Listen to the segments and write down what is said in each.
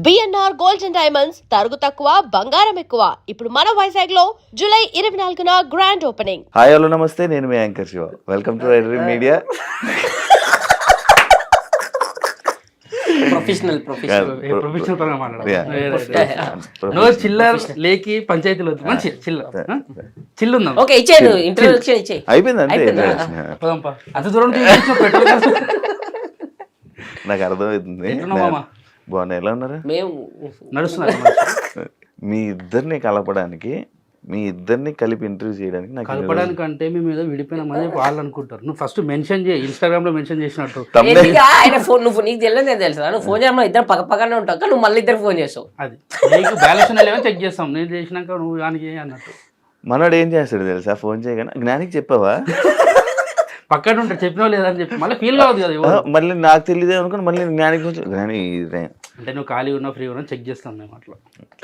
BNR Gold and Diamonds తరుగు తక్కువ బంగారం ఎక్కువ. ఇప్పుడు మన వైజాగ్ లో జూలై 24న గ్రాండ్ ఓపెనింగ్. హాయ్ హలో నమస్తే, నేను మీ anchor Shiva. Welcome to Red Media. Professional పరంగా మాట్లాడాలి. నో చిల్లర్ లేకి పంచాయతీలో మంచి చిల్లు ఉందాం. ఓకే, ఇచ్చేను ఇంట్రడక్షన్ ఇచ్చే అయిపోయింది అంటే అంత దూరం పెట్రోల్ నాకు అర్థమవుతుంది. బాగున్నా, ఎలా ఉన్నారు? మేము నడుస్తున్నారు. మీ ఇద్దరిని కలపడానికి, మీ ఇద్దరిని కలిపి ఇంటర్వ్యూ చేయడానికి నాకు కలపడానికి అంటే మేము ఏదో విడిపోయినామని వాళ్ళు అనుకుంటారు. నువ్వు ఫస్ట్ మెన్షన్ చేయి, ఇన్స్టాగ్రామ్ లో మెన్షన్ చేసినట్టు. ఆయన ఫోన్ నువ్వు నీకు తెలియదు తెలుసా, నువ్వు ఫోన్ చేయడం ఇద్దరు పక్క పక్కనే ఉంటావు, నువ్వు మళ్ళీ ఇద్దరు ఫోన్ చేస్తావు. అది నీకు బ్యాలెన్స్ లేవని చెక్ చేస్తాం. నేను చేసినాక నువ్వు దానికి అన్నట్టు. మనోడు ఏం చేస్తాడు తెలుసా, ఫోన్ చేయగానే జ్ఞానికి చెప్పావా పక్కన ఉంటాడు, చెప్పినా లేదని చెప్పి మళ్ళీ ఫీల్ కావద్దు కదా. మళ్ళీ నాకు తెలియదు అనుకుని మళ్ళీ జ్ఞానికి కొంచెం జ్ఞాని అంటే నువ్వు ఖాళీ ఉన్నా ఫ్రీ ఉన్నా చెక్ చేస్తాం మేము అట్లా.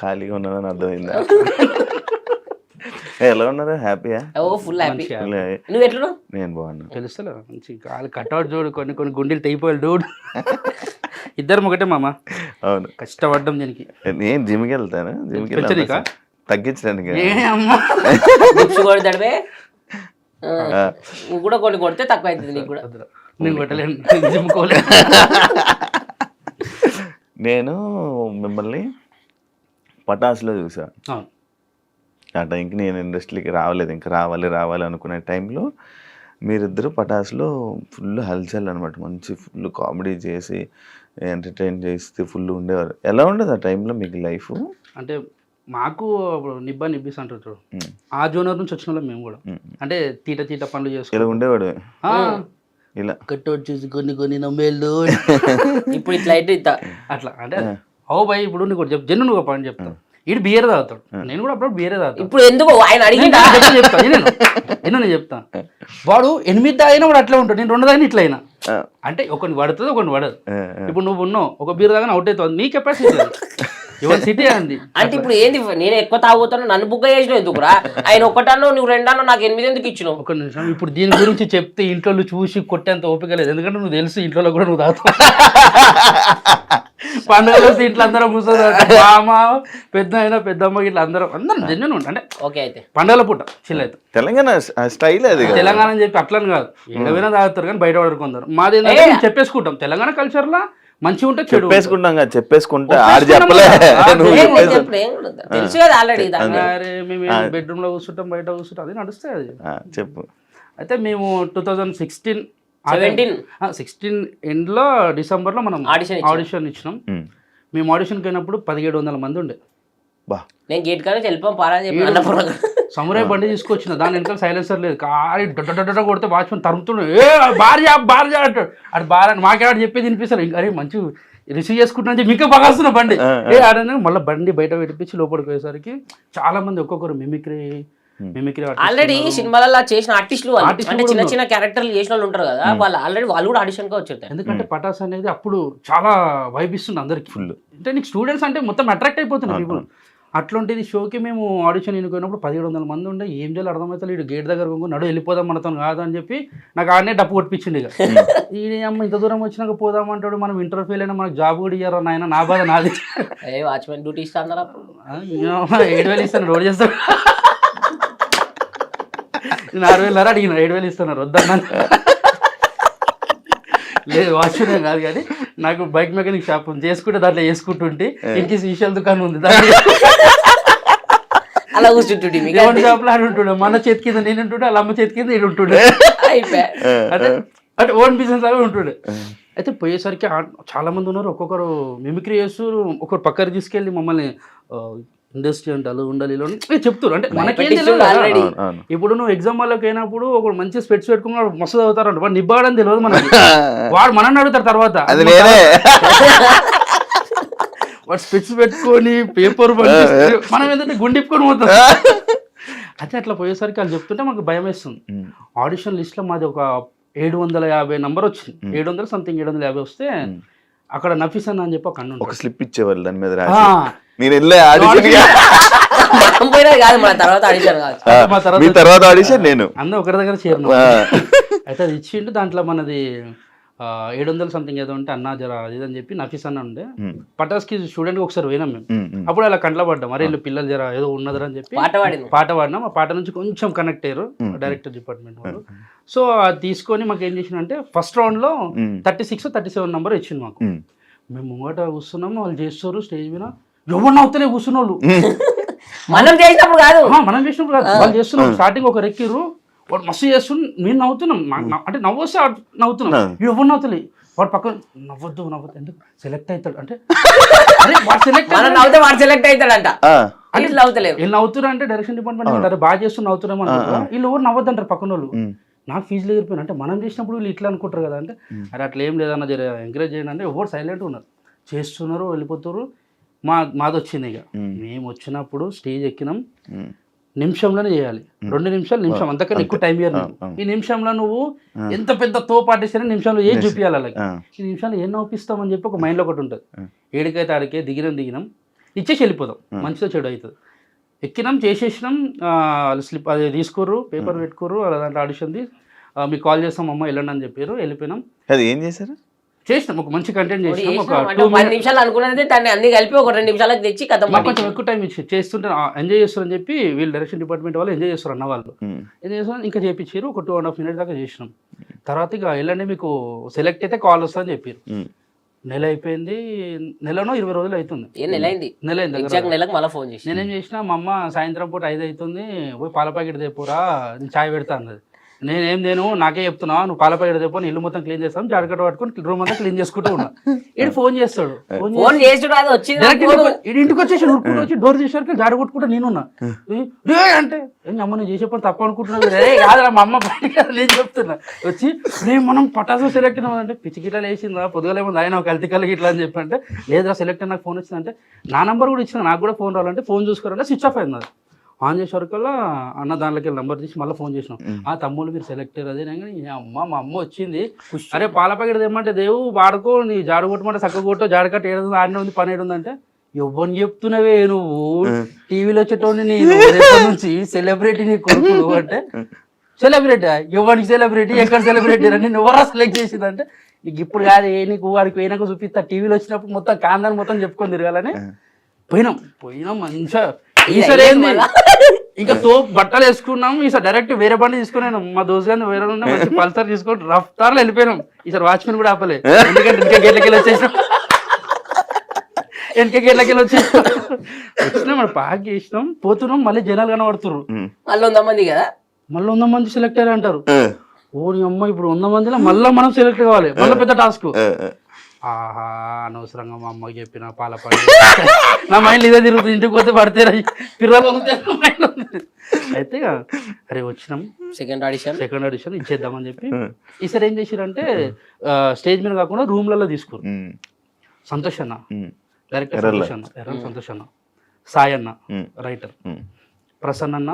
ఖాళీగా ఉన్నానని అర్థమైందా? ఎలా ఉన్నారు? హ్యాపీయా? ఓ ఫుల్ హ్యాపీ. నువ్వు ఎట్లా? నేను బాగున్నా. తెలుస్తలే మంచి కాలు కట్అవుట్ చూడు, కొన్ని గుండెలు తెగిపోయాలి డూడ్. ఇద్దరు ఒకటే మామ. అవును, కష్టపడ్డం దీనికి. నేను జిమ్కి వెళ్తాను, జిమ్కి వెళ్తాను తగ్గించడానికి. నువ్వు కూడా కొన్ని కొడితే తక్కువ అవుతుంది నీకు కూడా. నేను కొట్టలేను, జిమ్ కోలేను. నేను మిమ్మల్ని పటాసులో చూసా. ఆ టైంకి నేను ఇండస్ట్రీకి రావలేదు, ఇంకా రావాలి అనుకునే టైంలో మీరిద్దరు పటాసులో ఫుల్ హల్చల్ అనమాట. మంచి ఫుల్ కామెడీ చేసి ఎంటర్టైన్ చేస్తే ఫుల్ ఉండేవారు. ఎలా ఉండదు ఆ టైంలో మీకు లైఫ్? అంటే మాకు నిబ్బిస్ అంటారు, ఆ జోనర్ నుంచి వచ్చిన వాళ్ళం మేము కూడా. అంటే తీట పనులు చేసుకుని ఇలా ఉండేవాడు. ఇలా కట్అవుట్ చేసి కొన్ని నమ్మేళ్ళు ఇప్పుడు ఇట్లా అయితే అట్లా. అంటే ఓ భయ్, ఇప్పుడు నీకు చెప్పు, జన్ను నువ్వు పని చెప్తాను. ఇటు బియర్ తాగుతాడు, నేను కూడా అప్పుడు బియరే తాగుతాను. ఇప్పుడు ఎందుకు ఆయన అడిగిందా చెప్తాను నేను చెప్తాను. వాడు 8 తాగినా వాడు అట్లా ఉంటాడు, నేను 2 తాగినా ఇట్లా అయినా. అంటే ఒకటి పడుతుంది, ఒకటి పడదు. ఇప్పుడు నువ్వు ఉన్నావు, ఒక బీర్ తాగినా అవుట్ అవుతుంది. నీ కెపాసిటీ సిటీ అంది. అంటే ఇప్పుడు ఏంది, నేను ఎక్కువ తాగుతాను, నన్ను బుక్ చేసినావు ఎందుకురా? ఆయన ఒకటన్నో నువ్వు 2 అన్నో, నాకు 8 ఎందుకు ఇచ్చినావు? ఒక నిమిషం, ఇప్పుడు దీని గురించి చెప్తే ఇంట్లో చూసి కొట్టేంత ఓపిక లేదు. ఎందుకంటే నువ్వు తెలుసు ఇంట్లో కూడా నువ్వు తాగుతావు. పండుగలు వస్తే ఇంట్లో అందరం కూర్చొని మామ పెద్ద అయినా పెద్దమ్మ ఇట్లా అందరం జన్యున్ ఉంటా. అంటే ఓకే, అయితే పండుగల పూట చిల్ అవుతాం. తెలంగాణ స్టైల్ అది. తెలంగాణ అని చెప్పి అట్లని కాదు, ఏడవైనా తాగుతారు కానీ బయట పడుకుంటారు. మాది ఏంటంటే చెప్పేసుకుంటాం. తెలంగాణ కల్చర్ లా మంచిగా ఉంటే చెడు చెప్పేసుకుంటా ఆడు చెప్పలే. తెలుసు కదా ఆల్రెడీ. మేము బెడ్రూమ్ లో కూర్చుంటాం, బయట కూర్చుంటాం, అది నడుస్తాయి. అది చెప్పు. అయితే మేము 2016 ఎండ్లో డిసెంబర్లో మనం ఆడిషన్ ఇచ్చినాం. మేము ఆడిషన్కి అయినప్పుడు 1700 మంది ఉండే. నేను గేట్ కానీ వెళ్ళిపోయాం పారా చెప్పి సమురాయ్ బండి తీసుకొచ్చిన, దాని వెనకాల సైలెన్సర్ లేదు. కారి డొడ్డ కొడితే వాచ్మెన్ తరుముతుండే, ఏ బార్జా అంటాడు. అటు బార్ అని మాకేవాడు చెప్పేది వినిపిస్తారు. అరే మంచి రిసీవ్ చేసుకుంటున్నా మీకే బాగాస్తున్నా బండి ఏ ఆడని. మళ్ళీ బండి బయట పెట్టించి లోపలికి పోయేసరికి చాలా మంది ఒక్కొక్కరు మిమిక్రీ ఆల్రెడీ సినిమాలలో చేసిన ఆర్టిస్టులు, అంటే చిన్న చిన్న క్యారెక్టర్లు చేసిన వాళ్ళు ఉంటారు కదా, వాళ్ళు కూడా ఆడిషన్ గా వచ్చారు. ఎందుకంటే పటాస్ అనేది అప్పుడు చాలా వైబ్ ఇస్తుంది అందరికి. ఫుల్ అంటే నీకు స్టూడెంట్స్ అంటే మొత్తం అట్రాక్ట్ అయిపోతున్నారు పీపుల్. అట్లాంటిది షోకి మేము ఆడిషన్ ఎన్నుకున్నప్పుడు 1700 మంది ఉండే. ఏం చేయాలి అర్థమవుతుంది. ఇటు గేట్ దగ్గర నడు వెళ్ళిపోదాం మనతో కాదు అని చెప్పి నాకు ఆడనే డప్పు కొట్టించింది. ఇక ఈ అమ్మ ఇంత దూరం వచ్చినాక పోదామంటాడు, మనం ఇంటర్ ఫెయిల్ అయినా మనకు జాబ్ కూడా ఇయ్యారు నాయన. నా బాధ నాది. వాచ్మెన్ డ్యూటీ ఇస్తాను 7,000 ఇస్తాను, రోడ్ చేస్తాను. 6,000 అడిగిన 7,000 ఇస్తున్నారు, వద్దన్నా. లేదు వాచ్మెన్ కాదు కానీ నాకు బైక్ మెకానిక్ షాప్ చేసుకుంటే దాంట్లో వేసుకుంటుంటే ఇంటి విషయాల దుకాణం ఉంది, అలా కూర్చుంటుండే షాప్ లో అని ఉంటుండే. మన చేతి కింద నేను ఉంటుండే, వాళ్ళ అమ్మ చేతి కింద నేను ఉంటుండే. అంటే ఓన్ బిజినెస్ లాగా ఉంటుండే. అయితే పోయేసరికి చాలా మంది ఉన్నారు, ఒక్కొక్కరు మిమిక్రీ చేస్తూ ఒకరు పక్కన తీసుకెళ్ళి మమ్మల్ని ఇండస్ట్రీ అంటే అలా ఉండాలి ఇలా చెప్తారు. అంటే మనకేం తెలియదు. ఇప్పుడు నువ్వు ఎగ్జామ్ వాళ్ళకి అయినప్పుడు ఒకడు మంచి స్పెట్స్ పెట్టుకున్నాడు, మస్తు చదువుతారు. వాడు నిబ్బాడని తెలియదు మనకి. వాడు మనల్ని అడుగుతారు తర్వాత. వాడు స్పెట్స్ పెట్టుకొని పేపర్ మనం ఏంటంటే గుండిప్పుకొని పోతాం. అయితే అట్లా పోయేసరికి వాళ్ళు చెప్తుంటే మనకు భయం వేస్తుంది. ఆడిషన్ లిస్ట్ లో మాది ఒక 750 నంబర్ వచ్చింది. 700 సంథింగ్ 750 వస్తే అక్కడ నఫీస్ అన్న అని చెప్పి ఒక స్లిప్ ఇచ్చేవాళ్ళు దాని మీద. నేను తర్వాత ఆడిషన్ నేను అందరూ ఒకరి దగ్గర చేరిన. అయితే అది ఇచ్చిండు. దాంట్లో మనది 700 సంథింగ్ ఏదో ఉంటే అన్నా జర అది ఇది అని చెప్పి నఫీస్ అన్న ఉండే ఉమ్, పటాస్కి స్టూడెంట్కి ఒకసారి పోయినాం మేము. ఉమ్, ఉమ్, అప్పుడు అలా కంట్లో పడ్డాం, అరే వీళ్ళు పిల్లలు జర ఏదో ఉన్నదని అని చెప్పి పాట పాడింది. పాట పాడినాం. ఆ పాట నుంచి కొంచెం కనెక్ట్ అయ్యారు డైరెక్టర్ డిపార్ట్మెంట్ వాళ్ళు. సో అది తీసుకొని మాకు ఏం చేసిందంటే ఫస్ట్ రౌండ్లో ఉమ్, 36 37 నెంబర్ ఇచ్చింది మాకు. ఉమ్, మేము ముంగట కూర్చున్నాము, వాళ్ళు చేస్తారు స్టేజ్ మీద, ఎవరు నవ్వుతలే కూర్చున్న వాళ్ళు. మనం చేసినప్పుడు కాదు, మనం చేసినప్పుడు కాదు, వాళ్ళు చేస్తున్నాం. స్టార్టింగ్ ఒక రెక్కిర్రు, వాడు మస్తు చేస్తున్నా, మేము నవ్వుతున్నాం. అంటే నవ్వు వస్తే నవ్వుతున్నాం, ఎవరు నవ్వుతలే. వాడు పక్కన నవ్వద్దు ఎందుకు సెలెక్ట్ అవుతాడు అంటే, అరే వాడు సెలెక్ట్ మనం నవ్వుతే వాడు సెలెక్ట్ అవుతాడంట, ఆ, వీళ్ళు నవ్వుతలేరు. వీళ్ళు నవ్వుతున్నారు అంటే డైరెక్షన్ డిపార్ట్మెంట్ అంటారు బాగా చేస్తున్న నవ్వుతున్నాం అనుకుంటారు. వీళ్ళు ఎవరు నవ్వద్దు అంటారు పక్కన వాళ్ళు. ఉమ్, నాకు ఫీజులు ఎగిరిపోయినా అంటే మనం చేసినప్పుడు వీళ్ళు ఇట్లా అనుకుంటారు కదా అంటే, అరే అట్లా ఏం లేదన్న జర ఎంకరేజ్ చేయండి అంటే ఎవరు సైలెంట్ ఉన్నారు, చేస్తున్నారు వెళ్ళిపోతారు. మాది వచ్చింది ఇక మేము వచ్చినప్పుడు స్టేజ్ ఎక్కినాం, ఉమ్, నిమిషంలోనే చేయాలి. 2 నిమిషాలు నిమిషం అంతకన్నా ఎక్కువ టైం ఇయ్యారు నువ్వు. ఈ నిమిషంలో నువ్వు ఎంత పెద్ద తోపు ఆర్టిస్ట్ నిమిషంలో ఏం చూపించాలి అలాగే. ఈ నిమిషాలు ఏం నవ్విస్తామని చెప్పి ఒక మైండ్లో ఒకటి ఉంటుంది. ఏడికైతే ఆడికే దిగినాం ఇచ్చేసి వెళ్ళిపోదాం, మంచిదో చెడు అవుతుంది. ఎక్కినాం, చేసేసినాం, స్లిప్ అది తీసుకోరు, పేపర్ పెట్టుకోరు, దాంట్లో ఆడిషన్ది మీకు కాల్ చేస్తాం అమ్మ వెళ్ళండి అని చెప్పారు. వెళ్ళిపోయినాం, అది ఏం చేశారు? చేసినాం ఒక మంచి కంటెంట్ చేసినాం. ఒక అంటే 10 నిమిషాలు అనుకున్నది దాన్ని అన్ని కలిపి ఒక 2 నిమిషాలకు తెచ్చి కథ మాకు కొంచెం ఎక్కువ టైం ఇచ్చి చేస్తుంటే ఎంజాయ్ చేస్తారని చెప్పి వీళ్ళు డైరెక్షన్ డిపార్ట్మెంట్ వాళ్ళు ఎంజాయ్ చేస్తారు అన్న వాళ్ళు. ఎంజాయ్ చేస్తారు, ఇంకా చేయించారు. ఒక 2.5 minutes దాకా చేసినాం. తర్వాత ఇక వెళ్ళండి మీకు సెలెక్ట్ అయితే కాల్ వస్తుందని చెప్పారు. నెల అయిపోయింది, నెలలో 20 రోజులు అవుతుంది. నెల అయింది దగ్గర. నెలకు మళ్ళీ ఫోన్ చేసి నేనేం చేసినా, మా అమ్మ సాయంత్రం పూట 5 అవుతుంది, పోయి పాల ప్యాకెట్ తెప్పురా నేను చాయ్ పెడతా అన్నది. నేనేం నేను నాకే చెప్తున్నా, నువ్వు పాల ప్యాకెట్ తెప్పో, ఇల్లు మొత్తం క్లీన్ చేస్తాం, జాడకట్ట పట్టుకొని రూమ్ అంతా క్లీన్ చేసుకుంటూ ఉన్నా. ఇటు ఫోన్ చేస్తాడు, ఫోన్ చేసుడు అది వచ్చింది ఇంటికి వచ్చేసి ఉరుకుంటూ వచ్చి డోర్ చేసేసరికి జాడ కొట్టుకుంటా నేనున్నా. అంటే అమ్మ నేను చేసే పని తప్ప అనుకుంటున్నాను. అదే కాదురా మా అమ్మ బయట నేను చెప్తున్నా. వచ్చి నేను మనం పటాసు సెలెక్ట్ అయినామంటే పిచ్చికిట్లా వేసిందా పొద్దుగలేమో ఆయన ఒక హెల్త్ కలిగి ఇట్లా అని చెప్పంటే, లేదురా సెలెక్ట్ నాకు ఫోన్ వచ్చిందంటే, నా నెంబర్ కూడా ఇచ్చిన, నాకు కూడా ఫోన్ రావాలంటే ఫోన్ చూసుకోవాలంటే స్విచ్ ఆఫ్ అయింది. అది ఆన్ చేసేవరకల్లా అన్న దాంట్లోకి నెంబర్ తీసి మళ్ళీ ఫోన్ చేసినాం. ఆ తమ్ముళ్ళు మీరు సెలెక్ట్ అయ్యారు. అదే అమ్మ మా అమ్మ వచ్చింది, అరే పాల ప్యాకెట్ తెమ్మంటే దేవు వాడుకో, నీ జాడు కొట్టమంటే చక్క కొట్టో, జాడకట్ట ఏడు ఆడిన ఉంది పని ఏడు ఉందంటే, ఎవరిని చెప్తున్నావే నువ్వు టీవీలో వచ్చేటోని నేను నుంచి సెలబ్రిటీ నీ కొడుకు అంటే, సెలబ్రిటీ ఎవరికి సెలబ్రిటీ ఎక్కడ సెలబ్రిటీ అని ఎవరా సెలెక్ట్ చేసిందంటే, నీకు ఇప్పుడు కాదు నీకు వాడికి పోయినాక చూపిస్తా, టీవీలో వచ్చినప్పుడు మొత్తం కాందాన్ని మొత్తం చెప్పుకొని తిరగాలని పోయినాం మంచిగా. ఈసారి ఏంది ఇంకా బట్టలు వేసుకున్నాం, ఈసారి డైరెక్ట్ వేరే బండి తీసుకున్నాను. మా దోస్తు గారిని వేరే మంచి పల్సర్ తీసుకొని రఫ్తార్లో వెళ్ళిపోయినాం. ఈసారి వాచ్మెన్ కూడా ఆపలే, ఎందుకంటే ఇంకా గేట్లకెళ్ళి వచ్చేసినాం. వచ్చినాం మన పాక్ చేసినాం, పోతున్నాం, మళ్ళీ జనాలు కనబడుతున్నారు. మళ్ళీ 100 మంది కదా, మళ్ళీ 100 మంది సెలెక్ట్ అయ్యారు అంటారు. ఓ అమ్మ ఇప్పుడు 100 మందిలో మళ్ళీ మనం సెలెక్ట్ కావాలి, మళ్ళీ పెద్ద టాస్క్. ఆహా అనవసరంగా మా అమ్మకి చెప్పిన పాల పడి నా మైండ్ ఇదే తిరుగుతుంది, ఇంటికి పోతే పడితే పిల్లలు అయితే అరే వచ్చినాం సెకండ్ ఆడిషన్ ఇచ్చేద్దామని చెప్పి. ఈసారి ఏం చేసిరంటే స్టేజ్ మీద కాకుండా రూమ్లలో తీసుకోరు. సంతోష్ అన్న డైరెక్టర్, సంతోష్ అన్న, సాయి అన్న రైటర్, ప్రసన్న అన్న,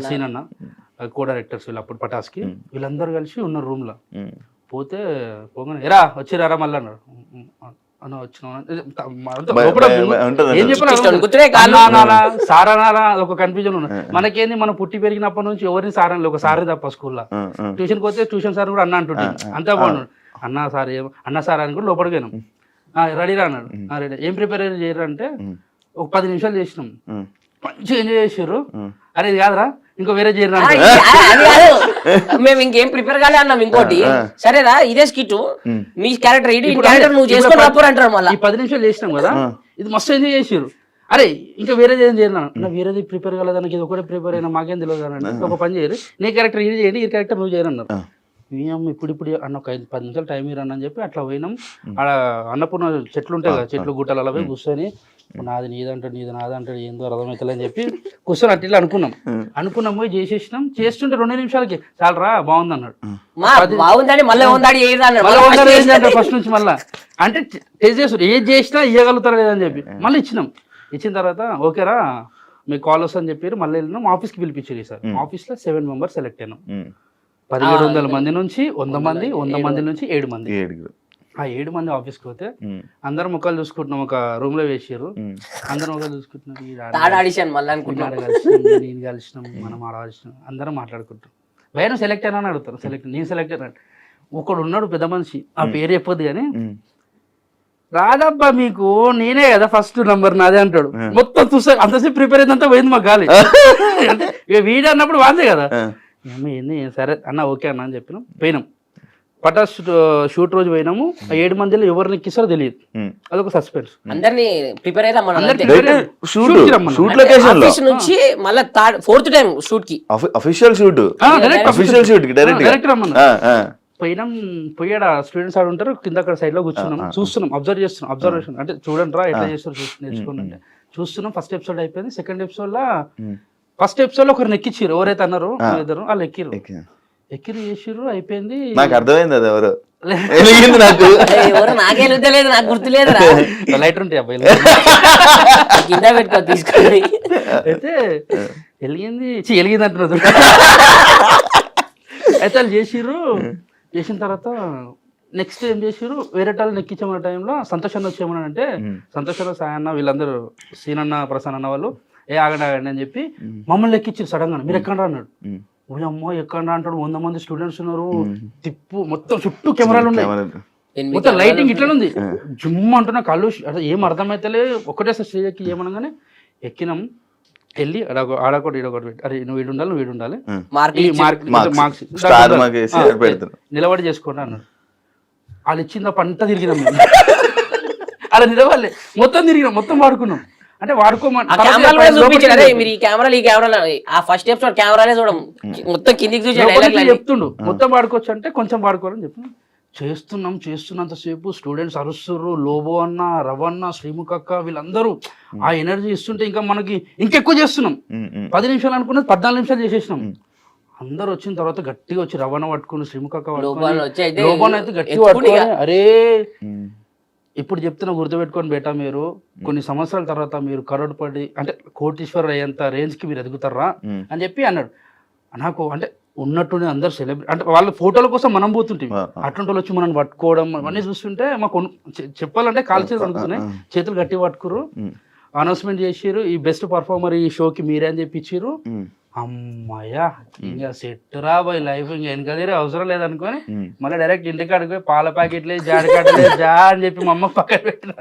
సీన్ అన్న కో డైరెక్టర్స్ వీళ్ళు అప్పుడు పటాస్కి, వీళ్ళందరూ కలిసి ఉన్నారు రూమ్ లో. పోతే పోగానే ఎరా వచ్చిరారా మళ్ళీ అన్నారు. అన్న వచ్చిన ఏం చెప్పాలి సారా నారా ఒక కన్ఫ్యూజన్ ఉన్నది. మనకేంది మనం పుట్టి పెరిగినప్పటి నుంచి ఎవరిని సారని ఒక సారే తప్ప స్కూల్లో. ట్యూషన్కి పోతే ట్యూషన్ సార్ కూడా అన్న అంటుంటే అంతా బాగున్నాడు. అన్న సార్ అన్న సార్ అని కూడా లోపలికి పోయినాం. రెడీరా అన్నాడు. రెడీ ఏం ప్రిపేర్ చేయరు అంటే ఒక 10 నిమిషాలు చేసినాం, మంచిగా ఎంజాయ్ చేసారు. అరే ఇది కాదురా ఇంకో వేరే చేయరు, మేము ఇంకేం ప్రిపేర్ కాలే అన్నాం. ఇంకోటి సరేరా ఇదే స్కిట్ మీ క్యారెక్టర్ నువ్వు చేసుకొని రాపోరు అంటారు. మళ్ళీ 10 నిమిషాలు చేసినాం కదా, ఇది మస్తు ఎంజాయ్ చేసారు. అరే ఇంకా వేరేది ఏం చేయను, వేరేది ప్రిపేర్ కాలేదానికి ఇది ఒకటే ప్రిపేర్ అయినా మాకేం తెలియదు అని ఒక పని చేయరు, నీ క్యారెక్టర్ ఇది చేయండి, ఈ క్యారెక్టర్ నువ్వు చేయను అన్నారు. ఇప్పుడు అన్న ఒక 10 నిమిషాలు టైం ఇరని అని చెప్పి అట్లా పోయినాం. ఆడ అన్నపూర్ణ చెట్లు ఉంటాయి కదా, చెట్లు గుట్టలు అలా పోయి కూర్చొని నాది నీదంటాడు నీది నాదంటాడు ఏందో అర్థమవుతుంది అని చెప్పి కూర్చొని అట్లా అనుకున్నాం పోయి చేసేసినాం. చేస్తుంటే 2 నిమిషాలకి చాలరా బాగుంది అన్నాడు. ఫస్ట్ నుంచి మళ్ళీ అంటే టెస్ట్ చేస్తారు, ఏది చేసినా ఇవ్వగలుగుతారు లేదని చెప్పి మళ్ళీ ఇచ్చిన తర్వాత ఓకేరా మీకు కాల్ వస్తుందని చెప్పారు. మళ్ళీ వెళ్ళినాం, ఆఫీస్కి పిలిపించారు. సార్ ఆఫీస్లో 7 మెంబర్స్ సెలెక్ట్ అయినాం. 1700 మంది నుంచి 100 మంది, 100 మంది నుంచి 7 మంది. ఆ 7 మంది ఆఫీస్కి పోతే అందరం ముఖాలు చూసుకుంటున్నాం. ఒక రూమ్ లో వేసారు, అందరం ముఖాలు చూసుకుంటున్నారు. నేను కలిసినాం, మనం ఆడాల్సినాం, అందరం మాట్లాడుకుంటాం. భయం సెలెక్ట్ అయినా అని అడుగుతారు. నేను సెలెక్ట్ అయినా ఒకడు ఉన్నాడు పెద్ద మనిషి, ఆ పేరు చెప్పొద్దు కానీ, ఉమ్. రాదబ్బా మీకు నేనే కదా ఫస్ట్ నంబర్ నాదే అంటాడు. మొత్తం చూసా అంతసేపు ప్రిపేర్ అయిందంతా పోయింది మాకు గాలి. అంటే ఇక వీడు అన్నప్పుడు వాందే కదా. ఏంది సరే అన్న ఓకే అన్న అని చెప్పినాం, పోయినాం. పటాస్ షూట్ రోజు పోయినాము. ఆ 7 మందిలో ఎవరిని ఎక్కిస్తారో తెలియదు, అదొక సస్పెన్స్. అందరినీ ప్రిపేర్ అయితే షూట్ లొకేషన్ లో నుంచి మళ్ళీ 4th టైం షూట్ కి అఫీషియల్ షూట్ అఫీషియల్ షూట్ కి డైరెక్ట్ రమ్మన్నా. పోయినాం, పోయాడు స్టూడెంట్స్ ఆడు ఉంటారు కింద, అక్కడ సైడ్ లో కూర్చున్నాం, చూస్తున్నాం, అబ్జర్వేషన్ అంటే చూడండి రా ఎట్లా చేస్తారు నేర్చుకోండి అంటే చూస్తున్నాం. ఫస్ట్ ఎపిసోడ్ అయిపోయింది. సెకండ్ ఎపిసోడ్ లో ఫస్ట్ ఎపిసోడ్ లో ఒకరిని ఎక్కిచ్చిర్రు, ఎవరైతే అన్నారు ఇద్దరు వాళ్ళు ఎక్కిరు చేసిర్రు, అయిపోయింది. నాకు అర్థమైంది అది ఎవరు నాకు ఎవరు నాకే లేదు, నాకు గుర్తులేదు. లైటర్ ఉంటాయి అబ్బాయి కింద పెట్టుకో తీసుకొని. అయితే వెలిగింది అంటున్నారు. అయితే వాళ్ళు చేసిన తర్వాత నెక్స్ట్ ఏం చేసిర్రు, వేరే వాళ్ళని ఎక్కించామన్న టైంలో సంతోషాన్ని వచ్చేమని అంటే, సంతోషంలో సాయన్న వీళ్ళందరూ సీనన్న ప్రసన్న అన్న వాళ్ళు ఆగండి అని చెప్పి మమ్మల్ని ఎక్కించారు సడన్ గా. మీరు ఎక్కడ అన్నాడు. అమ్మో ఎక్కడ అంటాడు, 100 మంది స్టూడెంట్స్ ఉన్నారు, తిప్పు మొత్తం చుట్టూ కెమెరాలు ఉన్నాయి, మొత్తం లైటింగ్ ఇట్లనే ఉంది. జుమ్ అంటున్నా కళ్ళు అసలు ఏం అర్థమైతలే. ఒకటే స్టేజ్ ఎక్కి ఏమనగానే ఎక్కినాం. వెళ్ళి ఆడొకటి ఈడొకటి పెట్టి, అరే నువ్వు వీడు ఉండాలి మార్క్స్ నిలబడి చేసుకోండి అన్నాడు. వాళ్ళు ఇచ్చింది తప్ప అంతా తిరిగినాం మేము. అలా నిలబడలే, మొత్తం తిరిగినాం, మొత్తం వాడుకున్నాం. అంటే వాడుకోమని మీరు ఈ కెమెరా ఆ ఫస్ట్ ఎపిసోడ్ కెమెరాలే చూడం, మొత్తం కిందికి చూసి చెప్తుండు మొత్తం వాడుకోవచ్చు అంటే కొంచెం వాడుకోవాలని చెప్పి చేస్తున్నంతసేపు స్టూడెంట్స్ అరుస్తుర్రు. లోబో అన్న, రవన్న, శ్రీముఖ అక్క వీళ్ళందరూ ఆ ఎనర్జీ ఇస్తుంటే ఇంకా మనకి ఇంకెక్కువ చేస్తున్నాం. 10 నిమిషాలు అనుకున్నది 14 నిమిషాలు చేసేసినాం. అందరు వచ్చిన తర్వాత గట్టిగా వచ్చి రవణ పట్టుకుని, శ్రీముఖ అక్క లోబోన్ అయితే గట్టిగా పట్టుకుని, అరే ఇప్పుడు చెప్తున్నా గుర్తుపెట్టుకొని బేటా, మీరు కొన్ని సంవత్సరాల తర్వాత మీరు కరోడ్పడి అంటే కోటీశ్వర్ అయ్యేంత రేంజ్ కి మీరు ఎదుగుతారా అని చెప్పి అన్నాడు. నాకు అంటే ఉన్నట్టుండి అందరు సెలబ్రేట్ అంటే వాళ్ళ ఫోటోల కోసం మనం పోతుంటే అటువంటి వాళ్ళు వచ్చి మనం పట్టుకోవడం అవన్నీ చూస్తుంటే మాకు చెప్పాలంటే కాలు చేతులు అనుకున్నాయి, చేతులు గట్టి పట్టుకురు. అనౌన్స్మెంట్ చేసిర్రు, ఈ బెస్ట్ పర్ఫార్మర్ ఈ షోకి మీరే అని చెప్పి ఇచ్చిర్రు. అమ్మాయ్యా ఇంకా సెట్ రా బాయ్ లైఫ్, ఇంకా వెనకదేరే అవసరం లేదనుకొని మళ్ళీ డైరెక్ట్ ఇంటికాడికి పోయి పాల ప్యాకెట్లే జాడికాడలే జా అని చెప్పి మా అమ్మ పక్కన పెట్టిన.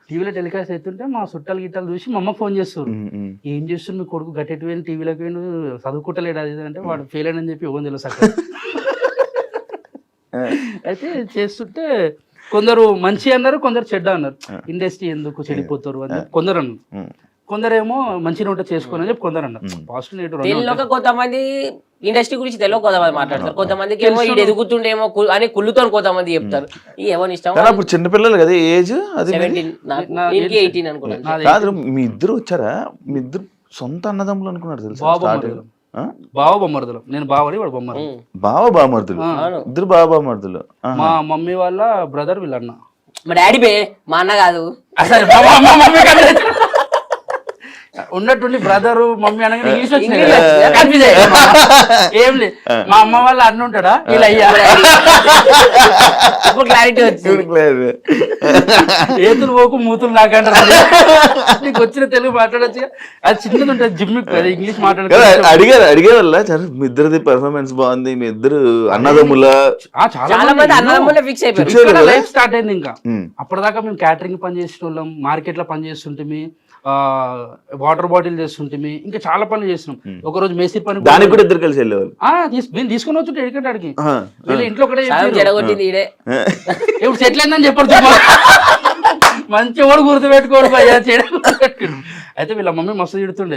టీవీలో టెలికాస్ట్ అవుతుంటే మా చుట్టాలు గిట్టాలు చూసి మా అమ్మ ఫోన్ చేస్తారు, ఏం చేస్తుంది మీ కొడుకు గట్టెట్టు పోయిన టీవీలోకి పోయిన చదువుకుంటలేడు అది అంటే, వాడు ఫెయిల్ అని చెప్పి ఇవ్వని తెలుసు అక్కడ. అయితే చేస్తుంటే కొందరు మంచి అన్నారు, కొందరు చెడ్డ అన్నారు. ఇండస్ట్రీ ఎందుకు చెడిపోతారు అని కొందరు అన్నారు, కొందరేమో మంచిగా ఉంటే చేసుకోని చెప్పి కొందరు అన్నారు. పాజిటివ్ కొంతమంది ఇండస్ట్రీ గురించి తెలియదు, కొంతమంది మాట్లాడతారు, కొంతమందికి ఏమో ఇది ఎదుగుతుండేమో అని కుళ్ళుతో కొంతమంది చెప్తారు. ఎవరి ఇష్టం. అప్పుడు చిన్నపిల్లలు కదా ఏజ్, 18 అనుకున్నాను. కాదు మీ ఇద్దరు వచ్చారా, మీ ఇద్దరు సొంత అన్నదమ్ములు అనుకున్నారు తెలుసు. బావ బొమ్మర్దులు, నేను బావని వాడు బొమ్మరు. బావ బామర్దులు, ఇద్దరు బావ బామర్దులు. మా మమ్మీ వాళ్ళ బ్రదర్ వీళ్ళన్న. మా డాడీ బే, మా అన్న కాదు. ఉన్నట్టుండి బ్రదరు మమ్మీ అనగానే ఇంగ్లీష్ వచ్చింది, ఏం లేదు. మా అమ్మ వాళ్ళ అన్న ఉంటాడా ఇలా అయ్యా క్లారిటీ వచ్చింది. ఏతులు పోకు మూతులు నాకంటారు. నీకు వచ్చిన తెలుగు మాట్లాడచ్చు, అది చిన్నది ఉంటుంది జిమ్మిక్, అది ఇంగ్లీష్ మాట్లాడదు. అడిగే వల్ల మీ ఇద్దరిది పెర్ఫార్మెన్స్ బాగుంది, మీ ఇద్దరు అన్నదమ్ముల చాలా మంది అన్నదమ్ములే ఫిక్స్ అయిపోయారు. లైఫ్ స్టార్ట్ అయింది. ఇంకా అప్పటిదాకా మేము క్యాటరింగ్ పని చేసిన వాళ్ళం, మార్కెట్ లో పని చేస్తుంటే, వాటర్ బాటిల్ చేస్తుంటే, ఇంకా చాలా పనులు చేస్తున్నాం. ఒక రోజు మేస్త్రి పని దానికి కూడా ఇద్దరు కలిసి వెళ్ళేవాళ్ళు. నేను తీసుకుని వచ్చి ఎడికంటే అడిగి ఇంట్లో కూడా ఇప్పుడు సెటిల్ అయిందని చెప్పారు. మంచి వాడు గుర్తు పెట్టుకోడు అయితే వీళ్ళ మమ్మీ మస్తు తిడుతుండే,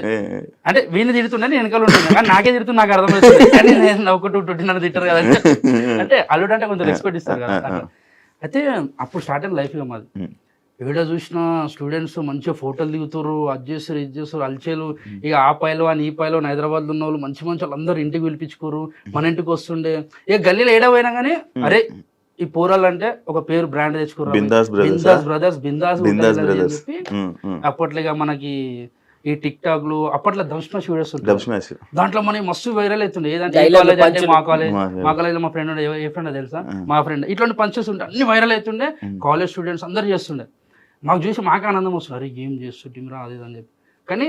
అంటే వీళ్ళని తిడుతుండే నేను వెనకాల ఉంటుండే, కానీ నాకే తిడుతుంది, నాకు అర్థమవుతుంది. కానీ నేను ఒకటి నన్ను తిట్టారు కదా అంటే అల్లుడు అంటే కొంచెం రెస్పెక్ట్ ఇస్తారు కదా. అయితే అప్పుడు స్టార్ట్ అయిన లైఫ్ ఇక మాది. ఎక్కడ చూసినా స్టూడెంట్స్ మంచిగా ఫోటోలు దిగుతారు, అది చేస్తారు ఇది చేస్తారు, అల్చేలు. ఇక ఆ పైలో అని ఈ పైలో హైదరాబాద్లో ఉన్న వాళ్ళు మంచి వాళ్ళు అందరూ ఇంటికి పిలిపించుకోరు, మన ఇంటికి వస్తుండే. ఇక గల్లీలో ఏడవైనా కానీ అరే ఈ పోరాలు అంటే ఒక పేరు బ్రాండ్ తెచ్చుకోరు, బిందాస్ బ్రదర్స్, బిందాస్ అని చెప్పి. అప్పట్లో ఇక మనకి ఈ టిక్ టాక్ లు అప్పట్లో దమ్స్మాష్ వీడియోస్ ఉంటాయి, దాంట్లో మనకి మస్తు వైరల్ అవుతుండే. ఏదంటే మా కాలేజ్ మా ఫ్రెండ్ ఏ ఫ్రెండ్ తెలుసా, మా ఫ్రెండ్ ఇట్లాంటి పంచెస్ ఉంటే అన్ని వైరల్ అవుతుండే. కాలేజ్ స్టూడెంట్స్ అందరు చేస్తుండే, మాకు చూసి మాకు ఆనందం వస్తుంది, అరే ఏం చేస్తుంటీరా అది అని చెప్పి. కానీ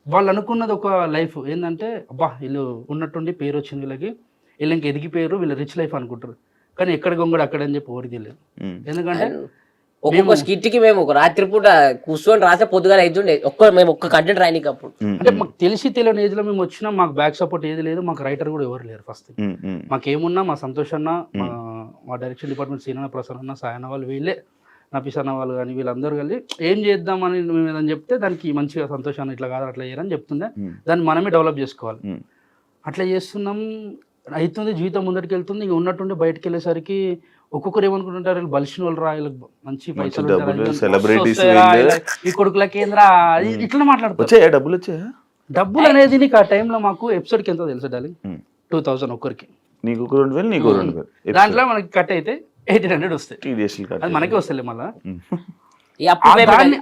వాళ్ళు అనుకున్నది ఒక లైఫ్ ఏంటంటే, అబ్బా వీళ్ళు ఉన్నట్టుండి పేరు వచ్చింది వీళ్ళకి, వీళ్ళు ఇంక ఎదిగిపోయారు, వీళ్ళు రిచ్ లైఫ్ అనుకుంటారు. కానీ ఎక్కడ గొంగడు అక్కడ అని చెప్పి ఎవరికి తెలియదు. ఎందుకంటే ఒక్కొక్క స్కిట్ కి మేము ఒక రాత్రి పూట కూర్చొని రాస్తే పొద్దుగాల అవుతుండే మేము ఒక్క కంటెంట్ రాయనికి అప్పుడు. అంటే మాకు తెలిసి తెలియని ఏజ్ లో మేము వచ్చినా మాకు బ్యాక్ సపోర్ట్ ఏది లేదు, మాకు రైటర్ కూడా ఎవరు లేరు. ఫస్ట్ మాకేమున్నా మా సంతోష్ అన్న, మా డైరెక్షన్ డిపార్ట్మెంట్ సీనన్న, ప్రసన్న అన్న, సాయన్న వాళ్ళు, వీళ్ళే నఫీస్ అన్న వాళ్ళు కానీ వీళ్ళందరూ కలిసి ఏం చేద్దామని మేము ఏదని చెప్తే దానికి మంచిగా సంతోషాన్ని ఇట్లా కాదు అట్లా చేయరని చెప్తుండే, దాన్ని మనమే డెవలప్ చేసుకోవాలి. అట్లా చేస్తున్నాం, అవుతుంది, జీవితం ముందరికి వెళ్తుంది. ఇంక ఉన్నట్టుండి బయటకు వెళ్ళేసరికి ఒక్కొక్కరు ఏమనుకుంటుంటారు, వీళ్ళు బలిసిన వాళ్ళు రా, వీళ్ళకి మంచి పైసలు ఈ కొడుకుల కేంద్ర ఇట్లా మాట్లాడుతారు. డబ్బులు అనేది నీకు ఆ టైంలో మాకు ఎపిసోడ్కి ఎంతో తెలుసు డార్లింగ్, 2000 ఒక్కరికి, నీకు 2000 నీకు 2000. దాంట్లో మనకి కట్ అయితే 1800 వస్తాయి, అది మనకే వస్తాయి మళ్ళీ.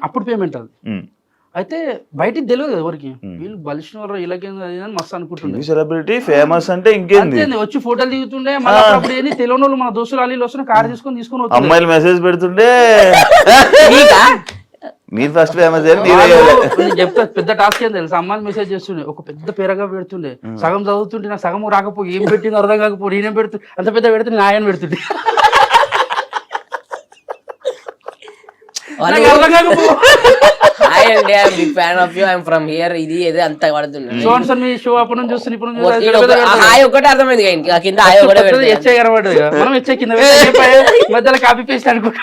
అప్పుడు పేమెంట్ అది. అయితే బయటికి తెలియదు ఎవరికి, వీళ్ళు బలిసిన వాళ్ళు ఇలాగే మస్తు అనుకుంటుండే. సెలబ్రిటీ ఫేమస్ అంటే ఇంకేంది, వచ్చి ఫోటోలు దిగుతుండే. మళ్ళీ అప్పుడు ఏంది తెలియని వాళ్ళు మన దోస్తులు అల్లీలు వస్తున్న కార్ తీసుకొని అమ్మాయిలు మెసేజ్ పెడుతుండే, మీరు ఫస్ట్ ఫేమస్ చెప్తా. పెద్ద టాస్క్ ఏం తెలుసు, అమ్మాయిలు మెసేజ్ చేస్తుండే, ఒక పెద్ద పేరగా పెడుతుండే, సగం చదువుతుంటే నాకు సగం రాకపోయి ఏం పెట్టింది అర్థం కాకపోయి నేనేం పెడుతుంది, అంత పెద్ద పెడితే నేను ఆయన పెడుతుండే. ఒకటే అర్థమైంది మధ్యలో కాపీ పేస్ట్ అనుకుంటా.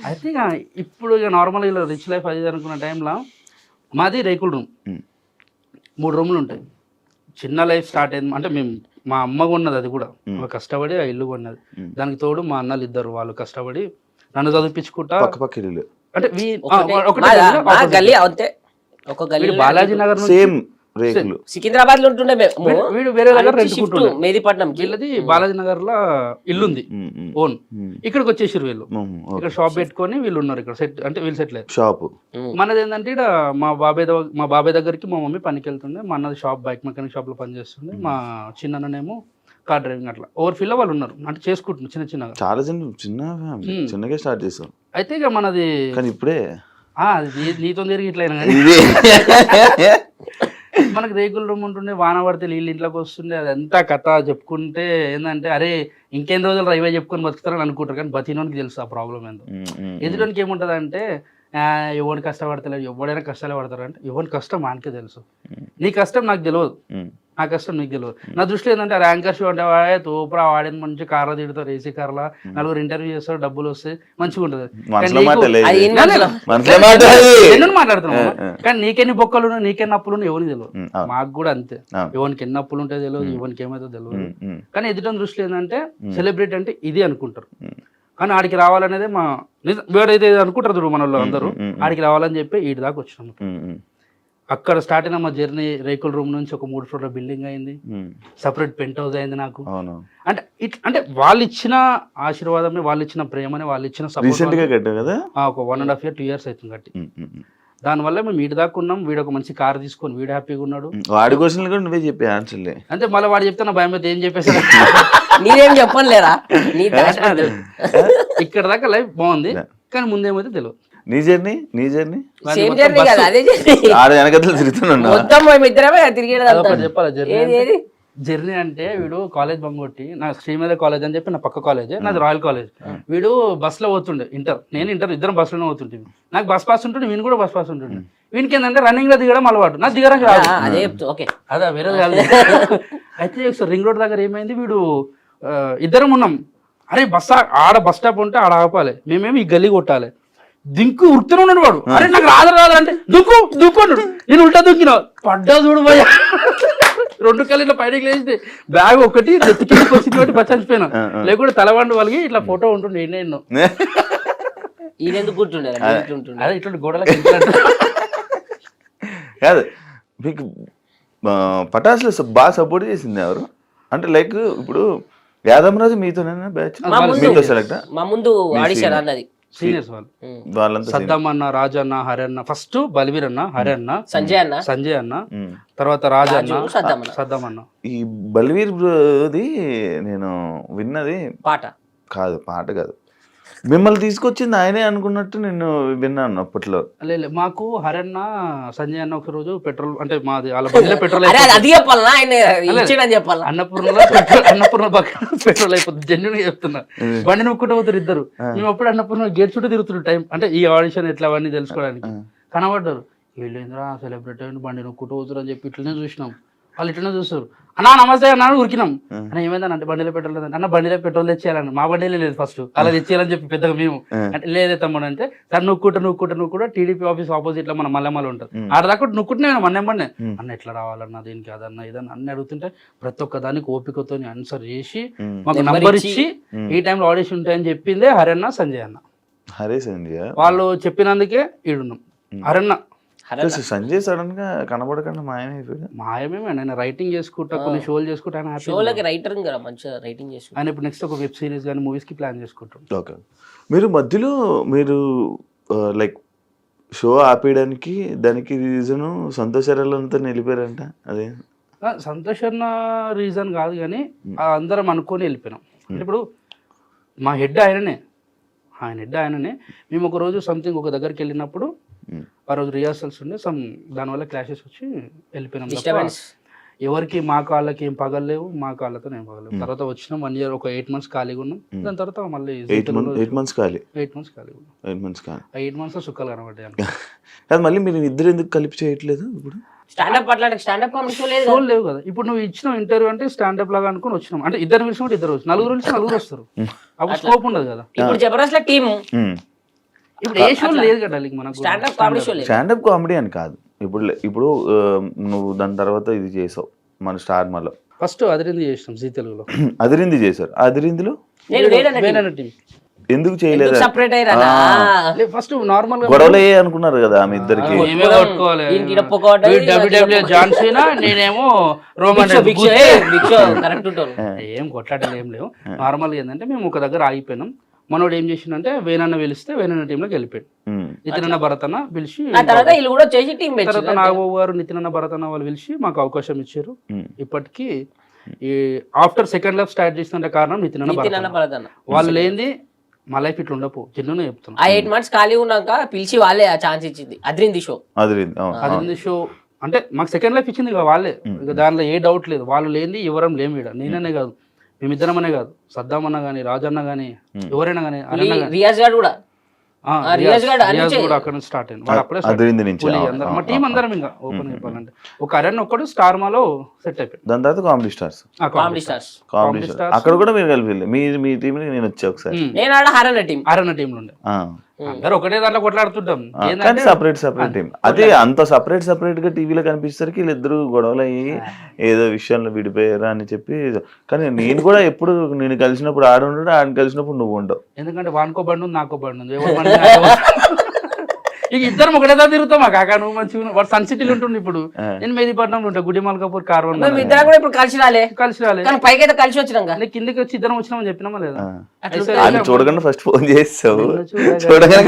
అయితే ఇప్పుడు ఇక నార్మల్ ఇలా రిచ్ లైఫ్ అది అనుకున్న టైంలో మాది రేకుల రూమ్, 3 రూములు ఉంటాయి. చిన్న లైఫ్ స్టార్ట్ అయింది అంటే మేము, మా అమ్మ కొన్నది, అది కూడా కష్టపడి ఆ ఇల్లు కొన్నది. దానికి తోడు మా అన్నలు ఇద్దరు, వాళ్ళు కష్టపడి నన్ను చదివించుకుంటా. అంటే బాలాజీ నగర్ సేమ్ రేకులు సికింద్రాబాద్ లో ఉంటుండే, వీడు వేరే దగ్గర మేదీపట్నం, వీళ్ళది బాలాజీ నగర్ లో ఇల్లుంది ఓన్. ఇక్కడికి వచ్చేసారు వీళ్ళు, ఇక్కడ షాప్ పెట్టుకొని వీళ్ళు ఉన్నారు ఇక్కడ సెట్, అంటే వీళ్ళు సెటిల్ అయ్యారు. షాప్ మనది ఏంటంటే ఇక్కడ మా బాబాయ్ దగ్గరికి మా మమ్మీ పనికి వెళ్తుండే, మా అన్నది షాప్ బైక్ మెకానిక్ షాప్ లో పనిచేస్తుండే, మా చిన్ననేమో కార్ డ్రైవింగ్. అట్లా ఓవర్ ఫీల్ వాళ్ళు ఉన్నారు, అంటే చేసుకుంటున్నారు చిన్న చిన్నగా. చాలా చిన్నగా స్టార్ట్ చేసాం. అయితే ఇక మనది ఇప్పుడే నీతో తిరిగి ఇట్లా మనకు రేకుల రూమ్ ఉంటుండే, వాన పడితే నీళ్ళు ఇంట్లోకి వస్తుండే, అదంతా కథ చెప్పుకుంటే ఏంటంటే అరే ఇంకెన్ని రోజులు రైవే చెప్పుకొని బతుకుతారని అనుకుంటారు, కానీ బతినోనికి తెలుసు ఆ ప్రాబ్లం ఏందో. ఎదుటికి ఏముంటుంది అంటే ఎవరు కష్టపడతలేదు, ఎవడైనా కష్టాలే పడతారు అంటే ఎవరి కష్టం మనకే తెలుసు, నీ కష్టం నాకు తెలియదు, నా కష్టం నీకు తెలియదు. నా దృష్టిలో ఏంటంటే ర్యాంకర్ షో అంటే వాడే తోపురా, వాడేది మంచి కార్లో తిడతారు, ఏసీ కార్లా, నలుగురు ఇంటర్వ్యూ చేస్తారు, డబ్బులు వస్తాయి, మంచిగా ఉంటుంది. ఎన్నో మాట్లాడుతున్నావు, కానీ నీకెన్ని బొక్కలు నీకెన్ని అప్పులు ఎవరికి తెలియదు. మాకు కూడా అంతే, ఎవరికి ఎన్ని అప్పులు ఉంటాయో తెలియదు, ఎవరికి ఏమైతే తెలియదు. కానీ ఎదుట దృష్టిలో ఏంటంటే సెలబ్రిటీ అంటే ఇది అనుకుంటారు, కానీ ఆడికి రావాలనేదే మా వేడైతే అనుకుంటారు చూడు మన వాళ్ళు అందరూ, ఆడికి రావాలని చెప్పి వీటి దాకా వచ్చినాము. అక్కడ స్టార్ట్ అయిన మా జర్నీ రేకుల రూమ్ నుంచి ఒక 3 ఫ్లోర్ల బిల్డింగ్ అయింది, సపరేట్ పెంట్ హౌస్ అయింది నాకు. అంటే అంటే వాళ్ళు ఇచ్చిన ఆశీర్వాదమే, వాళ్ళు ఇచ్చిన ప్రేమనే, వాళ్ళు ఇచ్చిన ఒక 1.5 year 2 years అవుతుంది కట్టి. దానివల్ల మేము వీడి దాకా ఉన్నాం. వీడు ఒక మంచి కార్ తీసుకొని వీడు హ్యాపీగా ఉన్నాడు. వాడి క్వశ్చన్ కూడా నువ్వే చెప్పే ఆన్సర్లే, అంటే మళ్ళీ వాడు చెప్తే నా భయం అయితే ఏం చెప్పేసాడు. నేనేం చెప్పలేరా, ఇక్కడ దాకా లైఫ్ బాగుంది, కానీ ముందేమైతే తెలియదు. నీ జర్నీ చెప్పాలి. జర్నీ అంటే వీడు కాలేజ్ బంగొట్టి, నా శ్రీమేధ కాలేజ్ అని చెప్పి నా పక్క కాలేజ్, నాది రాయల్ కాలేజ్. వీడు బస్ లో పోతుండే, నేను ఇంటర్ ఇద్దరం బస్ లోనే పోతుంటే, నాకు బస్ పాస్ ఉంటుండే, వీని కూడా బస్ పాస్ ఉంటుండే. వీనికి ఏంటంటే రన్నింగ్ లో దిగడం అలవాటు, నాకు దిగడం కాదు, అదే వేరే కాదు. అయితే ఒకసారి రింగ్ రోడ్ దగ్గర ఏమైంది, వీడు ఇద్దరం ఉన్నాం, అరే బస్ ఆడ బస్ స్టాప్ ఉంటే ఆడ ఆపాలి, మేమేమి ఈ గల్లీ కొట్టాలి. దింకు ఉడుతూనే ఉన్నాడు వాడు, అరే నాకు రాదు అంటే దుక్కు అన్నాడు. నేను ఉల్టా దుక్కినా, పడ్డా చూడు భయ, 2 కళ్ళు ఇట్లా పైనకి లేచి బ్యాగ్ ఒకటి నెత్తికి వచ్చి బస్ చచ్చిపోయినా, లేకుంటే తలవండి వాళ్ళకి ఇట్లా ఫోటో ఉంటుండే ఎన్నో. అదే ఇట్లా గోడలకి కాదు. మీకు పటాసులో బాగా సపోర్ట్ చేసింది ఎవరు అంటే, లైక్ ఇప్పుడు యాదమరాజు మీతోనేనా బ్యాచ్, మీతో సెలెక్ట్? మా ముందు ఆడిషన్ అన్నది సీనియర్స్ వాళ్ళు, సద్దాం అన్న, రాజన్న, హరన్న, ఫస్ట్ బలివీర్ అన్న, హరన్న, సంజయ్ అన్న, తర్వాత రాజన్న, సద్దాం అన్న. ఈ బలివీర్ బ్రోది నేను విన్నది పాట కాదు మిమ్మల్ని తీసుకొచ్చింది ఆయనే అనుకున్నట్టు నేను విన్నాను అప్పట్లో. లేదు మాకు హరన్న సంజయ్ అన్న ఒక రోజు పెట్రోల్ అంటే మాది వాళ్ళ బండిలో పెట్రోల్ అరే అది చెప్పాలనా ఆయన ఇచ్చాడని చెప్పాలా? అన్నపూర్ణలో అన్నపూర్ణ పక్కన పెట్రోల్ అయిపోతుంది. జెన్యున్ చెప్తున్నా. బండి నొక్కుంటూ పోతారు ఇద్దరు. మేము అప్పుడు అన్నపూర్ణ గేట్ చుట్టూ తిరుగుతున్న టైం అంటే ఈ ఆడిషన్ ఎట్లా అవన్నీ తెలుసుకోవడానికి కనబడ్డారు. వీళ్ళేంద్రా సెలబ్రిటీ అని బండి నొక్కుంటూ పోతారు అని చెప్పి ఇట్లనే చూసినాం. వాళ్ళు ఇట్లనే చూస్తారు. అన్నా నమస్తే అన్నా ఉరికినాం. అన్న ఏమైందని అంటే బండిలో పెట్రోల్ లేదంటే అన్న బండిలో పెట్రోల్ తెచ్చేయాలని. మా బండిలో లేదు ఫస్ట్ అలా తెచ్చేయాలని చెప్పి పెద్దగా మేము అంటే లేదే తమ్ముడు అంటే సార్ నువ్వు టీడీపీ ఆఫీస్ ఆపోజిట్ లో మన మల్లెమల్ల ఉంటుంది. ఆడ దాకా నువ్వుకుంటే మన్నెంబడినే అన్న ఎట్లా రావాలన్నా దీనికి అదన్నా ఇదన్నా అన్ని అడుగుతుంటే ప్రతి ఒక్క దానికి ఓపికతో ఆన్సర్ చేసి మాకు నంబర్ ఇచ్చి ఈ టైంలో ఆడిషన్ ఉంటాయని చెప్పిందే హరన్న సంజయ్ అన్న. హరే సంజయ్ వాళ్ళు చెప్పినందుకే ఈడున్నాం. హరన్న సంజయ్ సడన్ గా కనబడకుండా మాయమైపోయాడు. మాయమేమే నేను రైటింగ్ చేసుకుంటా కొన్ని షోలు చేసుకుంటా ఆయన happy. షోలకి రైటర్ కదా మంచిగా రైటింగ్ చేసుకుంటా. ఆయన ఇప్పుడు నెక్స్ట్ ఒక వెబ్ సిరీస్ కానీ మూవీస్ కి ప్లాన్ చేసుకుంటాం. ఓకే, మీరు మధ్యలో మీరు లైక్ షో ఆపేయడానికి దానికి రీజను సంతోషాలంతా నిలిపారంట. అదే సంతోష్ అన్న రీజన్ కాదు కానీ అందరం అనుకొని వెళ్ళిపోయినాం. అంటే ఇప్పుడు మా హెడ్ ఆయననే మేము ఒక రోజు సంథింగ్ ఒక దగ్గరికి వెళ్ళినప్పుడు ఆ రోజు రిహార్సల్స్ ఉండే దానివల్ల క్లాషెస్ వచ్చి వెళ్ళిపోయినాం. ఎవరికి మా కాళ్ళకి ఏం పగలేవు, మా కాళ్ళతో ఏం పగలేవు. తర్వాత వచ్చినాం 1 year ఒక 8 months ఖాళీగా ఉన్నాం. దాని తర్వాత మళ్ళీ 8 months ఖాళీ 8 months ఖాళీగా ఉన్నాం. 8 months ఖాళీ 8 months లో సుఖాలు కనబడ్డాయి. కాదు మళ్ళీ మీరు ఇద్దరు ఎందుకు కలిపి చేయట్లేదు ఇప్పుడు? స్టాండప్ అట్లాంటి స్టాండప్ కామెడీ షో లేదు షో లేవు కదా. ఇప్పుడు నువ్వు ఇచ్చిన ఇంటర్వ్యూ అంటే స్టాండప్ లాగా అనుకుని వచ్చినాం. అంటే ఇద్దరు పిలిచిన ఇద్దరు వచ్చి నలుగురు వస్తారు. అప్పుడు స్కోప్ ఉండదు కదా. ఇప్పుడు జబర్దస్త్ లో టీమ్ ఇప్పుడు ఏ షో లేదు కదా మనకు. స్టాండప్ కామెడీ షో లేదు. స్టాండప్ కామెడీ అని కాదు. ఇప్పుడు నువ్వు దాని తర్వాత ఇది చేసావు మన స్టార్ మాలో. ఫస్ట్ అదిరింది చేసినాం జీ తెలుగులో. అదిరింది చేశారు. అదిరిందిలో నేను వేనన్న టీం ఎందుకు చేయలేదు? సెపరేట్ అయ్యారా? ఫస్ట్ నార్మల్ గా గొడవలే అనుకున్నారు కదా ఆమె ఇద్దరికి. జాన్ సీనా నేనేమో రోమన్ కరెక్ట్ ఉంటారు. ఏం కొట్లాటలు ఏం లేవు. నార్మల్ గా ఏంటంటే మేము ఒక దగ్గర ఆగిపోయినాం. మనోడు ఏం చేసిండంటే వేనన్న పిలిస్తే వేనన్న టీంలోకి వెళ్ళిపోయాడు. నితిన్ భరత్ అన్న పిలిచి తర్వాత నాగబాబు గారు నితిన్ భరత్ అన్న వాళ్ళు పిలిచి మాకు అవకాశం ఇచ్చారు. ఇప్పటికీ ఈ ఆఫ్టర్ సెకండ్ లైఫ్ స్టార్ట్ చేసిన కారణం నితిన్ భరత్ అన్న. వాళ్ళు లేనిది మా లైఫ్ ఇట్లా ఉండపు చిన్న చెప్తున్నా. ఆ 8 months ఖాళీ ఉన్నాక పిలిచి వాళ్ళే ఆ ఛాన్స్ ఇచ్చింది. అదిరింది షో అంటే మాకు సెకండ్ లైఫ్ ఇచ్చింది ఇక వాళ్ళే. ఇక దానిలో ఏ డౌట్ లేదు. వాళ్ళు లేనిది ఎవరం లేము. ఇక్కడ నేననే కాదు, మేమిద్దరమనే కాదు, సద్దాం అన్న కానీ రాజన్న కానీ ఎవరైనా కానీ రియాజ్ గారు కూడా అక్కడ నుంచి స్టార్ట్ అయింది. మా టీం అందరం ఇంకా ఓపెన్ చెప్పాలంటే ఒక అరణ్ ఒక్కడు స్టార్ మాలో సెట్ అయిపోయింది. దాని తర్వాత కామెడీ స్టార్స్ అక్కడ కూడా మీరు కలిపి మీ టీం నేను వచ్చా ఒకసారి. హరన్న టీంలో ఉండే అందరు ఒకటే దాంట్లో కొట్లాడుతుంటాం. Separate team. అదే అంత సపరేట్ గా టీవీలో కనిపిస్తారు వీళ్ళిద్దరు గొడవలు అయ్యి ఏదో విషయంలో విడిపోయారా అని చెప్పి. కానీ నేను కూడా ఎప్పుడు నేను కలిసినప్పుడు ఆడుంటాడు, ఆయన కలిసినప్పుడు నువ్వు ఉండవు. ఎందుకంటే వానికో బండి ఉంది, నాకో బండి ఉంది. ఇక ఇద్దరం ఒకటే దాకా తిరుగుతాం. కాక నువ్వు మంచిగా వాడు సన్ సిటీలో ఉంటుండే. ఇప్పుడు నేను మెహదీపట్నంలో ఉంటా, గుడి మల్కాపూర్ కార్వన్. కలిసి రాలే పైకి అయితే కలిసి వచ్చినాక కిందకి వచ్చి ఇద్దరం వచ్చినామని చెప్పినామా లేదా? చూడగానే ఫస్ట్ ఫోన్ చేస్తావు, చూడగానే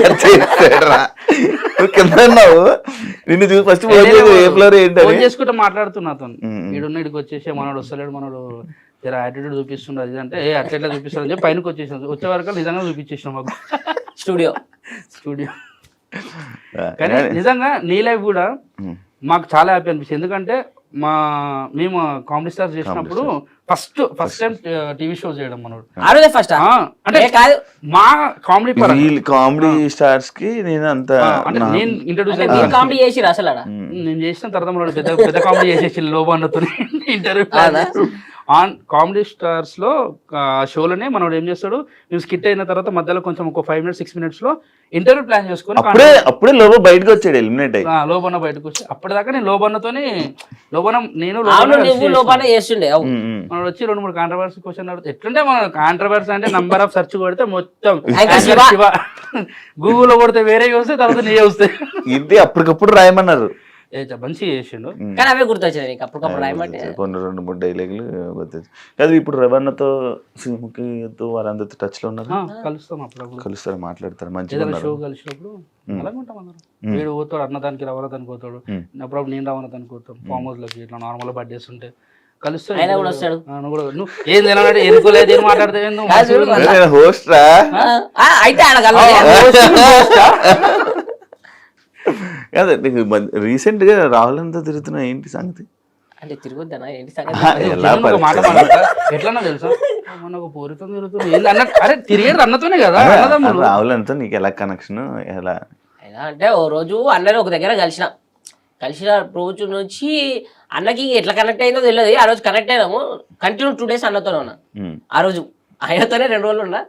నిన్ను చూసి ఫస్ట్ ఫోన్ చేసుకుంటా మాట్లాడుతున్నా. ఈడున్న ఇడికి వచ్చేసి మనోడు వస్తలేడు, మనోడు జర యాటిట్యూడ్ చూపిస్తుండే. అది అంటే అట్లా చూపిస్తాడు అని చెప్పి పైనకి వచ్చేసాం. వచ్చే వరకు నిజంగా చూపించేసినాం మాకు స్టూడియో. కానీ నిజంగా నీ లైఫ్ కూడా మాకు చాలా హ్యాపీ అనిపిస్తుంది. ఎందుకంటే మేము కామెడీ స్టార్స్ చేసినప్పుడు ఫస్ట్ టైం టీవీ షో చేయడం మనోడు. అంటే మా కామెడీ స్టార్స్ కి నేను అంత నేను ఇంట్రడ్యూస్ నేను చేసిన తర్వాత మనోడు పెద్ద కామెడీ చేసేసి లోబాన్నతో ఇంటర్వ్యూ ఆన్ కామెడీ స్టార్స్ లో షోలోనే మనోడు ఏం చేస్తాడు, మేము స్కిట్ అయిన తర్వాత మధ్యలో కొంచెం ఒక 5 minutes 6 minutes లో ఇంటర్వ్యూ ప్లాన్ చేసుకుని అప్పుడే లోబో బయటకు వచ్చాడు, ఎలిమినేట్ అయ్యి. లోబన్న బయటకు వచ్చి అప్పటిదాకా నేను లోబన్నతోని నేను మనోడు వచ్చి 2-3 కాంట్రవర్సీ క్వశ్చన్ అడుగుతా. ఎట్లుంటే మన కాంట్రవర్సీ అంటే నంబర్ ఆఫ్ సెర్చ్ కొడితే మొత్తం గూగుల్లో కొడితే వేరే వస్తాయి, తర్వాత నీ వస్తాయి. ఇది అప్పటికప్పుడు రాయమన్నారు. మంచిగా చేసిండు కానీ అవే గుర్తొచ్చాయి అప్పటికప్పుడు రాయమంటే. 2-3 డైలాగులు గుర్తొచ్చు. కాదు ఇప్పుడు రవణతో సింహకితో వారందరితో టచ్ లో ఉన్నారు, కలుస్తాం అప్పుడప్పుడు, కలుస్తారు, మాట్లాడతారు, మంచిగా షో కలిసినప్పుడు అలాగే ఉంటాం అందరం. వీడు పోతాడు అన్నదానికి రవణదానికి పోతాడు, అప్పుడప్పుడు నేను రవణదానికి పోతాం. ఫామ్ హౌస్ లోకి ఇట్లా నార్మల్ బర్త్డేస్ ఉంటే కలుస్తా ఆయన కూడా వస్తాడు. నువ్వు ఏం తినాలంటే ఎరుకోలేదు ఏం మాట్లాడితే కాదు చూడు మళ్ళా. హోస్ట్ రా. అయితే ఆడ కలవలే. అదే నీకు రీసెంట్ గా రాహులంతా తిరుగుతున్నా ఏంటి సంగతి? అంటే తిరుగుద్దనా ఏంటి సంగతి? ఎలా మాట ఎట్లన్నా తెలుసా మన ఒక పూరితం తిరుగుతుంది అరే తిరిగేది అన్నతోనే కదా అన్నదమ్ములు. రాహులంతా నీకు ఎలా కనెక్షన్ ఎలా? ఎలా అంటే ఓ రోజు అన్నని ఒక దగ్గర కలిసిన రోజు నుంచి అన్నకి ఎట్లా కనెక్ట్ అయిందో తెలియదు. ఆ రోజు కనెక్ట్ అయినాము. కంటిన్యూ 2 days అన్నతోనే ఉన్నా. ఆ రోజు ఆయనతోనే 2 రోజులు ఉన్నా.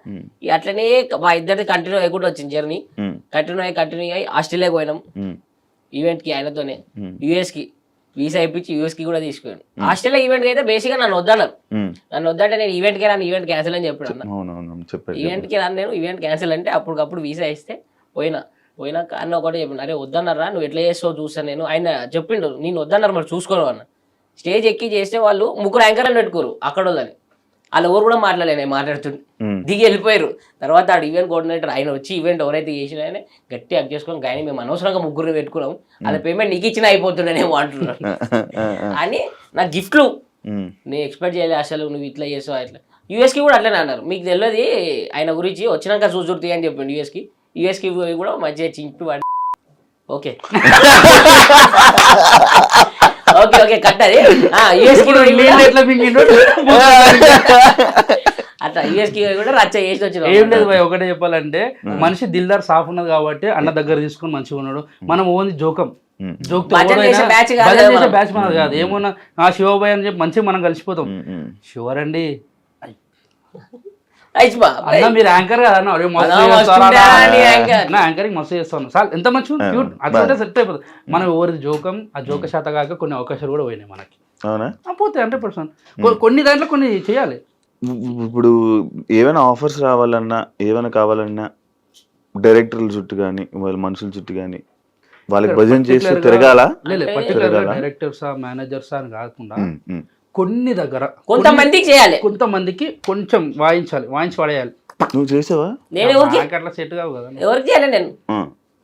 అట్లనే మా ఇద్దరిది కంటిన్యూ అయ్యకుండా వచ్చింది జర్నీ. కంటిన్యూ అయ్యి ఆస్ట్రేలియాకి పోయినాం ఈవెంట్ కి ఆయనతోనే. యూఎస్ కి వీసా ఇప్పించి యూఎస్ కి కూడా తీసుకున్నాను. ఆస్ట్రేలియా ఈవెంట్ కి అయితే బేసిక్గా నన్ను వద్దన్నారు. నన్ను వద్దంటే నేను ఈవెంట్ కి రాను, ఈవెంట్ క్యాన్సిల్ అని చెప్పాడు అన్న. ఈవెంట్ కి రాను నేను, ఈవెంట్ క్యాన్సిల్ అంటే అప్పటికప్పుడు వీసా ఇస్తే పోయినాక అన్న ఒకటి చెప్పిండు, అరే వద్దన్నారా నువ్వు ఎట్లా చేస్తావు చూస్తాను నేను. ఆయన చెప్పిండు నేను వద్దన్నారు మరి చూసుకోను అన్న. స్టేజ్ ఎక్కి చేస్తే వాళ్ళు 3 యాంకర్లు పెట్టుకోరు అక్కడ వాళ్ళని. వాళ్ళు ఎవరు కూడా మాట్లాడలే, నేను మాట్లాడుతుండే దిగి వెళ్ళిపోయారు. తర్వాత ఆడు ఈవెంట్ కోఆర్డినేటర్ ఆయన వచ్చి ఈవెంట్ ఎవరైతే చేసిన ఆయన గట్టి అక్ చేసుకొని కానీ మేము అనవసరంగా 3 పెట్టుకున్నాం, వాళ్ళ పేమెంట్ నీకు ఇచ్చిన అయిపోతుండేమో అంటున్నారు అని. నా గిఫ్ట్లు నేను ఎక్స్పెక్ట్ చేయలే అసలు, నువ్వు ఇట్లా చేసావు అట్లా. యూఎస్కి కూడా అట్లనే అన్నారు, మీకు తెలియదు ఆయన గురించి వచ్చినాక చూసుర్తి అని చెప్పిండు. యూఎస్కి కూడా మంచిగా చింపి వాడి ఓకే ఓకే ఓకే కట్టది అట్లా యూఎస్కి కూడా రచ్చ చేసి వచ్చిన. ఏం లేదు భయ్, ఒకటే చెప్పాలంటే మనిషి దిల్దార్ సాఫ్ ఉన్నది కాబట్టి అన్న దగ్గర తీసుకుని మంచిగా ఉన్నాడు. మనం ఓన్లీ జోకం బ్యాచ్ మనది కాదు. ఏమన్నా ఆ శివబాయ్ అని చెప్పి మంచిగా మనం కలిసిపోతాం. శివర్ అండి అన్న మీరు యాంకర్ కదా అన్న, యాంకరింగ్ మస్తు చేస్తాను సార్, ఎంత మంచిగా క్యూట్ అట్లా సెట్ అయిపోతుంది. మనం ఎవరిది జోకం, ఆ జోక శాత కాక కొన్ని అవకాశాలు కూడా పోయినాయి మనకి. అవునా? పోతాయి 100%. కొన్ని దాంట్లో కొన్ని చేయాలి. ఇప్పుడు ఏమైనా ఆఫర్స్ రావాలన్నా ఏమైనా కావాలన్నా డైరెక్టర్ల చుట్టూ కానీ వాళ్ళ మనుషుల చుట్టూ కానీ వాళ్ళకి భజన చేసి తిరగాల? పర్టికులర్ డైరెక్టర్సా మేనేజర్సా అని కాకుండా కొన్ని దగ్గర కొంతమందికి చేయాలి, కొంతమందికి కొంచెం వాయించి పడేయాలి. నువ్వు చేసావా? నేను అట్లా సెట్ కావు కదా. ఎవరికి చేయాలి నేను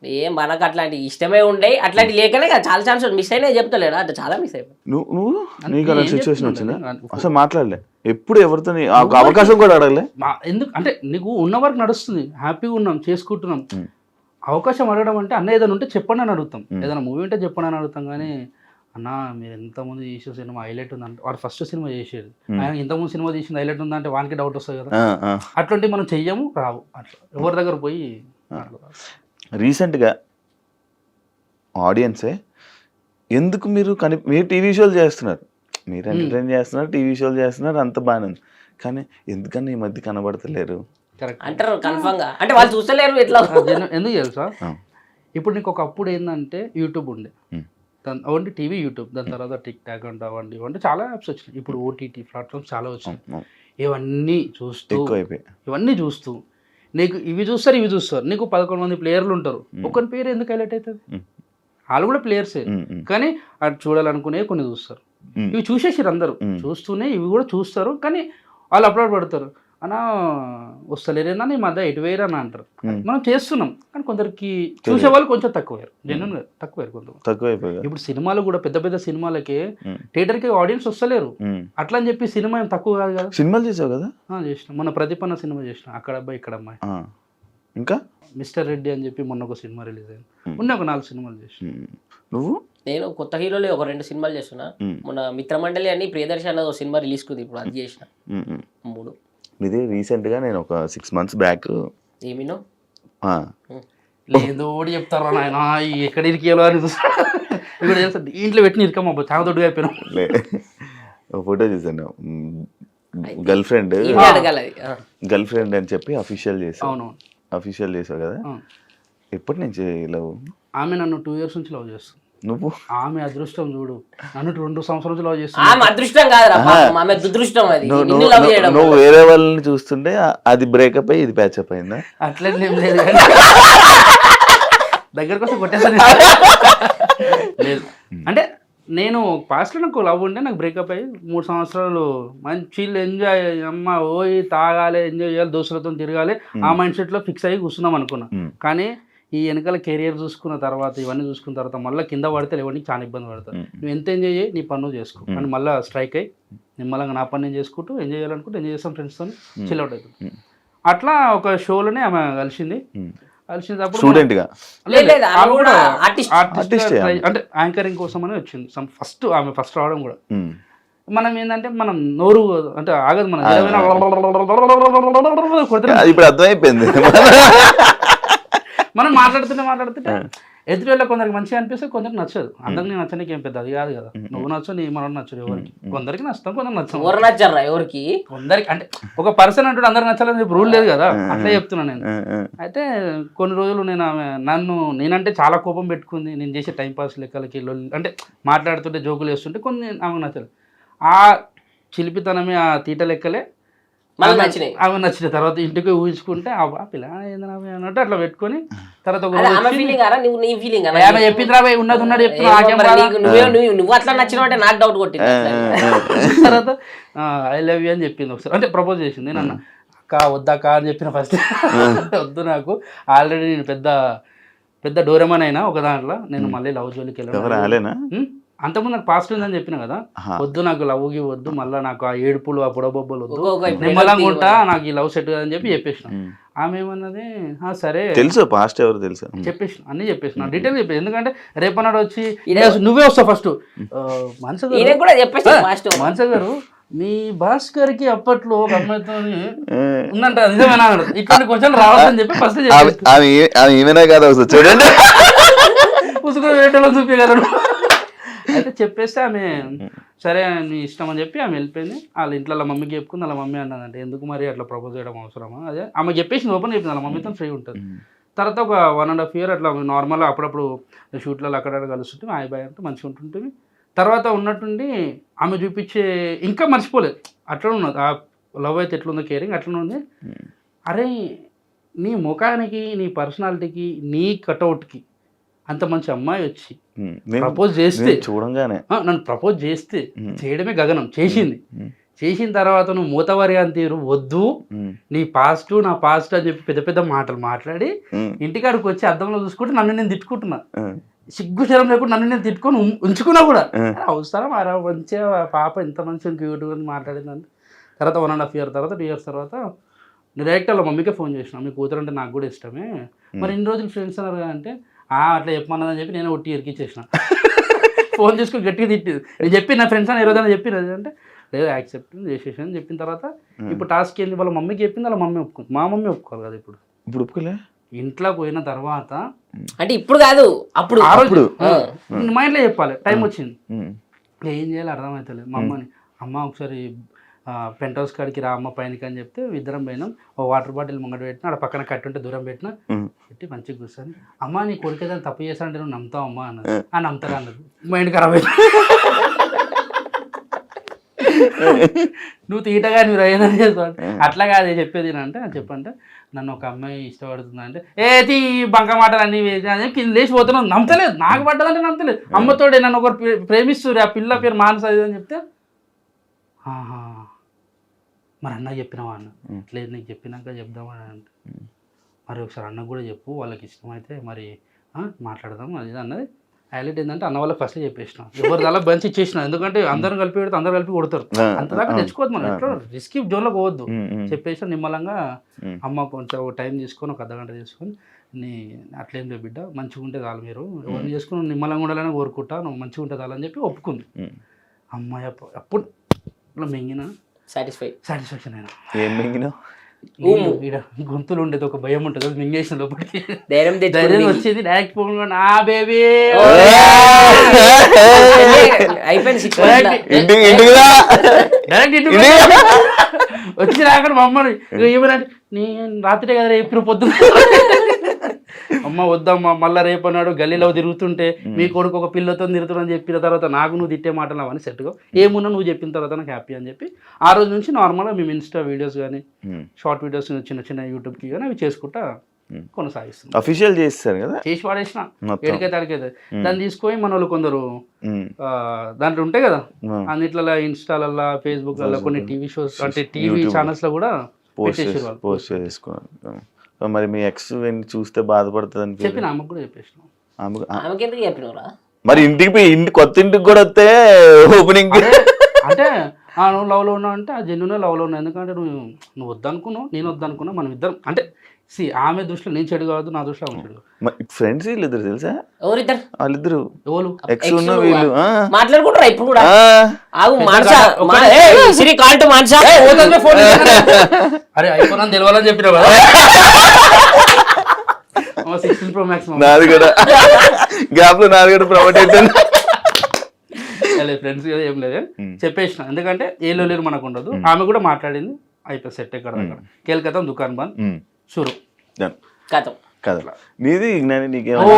ఏం మనకు అట్లాంటి ఇష్టమే ఉండే అట్లాంటి లేకనే కదా చాలా ఛాన్స్ మిస్ అయినా చెప్తలేడా, అంటే చాలా మిస్ అయిపోయి. నువ్వు నీకు అలా సిచ్యువేషన్ వచ్చిందా? అసలు మాట్లాడలే ఎప్పుడు ఎవరితో, అవకాశం కూడా అడగలే. ఎందుకు అంటే నీకు ఉన్న వరకు నడుస్తుంది, హ్యాపీగా ఉన్నాం, చేసుకుంటున్నాం. అవకాశం అడగడం అంటే అన్న ఏదైనా ఉంటే చెప్పండి అని అడుగుతాం, ఏదైనా మూవీ ఉంటే చెప్పండి అని అడుగుతాం. కానీ అన్న మీరు ఎంతమంది చేసే సినిమా హైలైట్ ఉందంటే వాడు ఫస్ట్ సినిమా చేసేది, ఆయన ఇంతకుముందు సినిమా తీసింది హైలైట్ ఉందంటే వానికి డౌట్ వస్తుంది కదా. అట్లాంటివి మనం చెయ్యము, రావు. అట్లా ఎవరి దగ్గర పోయి రీసెంట్గా ఆడియన్సే ఎందుకు మీరు మీరు టీవీ షోలు చేస్తున్నారు, మీరు ఎంటర్టైన్ చేస్తున్నారు, టీవీ షోలు చేస్తున్నారు, అంత బాగానే ఉంది. కానీ ఎందుకన్నా ఈ మధ్య కనబడతలేరు అంటారు కన్ఫర్మ్ గా, అంటే వాళ్ళు చూస్తలేరు ఎట్లా. ఎందుకు తెలుసా, ఇప్పుడు నీకు ఒకప్పుడు ఏంటంటే యూట్యూబ్ ఉండే, ఓన్లీ టీవీ యూట్యూబ్, దాని తర్వాత టిక్ టాక్ అంటే అవంటే చాలా యాప్స్ వచ్చినాయి. ఇప్పుడు ఓటీటీ ప్లాట్ఫామ్స్ చాలా వచ్చినాయి. ఇవన్నీ చూస్తూ నీకు ఇవి చూస్తారు. నీకు 11 మంది ప్లేయర్లు ఉంటారు, ఒకరి పేరు ఎందుకు హైలైట్ అవుతుంది? వాళ్ళు కూడా ప్లేయర్సే, కానీ అటు చూడాలనుకునే కొన్ని చూస్తారు. ఇవి చూసేసారు అందరూ, చూస్తూనే ఇవి కూడా చూస్తారు. కానీ వాళ్ళు అప్లోడ్ పెడతారు, అన్నా వస్తలేరేనా ఈ మధ్య ఎటు వేయరు అని అంటారు. మనం చేస్తున్నాం కానీ కొందరికి చూసే వాళ్ళు కొంచెం తక్కువయ్యారు, జెన్యున్ గా తక్కువయ్యారు కొంత. ఇప్పుడు సినిమాలు కూడా పెద్ద పెద్ద సినిమాలకి థియేటర్కి ఆడియన్స్ వస్తలేరు. అట్లా అని చెప్పి సినిమా ఏం తక్కువ కాదు కదా. సినిమాలు చేసావు కదా? చేసిన మొన్న ప్రదీపన్న సినిమా చేసిన, అక్కడ అబ్బాయి ఇక్కడ అమ్మాయి. ఇంకా మిస్టర్ రెడ్డి అని చెప్పి మొన్న ఒక సినిమా రిలీజ్ అయింది. మొన్న ఒక 4 సినిమాలు చేసిన. నువ్వు? నేను కొత్త హీరోలు ఒక 2 సినిమాలు చేస్తున్నా. మొన్న మిత్రమండలి అని ప్రియదర్శి అన్నది ఒక సినిమా రిలీజ్ కుంది, ఇప్పుడు అది చేసిన 3. ఇది రీసెంట్గా నేను ఒక 6 months బ్యాక్ ఏమినో లేదో చెప్తారా నాయన ఎక్కడ ఇరికేలో అని ఇక్కడ తెలుసా, ఇంట్లో పెట్టి ఇరికమ్మా చాలా దొడ్డుగా అయిపోయినా. ఫోటో చూసాను, గర్ల్ ఫ్రెండ్ అని చెప్పి అఫీషియల్ చేసావు. అఫీషియల్ చేసావు కదా, ఎప్పటి నుంచి లవ్? ఆమె నన్ను 2 years నుంచి లవ్ చేస్తాను. నువ్వు? ఆమె అదృష్టం చూడు, నన్ను 2 సంవత్సరాల నుంచి లవ్ చేస్తాను. ఆమె అదృష్టం కాదురా, ఆమె దురదృష్టం. అది నువ్వు వేరే వాళ్ళని చూస్తుంటే అది బ్రేకప్ అయ్యి ఇది ప్యాచప్ అయిందా? అట్లనే ఏం లేదు కానీ దగ్గర కోసం కొట్టేసాను లేదు. అంటే నేను పాస్ట్లో నాకు లవ్ ఉంటే నాకు బ్రేకప్ అయ్యి 3 సంవత్సరాలు మంచి ఎంజాయ్, అమ్మ పోయి తాగాలి, ఎంజాయ్ చేయాలి, దోస్తులతో తిరగాలి, ఆ మైండ్ సెట్లో ఫిక్స్ అయ్యి కూర్చున్నాం అనుకున్నా. కానీ ఈ వెనకాల కెరియర్ చూసుకున్న తర్వాత ఇవన్నీ చూసుకున్న తర్వాత మళ్ళీ కింద పడితే లేవడానికి చాలా ఇబ్బంది పడతారు. నువ్వు ఎంత ఎంజాయ్ చేయి, నీ పన్ను చేసుకో అని మళ్ళీ స్ట్రైక్ అయ్యి నిమ్మలంగా నా పని నేను చేసుకుంటూ ఎంజాయ్ చేయాలనుకుంటే ఎంజాయ్ చేస్తాం, ఫ్రెండ్స్తో చిల్ అవుట్ అవుతుంది. అట్లా ఒక షోలోనే ఆమె కలిసింది. కలిసినప్పుడు స్టూడెంట్ గా అంటే యాంకరింగ్ కోసం అని వచ్చింది. ఫస్ట్ ఆమె ఫస్ట్ రావడం కూడా మనం ఏంటంటే మనం నోరు అంటే ఆగదు, మనం ఇప్పుడు అర్థమైపోయింది. మనం మాట్లాడుతుంటే ఎదుటి వాళ్ళ కొందరికి మంచిగా అనిపిస్తే కొందరికి నచ్చదు. అందరికి నచ్చడానికి ఏం పెద్ద అది కాదు కదా. నువ్వు నచ్చు, నీ మనం నచ్చదు ఎవరికి. కొందరికి నచ్చుతాం, కొందరికి నచ్చాం. ఎవరు నచ్చారా ఎవరికి? కొందరికి అంటే ఒక పర్సన్ అంటూ అందరికి నచ్చాలని చెప్పి రూల్ లేదు కదా, అట్లా చెప్తున్నాను నేను. అయితే కొన్ని రోజులు నేనంటే చాలా కోపం పెట్టుకుంది. నేను చేసే టైంపాస్ లెక్కలకి అంటే మాట్లాడుతుంటే జోకులు వేస్తుంటే కొన్ని ఆమెకు నచ్చలేదు. ఆ చిలిపితనమే ఆ తీట లెక్కలే ఆమె నచ్చిన తర్వాత ఇంటికి ఊహించుకుంటే ఆ పిల్ల ఏందన్నా అన్నట్టు అట్లా పెట్టుకొని తర్వాత చెప్పింది రాబోయే ఉన్నది ఉన్నది నువ్వు అట్లా నచ్చిన అంటే నాకు డౌట్ కొట్టింది. తర్వాత ఐ లవ్ యూ అని చెప్పింది ఒకసారి, అంటే ప్రపోజ్ చేసింది. నేను అన్న అక్క వద్దాక అని చెప్పిన ఫస్ట్ వద్దు, నాకు ఆల్రెడీ నేను పెద్ద డోరెమాన్ అయినా ఒక దాంట్లో, నేను మళ్ళీ లవ్ జోలికి వెళ్ళాను. అంతకుముందు నాకు పాస్ట్ ఉందని చెప్పిన కదా, వద్దు నాకు లవ్కి వద్దు, మళ్ళీ నాకు ఆ ఏడుపులు ఆ పొడబొబ్బలు వద్దు, నిమ్మలంగా ఉంటా, నాకు ఈ లవ్ సెట్ అని చెప్పి చెప్పేసిన. ఆమె ఏమన్నది సరే తెలుసు పాస్ట్ ఎవరు తెలుసు చెప్పేసిన, అన్ని చెప్పేసిన, డీటెయిల్ చెప్పేసి. ఎందుకంటే రేపన్నాడు వచ్చి నువ్వే వస్తావు ఫస్ట్, మనస గారు మీ భాస్కర్ కి అప్పట్లో ఒక అమ్మాయితో ఉందంట, నిజమేనా ఇట్లాంటి క్వశ్చన్ రావద్దని చెప్పి ఫస్ట్ ఏమైనా కాదు చూడండి పుసుకుని వేటలో చూపించగలరు. అయితే చెప్పేస్తే ఆమె సరే నీ ఇష్టం అని చెప్పి ఆమె వెళ్ళిపోయింది. వాళ్ళ ఇంట్లో వాళ్ళ మమ్మీకి చెప్పుకుంది. వాళ్ళ మమ్మీ అన్నదంటే ఎందుకు మరి అట్లా ప్రపోజ్ చేయడం అవసరమా, అదే ఆమె చెప్పేసి ఓపెన్ చెప్పింది. వాళ్ళ మమ్మీతో ఫ్రీ ఉంటుంది. తర్వాత ఒక 1.5 year అట్లా నార్మల్గా అప్పుడప్పుడు షూట్లలో అక్కడ కలుస్తుంటే హాయ్ బాయ్ అంటే మంచిగా ఉంటుంటుంది. తర్వాత ఉన్నట్టుండి ఆమె చూపించే ఇంకా మర్చిపోలేదు, అట్లా ఉన్నది ఆ లవ్ అయితే ఎట్లుందో కేరింగ్ అట్లనే ఉంది. అరే నీ ముఖానికి, నీ పర్సనాలిటీకి, నీ కటౌట్కి అంత మంచి అమ్మాయి వచ్చి ప్రపోజ్ చేస్తే చూడంగానే నన్ను ప్రపోజ్ చేస్తే చేయడమే గగనం. చేసిన తర్వాత నువ్వు మూతవారి అని తీరు వద్దు, నీ పాస్ట్ నా పాస్ట్ అని చెప్పి పెద్ద పెద్ద మాటలు మాట్లాడి ఇంటికాడికి వచ్చి అద్దంలో చూసుకుంటే నన్ను నేను తిట్టుకుంటున్నా, సిగ్గు శరం లేకుండా నన్ను నేను తిట్టుకొని ఉంచుకున్నా కూడా. అవసరం అరా మంచిగా పాప ఇంత మంచిగా క్యూట్గా మాట్లాడిందంటే. తర్వాత 1.5 year తర్వాత 2 years తర్వాత డైరెక్ట్ వాళ్ళ మమ్మీకే ఫోన్ చేసిన, మీ కూతురు అంటే నాకు కూడా ఇష్టమే, మరి ఇన్ని రోజులు ఫ్రెండ్స్ అన్నారు అంటే అట్లా చెప్పమన్నదని చెప్పి నేను ఒట్టి ఇరికిచ్చేసిన. ఫోన్ చేసుకుని గట్టిగా తిట్టింది. నేను చెప్పి నా ఫ్రెండ్స్ అని ఈరోజు చెప్పినది అంటే లేదు యాక్సెప్ట్ చేసేసి అని చెప్పిన తర్వాత ఇప్పుడు టాస్క్ ఏంది, వాళ్ళ మమ్మీకి చెప్పింది, వాళ్ళ మమ్మీ ఒప్పుకుంది. మా మమ్మీ ఒప్పుకోవాలి కదా ఇప్పుడు ఒప్పుకోలే. ఇంట్లో పోయిన తర్వాత అంటే ఇప్పుడు కాదు అప్పుడు ఆ రోజు మా ఇంట్లో చెప్పాలి, టైం వచ్చింది. ఏం చేయాలి అర్థమవుతలేదు. మా అమ్మని అమ్మ ఒకసారి పెంట్ హౌస్ కాడికి రా అమ్మ పైనకి అని చెప్తే ఇద్దరం పోయినాం. ఓ వాటర్ బాటిల్ ముంగట పెట్టినా, అక్కడ పక్కన కట్టుంటే దూరం పెట్టినా, పెట్టి మంచిగా కూర్చొని అమ్మ నీ కొడుకు ఏదైనా తప్పు చేస్తానంటే నువ్వు నమ్ముతావు అమ్మ అన్నది. నమ్ముతారా అన్నది. మైండ్ ఖరాబ్ అయింది. నువ్వు తీటగా నువ్వు ఏదైనా చేస్తావు అట్లా కాదు చెప్పేది అంటే చెప్పంటే నన్ను ఒక అమ్మాయి ఇష్టపడుతుంది అంటే ఏది బంక మాటలు అన్నీ కింద లేచిపోతున్నావు, నమ్మతలేదు, నాకు పడ్డదంటే నమ్మతలేదు. అమ్మతోడే నన్ను ఒకరు ప్రేమిస్తున్నారు, ఆ పిల్ల పేరు మానస అని చెప్తే మరి అన్నకు చెప్పినావా అన్న, లేదు నీకు చెప్పినాక చెప్దామని అంటే మరి ఒకసారి అన్నకు కూడా చెప్పు, వాళ్ళకి ఇష్టమైతే మరి మాట్లాడదాం అది అన్నది. హైలైట్ ఏంటంటే అన్న వాళ్ళకి ఫస్ట్ చెప్పేసిన, ఎవరు అలా బంచి ఇచ్చేసిన, ఎందుకంటే అందరం కలిపి పెడితే అందరు కలిపి కొడతారు, అంతదాకా తెచ్చుకోవద్దు మనం, ఎట్లా రిస్కీ జోన్లో పోవద్దు. చెప్పేసిన నిమ్మలంగా అమ్మ కొంచెం టైం తీసుకొని ఒక అర్ధగంట తీసుకొని అట్లేం లేదు బిడ్డ మంచిగా ఉంటే చాలు, మీరు ఎవరిని చేసుకుని నిమ్మలంగా ఉండాలని కోరుకుంటా, నువ్వు మంచిగా ఉంటే చాలని చెప్పి ఒప్పుకుంది. అమ్మాయి అప్పుడు మింగిన సాటిస్ఫాక్షన్ అయినా. ఏం మింగినా గొంతులు ఉండేది ఒక భయం ఉంటుంది, మింగేసిన లోపలికి ధైర్యం వచ్చేది డైరెక్ట్ ఫోన్ బేబీ అయిపోయింది. వచ్చి రాకుండా మా అమ్మని ఏమనంటే నేను రాత్రి కదా రేపు పొద్దున్న అమ్మ వద్దమ్మా మళ్ళీ రేపు అన్నాడు గల్లీలో తిరుగుతుంటే మీ కొడుకు ఒక పిల్లతో తిరుగుతుందని చెప్పిన తర్వాత నాకు నువ్వు తిట్టే మాటలు అవన్నీ సెట్గా ఏమున్నా నువ్వు చెప్పిన తర్వాత నాకు హ్యాపీ అని చెప్పి ఆ రోజు నుంచి నార్మల్గా మేము ఇన్స్టా వీడియోస్ కానీ షార్ట్ వీడియోస్ చిన్న చిన్న యూట్యూబ్కి కానీ అవి చేసుకుంటా కొనసాగిస్తాం. అఫీషియల్ చేస్తారు కదా, చేసి పాడేసిన ఎడికైతే అడిగైతే దాన్ని తీసుకొని మన వాళ్ళు కొందరు దాంట్లో ఉంటాయి కదా అన్నిట్లలో ఇన్స్టాలల్లో ఫేస్బుక్లలో కొన్ని టీవీ షోస్ అంటే టీవీ ఛానల్స్ లో కూడా పోస్ట్ చేసుకున్నాను. మరి మీ ఎక్స్ చూస్తే బాధపడుతుంది అని చెప్పిన ఆమెకు కూడా చెప్పేసిన. ఆమెకి ఎందుకు చెప్పినవరా? మరి ఇంటికి పోయి కొత్త ఇంటికి కూడా వస్తే ఓపెనింగ్ అంటే నువ్వు లవ్లో ఉన్నావు అంటే ఆ జెన్యున్ లవ్లో ఉన్నావు. ఎందుకంటే నువ్వు వద్దనుకున్నావు, నేను వద్దనుకున్నా, మనం ఇద్దరం అంటే ఆమె దృష్టిలో నేను చెడు కాదు, నా దృష్టిలో ఆమె చెడు. ఫ్రెండ్స్ వీళ్ళిద్దరు తెలుసా? ఎవరిద్దరు? వాళ్ళిద్దరు ఎవరు ఎక్స్ ఉన్న వీళ్ళు మాట్లాడుకుంటారా ఇప్పుడు కూడా? ఆగు అరే ఐఫోన్ అని తెలవాలని చెప్పినావు కదా. 16 Pro Max నాది కూడా గ్యాప్ లో నాది కూడా ప్రమోట్ అయిపోయింది. ఫ్రెండ్స్ కదా ఏం లేదు చెప్పేసిన. ఎందుకంటే ఏలో లేరు మనకు ఉండదు. ఆమె కూడా మాట్లాడింది, అయిపోయి సెట్ ఎక్కడ దగ్గర కేల్కతా దుకాన్ బంద్ షురు కదా. నీది నీకేమో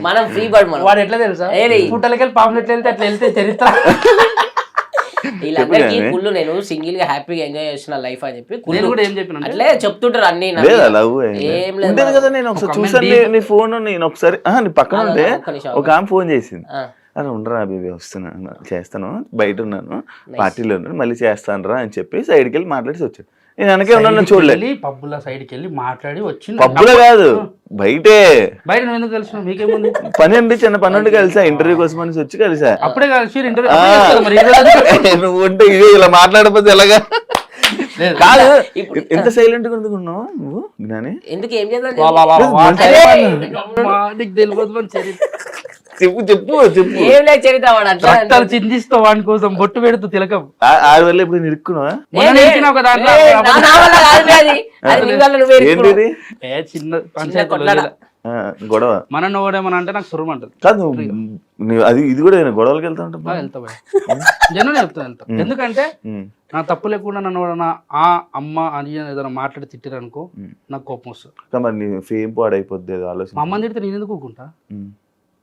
మనం ఫ్రీ బర్డ్ మనం. వాడు ఎట్లా తెలుసా, పుట్టలకెళ్ళి పాములెట్లు వెళ్తే అట్లా వెళ్తే చరిత్ర. వీళ్ళందరికీ కుళ్ళు నేను సింగిల్ గా హ్యాపీగా ఎంజాయ్ చేస్తున్న లైఫ్ అని చెప్పి నేను కూడా ఏం చెప్పిన అట్లే చెప్తుంటారు అన్ని. ఏం లేదు కదా. నేను ఒకసారి చూసాను నీ ఫోన్, నేను ఒకసారి నీ పక్కన ఉంటే ఒక ఆమె ఫోన్ చేసింది. అని ఉండరా బేబీ వస్తున్నాను, చేస్తాను, బయట ఉన్నాను, పార్టీలో ఉన్నాను, మళ్ళీ చేస్తాను రా అని చెప్పి సైడ్కి వెళ్ళి మాట్లాడి వచ్చాను. నేను వెనకే ఉన్నాను, చూడలేదు. పబ్బుల సైడ్కి వెళ్ళి మాట్లాడి వచ్చింది. పబ్బులో కాదు, బయటే. బయట నువ్వు ఎందుకు కలిసిన? మీకేముంది పని అండి, చిన్న పని ఉండి కలిసా, ఇంటర్వ్యూ కోసం అని వచ్చి కలిసా. అప్పుడే కలిసి నువ్వు ఉంటే ఇది ఇలా మాట్లాడకపోతే ఎలాగా? కాదు, ఎంత సైలెంట్ గా ఎందుకున్నావు నువ్వు జ్ఞాని? ఎందుకు ఏం చేద్దాం? చెప్పు చెప్పు చెప్పు. ఏం లేదు చరిత్ర. వాడు అట్లా చిందిస్తావు వాడి కోసం బొట్టు పెడుతూ తిలకం. ఆడి వల్ల ఇప్పుడు నిరుక్కున్నావా? చిన్న గొడవ మనం ఓడేమని అంటే నాకు సురం అంటది. కాదు అది ఇది కూడా గొడవలకి వెళ్తా ఉంటా. వెళ్తా జనం వెళ్తా. ఎందుకంటే నా తప్పు లేకుండా నన్ను ఎవడన్నా ఆ అమ్మ అని ఏదైనా మాట్లాడి తిట్టిరనుకో నాకు కోపం వస్తుంది. మరి నీ ఫేమ్ పాడైపోద్ది ఆలోచన. మా అమ్మని తిడితే నేను ఎందుకు ఊకుంటా?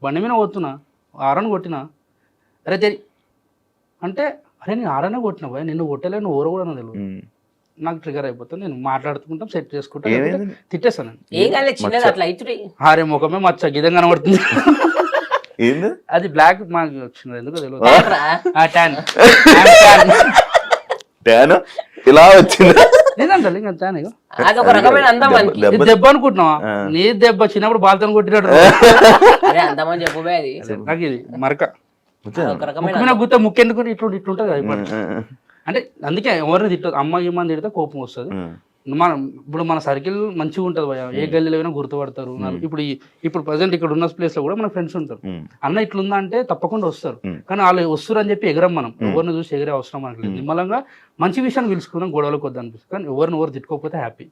బండి మీద పోతున్నా, ఆరని కొట్టినా, అరే తెరి అంటే అరే నేను ఆరనే కొట్టినా భయ, నిన్ను కొట్టలే, నువ్వు ఊరు కూడా తెలియదు. నాకు ట్రిగర్ అయిపోతుంది, నేను మాట్లాడుకుంటాం, సెట్ చేసుకుంటాను, తిట్టేస్తాను. అరే ముఖమే మచ్చ గిదం కనబడుతుంది. అది బ్లాక్ మాకు వచ్చింది, ఎందుకో తెలియదు. ఇలా వచ్చింది దెబ్బ అనుకుంటున్నావా? నీ దెబ్బ చిన్నప్పుడు బాల్తో కొట్టినట్టు నాకు ఇది మరక గుత్త ముక్కెందుకు ఇట్లుంటది కదా. అంటే అందుకే ఎవరిని తిట్టదు, అమ్మ ఇమ్మని తిడితే కోపం వస్తుంది. ఇప్పుడు మన సర్కిల్ మంచిగా ఉంటుంది భయ, ఏ గల్లీలో అయినా గుర్తుపడతారు. ఇప్పుడు ప్రజెంట్ ఇక్కడ ఉన్న ప్లేస్ లో కూడా మన ఫ్రెండ్స్ ఉంటారు. అన్న ఇట్లుందా అంటే తప్పకుండా వస్తారు, కానీ వాళ్ళు వస్తారు అని చెప్పి ఎగరం. మనం ఎవరిని చూసి ఎగిరే అవసరం మనకి లేదు. నిమ్మలంగా మంచి విషయాన్ని పిలుచుకుందాం, గొడవలకు వద్దు అనిపిస్తుంది. కానీ ఎవరు తిట్టుకోకపోతే హ్యాపీ.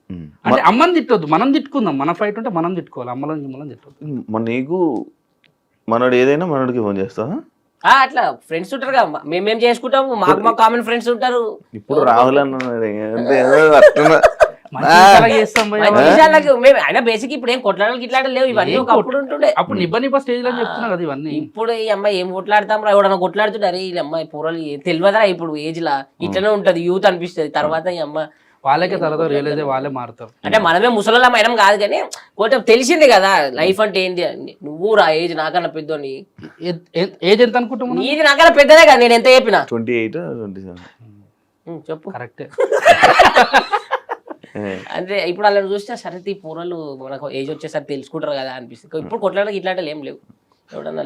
అంటే అమ్మని తిట్టొద్దు, మనం తిట్టుకుందాం. మన ఫైట్ ఉంటే మనం తిట్టుకోవాలి, అమ్మలని తిట్టొద్దు. నీకు మనోడు ఏదైనా మనోడికి ఫోన్ చేస్తావా? అట్లా ఫ్రెండ్స్ ఉంటారు కదా, మేమేం చేసుకుంటాము, మాకు కామన్ ఫ్రెండ్స్ ఉంటారు. ఇప్పుడు రాహుల్ అయినా బేసిక్ ఇప్పుడు ఏం కొట్లాడలు గిట్లాడలు లేవు, ఇవన్నీ ఒకప్పుడు ఉంటుండే. అప్పుడు నిబ్బ స్టేజ్ లో చెప్తున్నా కదా ఇవన్నీ. ఇప్పుడు ఈ అమ్మాయి ఏం కొట్లాడతాం రా, ఎవడన్నా కొట్లాడుతుంటారు. ఈ అమ్మాయి పూరలు తెలియదురా, ఇప్పుడు ఏజ్ లా ఇట్లనే ఉంటది, యూత్ అనిపిస్తుంది. తర్వాత ఈ అమ్మ వాళ్ళకే తర్వాత రియలైజ్ వాళ్ళే మారుతారు. అంటే మనమే ముసలిం అయినా కాదు, కానీ కొంచెం తెలిసింది కదా లైఫ్ అంటే ఏంటి. నువ్వు రా ఏజ్ నాకన్నా పెద్దోని. ఏజ్ ఎంత అనుకుంటున్నావు? నీది నాకన్నా పెద్దదే కదా, నేను ఎంత చెప్పినా. 28 27 చెప్పు కరెక్టే. అంటే ఇప్పుడు అలా చూస్తే సరే ఈ పూరలు మనకు ఏజ్ వచ్చేసరికి తెలుసుకుంటారు కదా అనిపిస్తుంది. ఇప్పుడు కొట్లాడకి ఇట్లాంటి ఏం లేవు. ఎవడన్నా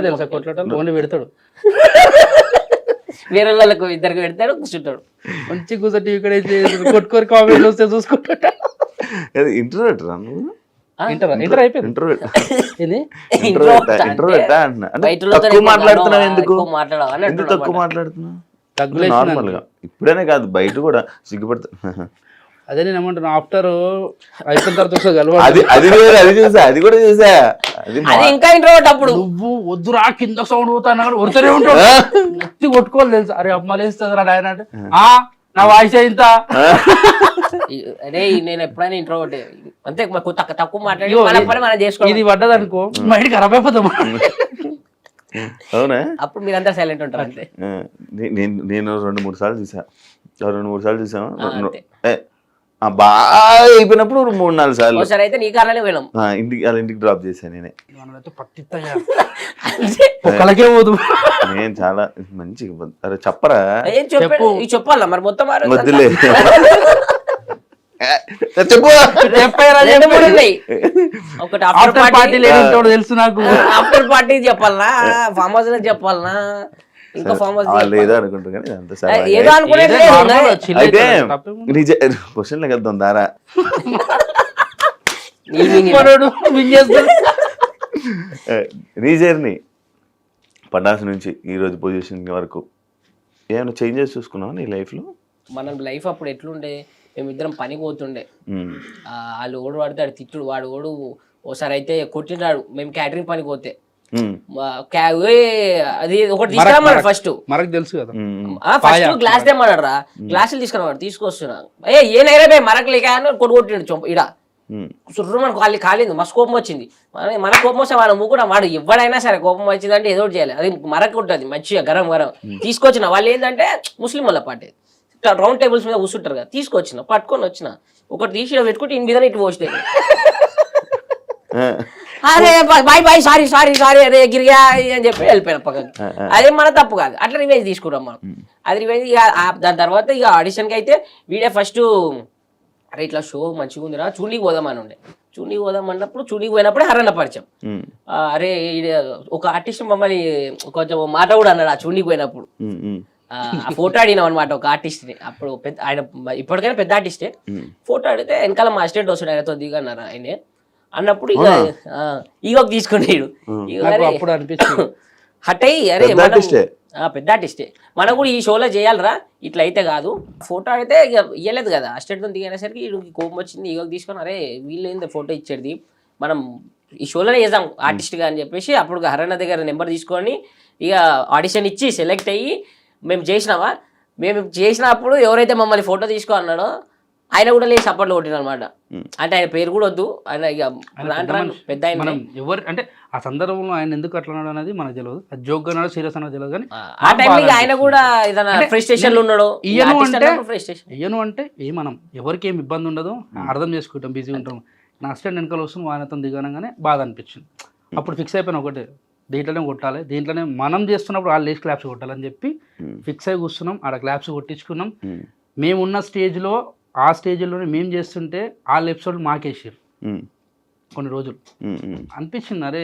తెలుసా కొట్లాటలు ఓన్లీ పెడతాడు, వేరే వాళ్ళకు ఇద్దరికి పెడతాడు, కూర్చుంటాడు మంచి కూర్చొని ఇక్కడ కొట్టుకొని కామెంట్లు వస్తే చూసుకుంటాడు. ఇప్పుడేనే కాదు బయట కూడా సిగ్గుపడతా. అదే నేను ఏమంటున్నా, ఆఫ్టర్ అయిపోయిన తర్వాత అది కూడా చూసా. ఇంకా ఇంట్రోవర్ట్. అప్పుడు నువ్వు వద్దురా కింద సౌండ్ పోతాను వరుతనే ఉంటావు, నెత్తి కొట్టుకోవాలి తెలుసు. అరే అమ్మ లేస్తుంది రా ఆయన అంటే నా వాయిస్ ఇంత. అరే నేను ఎప్పుడైనా ఇంట్రోవర్ట్ అంతే, తక్కువ మాట్లాడి మనం చేసుకో. ఇది పడ్డది అనుకో మైండ్ ఖరాబ్ అయిపోతాం. అవునా? అప్పుడు మీరంతా సైలెంట్ ఉంటారు అంతే. నేను 2-3 సార్లు చూసాను. బాగా అయిపోయినప్పుడు 3-4 సార్లు అయితే నీ కారణాలే పోయినాం. ఇంటికి డ్రాప్ చేశాను నేనే. ఒకళ్ళకే పోదు. నేను చాలా మంచి చెప్పరా చెప్పాలా మరి మొత్తం వద్దులే. చెప్పు రెండు మూడు ఉన్నాయి. ఒకటి ఆఫ్టర్ ఆఫ్టర్ పార్టీ పార్టీ, లేదంటాడు తెలుసు నాకు. ఆఫ్టర్ పార్టీ చెప్పాలనా, ఫామ్ హౌస్ లో చెప్పాలనా, ఇంకా ఫామ్ హౌస్ వాళ్ళు ఏదో అనుకుంటారు కానీ అంత ఏదో అనుకునే ఏదో లేదు. normal గా chill అయితే అవుతాడు, తప్పేముంది? క్వశ్చన్లకు వెళ్తాం దారా. మనోడు win చేస్తాడు. నీ జర్నీ పటాస్ నుంచి ఈ రోజు పొజిషన్ వరకు ఏమైనా చేంజెస్ చూసుకున్నావా నీ లైఫ్లో? మనం లైఫ్ అప్పుడు ఎట్లుండే, మేమిద్దరం పనికి పోతుండే, వాళ్ళు ఓడు వాడితే తిట్టుడు, వాడు ఓడు ఓసారి అయితే కొట్టినాడు మేము క్యాటరింగ్ పనికి పోతే. అది ఒకటి తీసుకురామన్నాడు ఫస్ట్, మనకు తెలుసు కదా. ఫస్ట్ గ్లాస్ తెమ్మన్నాడు రా, గ్లాసులు తీసుకురాడు, తీసుకొస్తున్నా ఏ నైరే మరకు లేక కొట్టుకొట్టిండు చొంప ఇడ సుర్రు, మనకు ఖాళీ కాలేదు, మస్తు కోపం వచ్చింది. మన కోపం వస్తే వాడు కూడా వాడు ఎవడైనా సరే కోపం వచ్చింది అంటే ఏదో ఒకటి చేయాలి, అది మరకు ఉంటుంది మంచిగా గరం గరం. తీసుకొచ్చిన వాళ్ళు ఏంటంటే ముస్లిం వాళ్ళ పార్టీ రౌండ్ టేబుల్స్ మీద కూర్చుంటారు కదా, తీసుకొచ్చిన పట్టుకొని వచ్చిన ఒకటి తీసి పెట్టుకుంటే ఇన్ని మీద ఇటు పోస్తే అరే boy boy sorry sorry sorry అరే గిరిగా అని చెప్పి వెళ్ళిపోయిన పక్కకి. అదే మన తప్పు కాదు, అట్లా రివెంజ్ తీసుకున్నాం మనం. అది రివెంజ్. ఇక దాని తర్వాత ఇక ఆడిషన్కి అయితే వీడే ఫస్ట్ అరే ఇట్లా షో మంచిగా ఉందిరా చూడీకి పోదామని ఉండే. చూడీకి పోదాం అన్నప్పుడు చూడీకి పోయినప్పుడే హరన్న పరిచయం. అరే ఒక ఆర్టిస్ట్ మమ్మల్ని కొంచెం మాట కూడా అన్నాడు ఆ చూడీకి పోయినప్పుడు. ఆ ఫోటో అడిగినాం అనమాట ఒక ఆర్టిస్ట్ని, అప్పుడు పెద్ద ఆయన ఇప్పటికైనా పెద్ద ఆర్టిస్టే. ఫోటో అడిగితే వెనకాల మా అసిస్టెంట్ వస్తాడు, ఆయనతో దిగన్నారు ఆయనే అన్నప్పుడు ఇక ఈగోకి తీసుకునేడు. అప్పుడు అనిపించింది హట్ అయ్యి అరే పెద్ద ఆర్టిస్టే మనం కూడా ఈ షోలో చేయాలరా, ఇట్లా అయితే కాదు. ఫోటో అయితే ఇక ఇవ్వలేదు కదా, అసిస్టెంట్తో దిగేసరికి కోపం వచ్చింది, ఈగోకి తీసుకొని అరే వీళ్ళు ఏంది ఫోటో ఇచ్చేది, మనం ఈ షోలోనే చేద్దాం ఆర్టిస్ట్గా అని చెప్పేసి అప్పుడు హరన్న దగ్గర నెంబర్ తీసుకొని ఇక ఆడిషన్ ఇచ్చి సెలెక్ట్ అయ్యి మేము చేసినామా. మేము చేసినప్పుడు ఎవరైతే మమ్మల్ని ఫోటో తీసుకో అన్నాడో ఆయన కూడా లేచి సపోర్ట్లు కొట్టిన అనమాట. అంటే ఆయన పేరు కూడా వద్దు, ఆయన ఇక పెద్ద ఆయన ఎవరు అంటే ఆ సందర్భంలో ఆయన ఎందుకు అట్లా ఉన్నాడు అనేది మనకు తెలియదు, అది జోక్ అన్నాడు సీరియస్ అన్నది తెలియదు. కానీ ఆ టైంలో ఆయన కూడా ఏదైనా ఫ్రస్ట్రేషన్ లో ఉన్నాడు. ఇయ్యను అంటే మనం ఎవరికి ఏమి ఇబ్బంది ఉండదు, అర్థం చేసుకుంటాం, బిజీ ఉంటాం. నా అసిస్టెంట్ వెనకాల వస్తుంది, ఆయనతో దిగనగానే బాధ అనిపించింది. అప్పుడు ఫిక్స్ అయిపోయిన ఒకటే, దీంట్లోనే కొట్టాలి, దీంట్లోనే మనం చేస్తున్నప్పుడు వాళ్ళు లేచి క్లాప్స్ కొట్టాలని చెప్పి ఫిక్స్ అయి కూర్చున్నాం. ఆడ క్లాప్స్ కొట్టించుకున్నాం. మేమున్న స్టేజ్లో ఆ స్టేజ్లోనే మేము చేస్తుంటే వాళ్ళ ఎపిసోడ్ మాకేసారు కొన్ని రోజులు. అనిపించింది అరే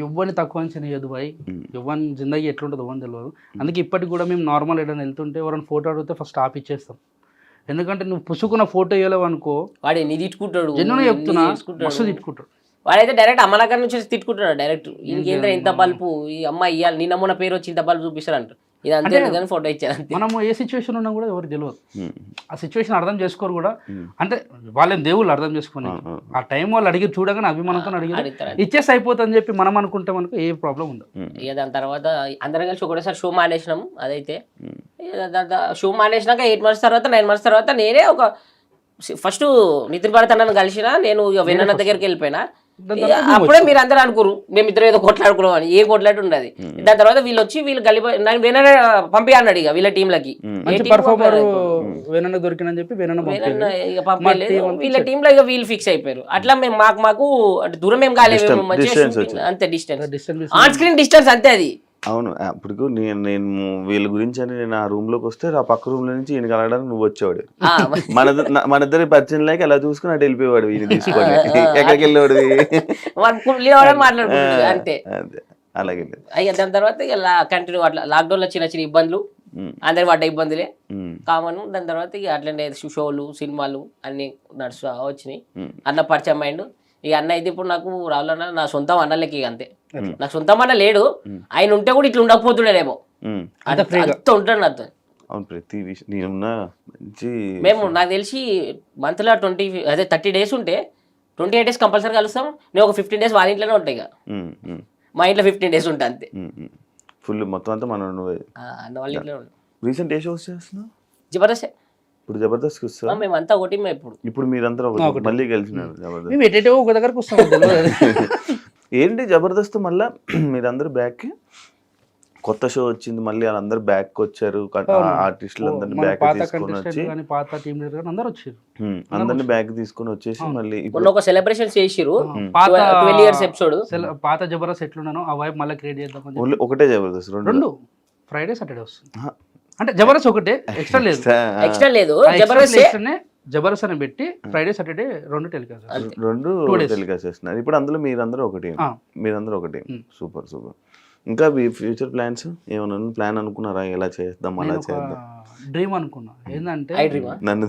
ఇవ్వని తక్కువ అంచనా వేయదు బాయ్, ఇవ్వని జిందగీ ఎట్లుంటుందో ఇవ్వని తెలియదు. అందుకే ఇప్పటికి కూడా మేము నార్మల్ ఏదైనా వెళ్తుంటే ఎవరైనా ఫోటో అడిగితే ఫస్ట్ ఆపిచ్చేస్తాం. ఎందుకంటే నువ్వు పుసుకున్న ఫోటో వేయలేవు అనుకో వాడు నీ తిట్టుకుంటాడు, జన్ను చెప్తున్నా మస్తు తిట్టుకుంటాడు. వాడైతే డైరెక్ట్ అమ్మలకర్ నుంచి తిట్టుకుంటున్నాడు డైరెక్ట్, ఇంకేంద్ర ఇంత బల్పు ఈ అమ్మాయి ఇవ్వాలి, నిన్న మొన్న పేరు వచ్చి ఇంత బల్బు చూపిస్తారు అంటారు. ఇది అంతే కానీ ఫోటో ఇచ్చారు. మనము ఏ సిచ్యువేషన్ ఉన్నా కూడా ఎవరికి తెలియదు, ఆ సిచ్యువేషన్ అర్థం చేసుకోరు కూడా. అంటే వాళ్ళేం దేవుళ్ళు అర్థం చేసుకుని ఆ టైం వాళ్ళు అడిగి చూడగానే అభిమానంతో అడిగి ఇచ్చేసి అయిపోతుందని చెప్పి మనం అనుకుంటే మనకు ఏ ప్రాబ్లం ఉండదు. ఇక దాని తర్వాత అందరం కలిసి ఒకటేసారి షో మానేసినాము. అదైతే షో మానేసినాక 8 months తర్వాత 9 months తర్వాత నేనే ఒక ఫస్ట్ నితిన్ భరత్ అన్నను కలిసిన, నేను ఇక వెన్నన్న దగ్గరికి వెళ్ళిపోయినా. అప్పుడే మీరు అందరూ అనుకోరు మేమిద్దరం ఏదో కొట్లాడుకున్నాం అని, ఏ కొట్లాట ఉండదు. దాని తర్వాత వీళ్ళు వచ్చి వీళ్ళు కలిపి వెననే పంపి అన్నాడు ఇక వీళ్ళ టీంలకి దొరికినని చెప్పి ఇక పంపలేదు. వీళ్ళ టీంలో ఇక వీళ్ళు ఫిక్స్ అయిపోయారు. అట్లా మేము మాకు అంటే దూరం ఏం కాలేదు, అంతే డిస్టెన్స్ ఆన్ స్క్రీన్ డిస్టెన్స్ అంతే అది. అవును, అప్పుడు నేను వీళ్ళ గురించి అని నేను ఆ రూమ్ లోకి వస్తే ఆ పక్క రూమ్ లో నుంచి ఈయన కలగడానికి నువ్వు వచ్చేవాడు. మన ఇద్దరి పరిచయం లేక అలా చూసుకుని అటు వెళ్ళిపోయేవాడు, ఈయన తీసుకొని ఎక్కడికి వెళ్ళేవాడు మాట్లాడుకుంటాడు అంతే. అలాగే అయ్యా దాని తర్వాత ఇక కంటిన్యూ అట్లా లాక్డౌన్ లో చిన్న చిన్న ఇబ్బందులు, అందరి పడ్డ ఇబ్బందులే కామన్. దాని తర్వాత ఇక అట్లనే షోలు సినిమాలు అన్ని నడుస్తూ వచ్చినాయి. అన్న పరిచయం అయిండు. ఇక అన్న అయితే ఇప్పుడు నాకు రావాలన్నా నా సొంతం అన్నలకి అంతే, నాకు సొంతం అన్న లేడు, ఆయన ఉంటే కూడా ఇట్లా ఉండకపోతుండేనేమో, అంత ఉంటాడు నాతో. మేము నాకు తెలిసి మంత్లో 30 days ఉంటే 28 days కంపల్సరీ కలుస్తాం. నేను ఒక 15 days వాళ్ళ ఇంట్లోనే ఉంటాయి, ఇక మా ఇంట్లో 15 days ఉంటా అంతే. ఫుల్ మొత్తం అంతా మనం అన్న వాళ్ళ ఇంట్లో ఉంటాం. రీసెంట్ ఏ షోస్ చేస్తున్నావు? జబర్దస్త్. ఇప్పుడు జబర్దస్త్ వస్తా మేమంతా ఒకటి ఇప్పుడు మీరంతా మళ్ళీ కలిసినారు జబర్దస్త్. మేము ఎటో ఒక దగ్గరకు వస్తాం. ఏంటి జబర్దస్త్ మళ్ళా మీరందరూ బ్యాక్ కొత్త షో వచ్చింది, మళ్ళీ వాళ్ళందరూ బ్యాక్ వచ్చారు, ఆర్టిస్టులు అందరినీ బ్యాక్ తీసుకొని వచ్చి పాత టీం లీడర్ గారు అందరూ వచ్చారు, అందరినీ బ్యాక్ తీసుకొని వచ్చేసి మళ్ళీ ఒక సెలబ్రేషన్ చేసిరు. 12 years ఎపిసోడ్ పాత జబర్దస్త్ ఎట్లున్నానో ఆ వైపు మళ్ళీ క్రియేట్ చేద్దాం. ఒకటే జబర్దస్త్, రెండు ఫ్రైడే సాటర్డే వస్తుంది. అంటే జబర్దస్త్ ఒకటే, ఎక్స్ట్రా లేదు. జబర్దస్త్ జబర్దస్త్ అని పెట్టి Friday Saturday 2 telecast. 2 2 days. Telecast చేస్తున్నారు. ఇప్పుడు అందులో మీరందరూ ఒక టీం. ఆ. మీరందరూ ఒక టీం. Super super. ఇంకా మీ ఫ్యూచర్ ప్లాన్స్ ఏమైనా ప్లాన్ అనుకున్నారా? ఎలా చేద్దాం అలా నేను ఒక చేద్దాం? డ్రీమ్ అనుకున్నా ఏంటంటే ఐ డ్రీమా? నన్ను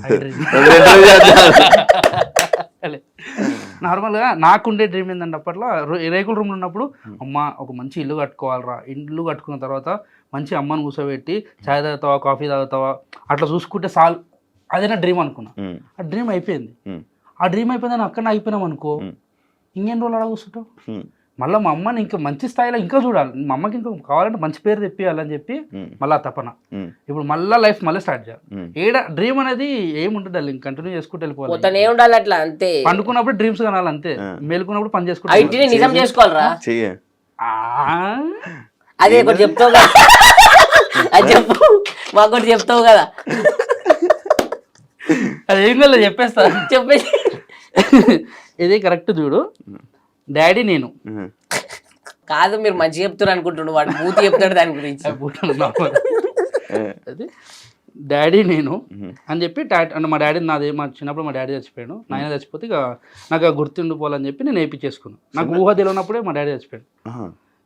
నార్మల్గా నాకుండే డ్రీమ్ ఏంటంటే అప్పట్లో రేకుల రూమ్లో ఉన్నప్పుడు అమ్మ ఒక మంచి ఇల్లు కట్టుకోవాలరా, ఇల్లు కట్టుకున్న తర్వాత మంచి అమ్మని కూర్చోబెట్టి చాయ్ తాగుతావా కాఫీ తాగుతావా అట్లా చూసుకుంటే చాలు, అదే నా డ్రీమ్ అనుకున్నా. ఆ డ్రీమ్ అయిపోయింది. ఆ డ్రీమ్ అయిపోయిందని అక్కడ అయిపోయినాం అనుకో, ఇంకేం రోజులు అలా కూర్చుంటావు. మళ్ళీ మా అమ్మని ఇంకా మంచి స్థాయిలో ఇంకా చూడాలి, మా అమ్మకి ఇంకా కావాలంటే మంచి పేరు తెప్పియాలని చెప్పి మళ్ళీ తపన. ఇప్పుడు మళ్ళీ లైఫ్ మళ్ళీ స్టార్ట్ చేయాలి. ఏడ డ్రీమ్ అనేది ఏముంటుంది అది కంటిన్యూ చేసుకుంటూ వెళ్ళిపోవాలి. పోతానే ఉండాలి అట్లా అంతే. పండుకున్నప్పుడు డ్రీమ్స్ కనాలి అంతే, మేలుకున్నప్పుడు పని ఆ చేసుకుంటాం. ఇంటిని నిజం చేసుకోవాలరా. చెయ్య అదే ఒకటి చెప్తావు కదా, అది చెప్పు మాకు ఒకటి చెప్తావు కదా, అది ఏం కదా చెప్పేస్తా. చెప్పేసి ఇది కరెక్ట్ చూడు. డాడీ నేను కాదు మీరు మంచి చెప్తారు అనుకుంటుండు, వాడు పూర్తి చెప్తాడు దాని గురించి. అది డాడీ నేను అని చెప్పి అంటే మా డాడీ నాది మా చిన్నప్పుడు మా డాడీ చచ్చిపోయాడు. నాయన చచ్చిపోతే ఇక నాకు గుర్తుండిపోవాలని చెప్పి నేను వేయించేసుకున్నాను. నాకు ఊహ తెలియనప్పుడే మా డాడీ చచ్చిపోయాడు.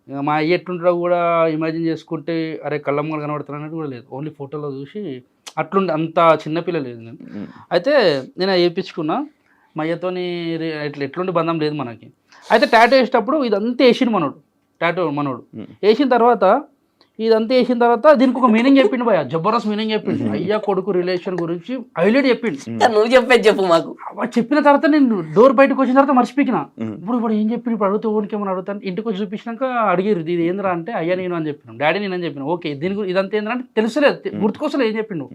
ఇక మా అయ్య ఎట్లుంటాడో కూడా ఇమాజిన్ చేసుకుంటే అరే కళ్ళమ్మలు కనబడుతున్నానట్టు కూడా లేదు, ఓన్లీ ఫోటోలో చూసి అట్లుండి అంత చిన్నపిల్ల లేదు నేను. అయితే నేను వేయించుకున్నా. మా అయ్యతోని ఎట్లుండి బంధం లేదు మనకి. అయితే టాటూ వేసేటప్పుడు ఇదంతా వేసిండు మనోడు, టాటూ మనోడు వేసిన తర్వాత ఇదంతా వేసిన తర్వాత దీనికి ఒక మీనింగ్ చెప్పిండు భయ, జబర్దస్త్ మీనింగ్ చెప్పిండు. అయ్యా కొడుకు రిలేషన్ గురించి హైలైట్ చెప్పిండు. నువ్వు చెప్పేది చెప్పు మాకు. చెప్పిన తర్వాత నేను డోర్ బయటకు వచ్చిన తర్వాత మర్చిపోయినా. ఇప్పుడు ఏం చెప్పి ఇప్పుడు అడుగుతూ ఓనికి ఏమని అడుగుతాను. ఇంటికి వచ్చి చూపించినాక అడిగారు ఇది ఏంద్రా అంటే అయ్యా నేను అని చెప్పినాను, డాడీ నేను అని చెప్పిన. ఓకే దీని గురించి ఇదంతా ఏంద్రా అంటే తెలుసులేదు, గుర్తుకోసలేదు ఏం చెప్పిండు.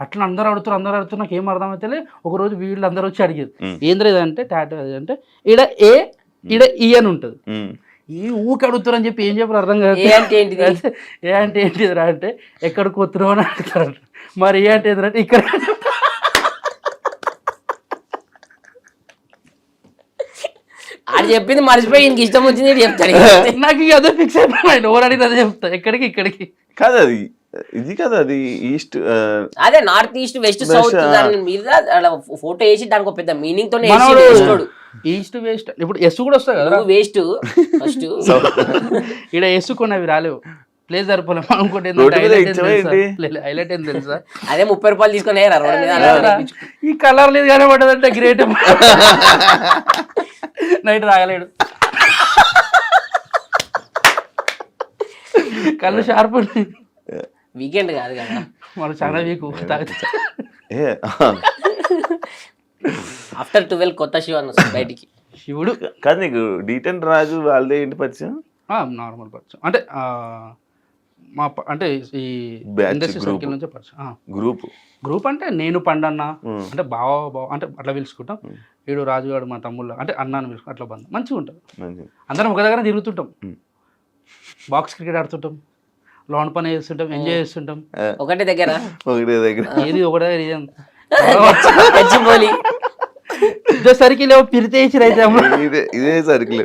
అట్లా అందరూ అడుగుతారు నాకు ఏం అర్థమైతే ఒకరోజు వీళ్ళు అందరూ వచ్చి అడిగారు ఏంద్రా ఇదంటే టాటూ అది అంటే ఈడ ఏ ఈడ ఈ అని ఉంటుంది. ఈ ఊకి అడుగుతారు అని చెప్పి ఏం చెప్పారు అర్థం కాదు. ఏ అంటే ఏంటిదిరా అంటే ఎక్కడికి పోతున్నావు అని అడుగుతారు. మరి ఏ అంటే ఏంటంటే ఇక్కడ. అది చెప్పింది మర్చిపోయి ఇంక ఇష్టం వచ్చింది చెప్తాడు. నాకు ఇక అదే ఫిక్స్ అయిపోయింది, ఎవరు అడిగితే అదే చెప్తా. ఎక్కడికి ఇక్కడికి కాదు, అది ఇది కదా, అది ఈస్ట్ అదే నార్త్ ఈస్ట్ వెస్ట్ సౌత్ దాని మీద ఫోటో వేసి దానికి ఒక పెద్ద మీనింగ్ తోనే ఈస్ట్ వెస్ట్. ఇప్పుడు ఎస్ కూడా వస్తాయి కదా, వేస్ట్ ఫస్ట్ ఇక్కడ ఎస్ కొన్నవి రాలేవు, ప్లేస్ సరిపోలే. అనుకుంటే హైలైట్ ఏం తెలుసా, అదే 30 రూపాయలు తీసుకొని ఈ కలర్ లేదు కానీ పడ్డదంటే గ్రేట్. నైట్ రాగలేడు, కళ్ళు షార్ప్. వీకెండ్ కాదు కదా మనం చాలా వీక్. ఆఫ్టర్ 12 కొత్త శివ బయటికి. శివుడు కాదు, నీకు D10 రాజు వాళ్ళదే ఏంటి పరిచయం? నార్మల్ పరిచయం అంటే మా అంటే ఈ ఇండస్ట్రీ సర్కిల్ నుంచే పరిచయం. గ్రూప్ అంటే నేను పండన్న అంటే బావ అంటే అట్లా పిలుచుకుంటాం. వీడు రాజుగాడు మా తమ్ముళ్ళు అంటే అన్నాను పిలుచుకుంటాం. అట్లా బంధం మంచిగా ఉంటాం. అందరం ఒక దగ్గర తిరుగుతుంటాం, బాక్స్ క్రికెట్ ఆడుతుంటాం, లోన్ పని చేస్తుంటాం, ఎంజాయ్ చేస్తుంటాం. ఒకటే దగ్గర ఏది ఒకటే సర్కిల్ ఇదే సర్కిల్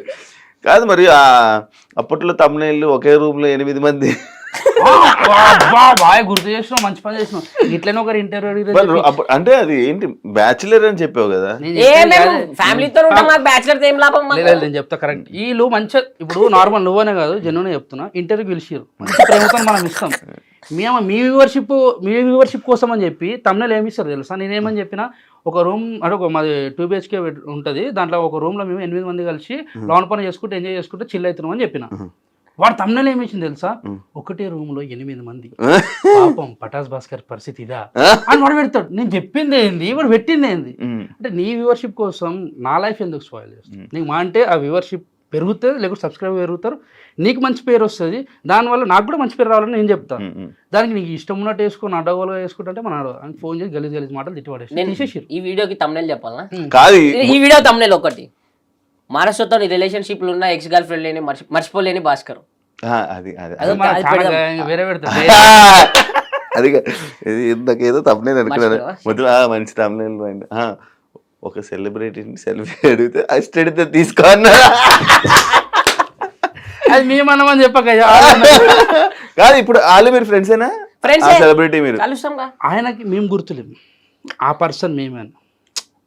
కాదు. మరి అప్పట్లో తమ్ముళ్ళు ఒకే రూమ్ లో 8 మంది. బాగా గుర్తు చేసినావు, మంచి పని చేసినావు. ఇట్లనే ఒకరు ఇంటర్వ్యూ అంటే అది ఏంటి బ్యాచులర్ అని చెప్పావు కదా, ఫ్యామిలీతో బ్యాచులర్ ఏం లాభం? నేను చెప్తా కరెక్ట్. వీళ్ళు మంచిగా ఇప్పుడు నార్మల్ నువ్వనే కాదు జెన్యున్ చెప్తున్నా, ఇంటర్వ్యూ పిలిచిరు మంచి ప్రేమతో మనం ఇస్తాం. మేము మీ వ్యూవర్షిప్ కోసం అని చెప్పి తమిళ ఏమి ఇస్తారు తెలుసా? నేనేమని చెప్పిన ఒక రూమ్ అంటే ఒక మాది 2 BHK ఉంటుంది, దాంట్లో ఒక రూమ్ లో మేము 8 మంది కలిసి లోన్ పని చేసుకుంటే ఎంజాయ్ చేసుకుంటే చిల్ అవుతున్నాం అని చెప్పిన. వాడు తమిళ ఏమి ఇచ్చింది తెలుసా? ఒకటే రూమ్ లో 8 మంది, పాపం పటాస్ భాస్కర్ పరిస్థితి ఇదా అని వాడు పెడతాడు. నేను చెప్పింది ఏంది, వాడు పెట్టింది ఏంది అంటే నీ వ్యూవర్షిప్ కోసం నా లైఫ్ ఎందుకు స్పాయిల్ చేస్తుంది? నీకు మా అంటే ఆ వ్యూవర్షిప్ పెరుగుతుంది, లేకపోతే సబ్స్క్రైబర్ పెరుగుతారు, నీకు మంచి పేరు వస్తుంది, దానివల్ల నాకు కూడా మంచి పేరు రావాలని నేను చెప్తాను. దానికి నీకు ఇష్టం ఉన్నట్టు వేసుకుని అడ్డగోలుగా వేసుకుంటే మన ఫోన్ చేసి గలీజ్ మాటలు తిట్టి. ఈ వీడియోకి తమ్నెల్ చెప్పాలా? కాదు, ఈ వీడియో తమ్నెల్ ఒకటి మహారాష్ట్రతో రిలేషన్షిప్లు ఉన్న ఎక్స్ గర్ల్ ఫ్రెండ్ లేని మర్చిపోలేని భాస్కర్. వేరే పెడతా అది ఇంతకేదో తప్పలేదు అనుకున్నాను మొదలు. మంచి తమ్ముళ్ళు ఒక సెలబ్రిటీని సెల్ఫీ అడిగితే అడిగితే తీసుకోన్నా, అది మేమన్నామని చెప్పక కాదు. ఇప్పుడు వాళ్ళు మీరు ఫ్రెండ్సేనా? సెలబ్రిటీ మీరు ఆయనకి మేము గుర్తులేము, ఆ పర్సన్ మేమే అని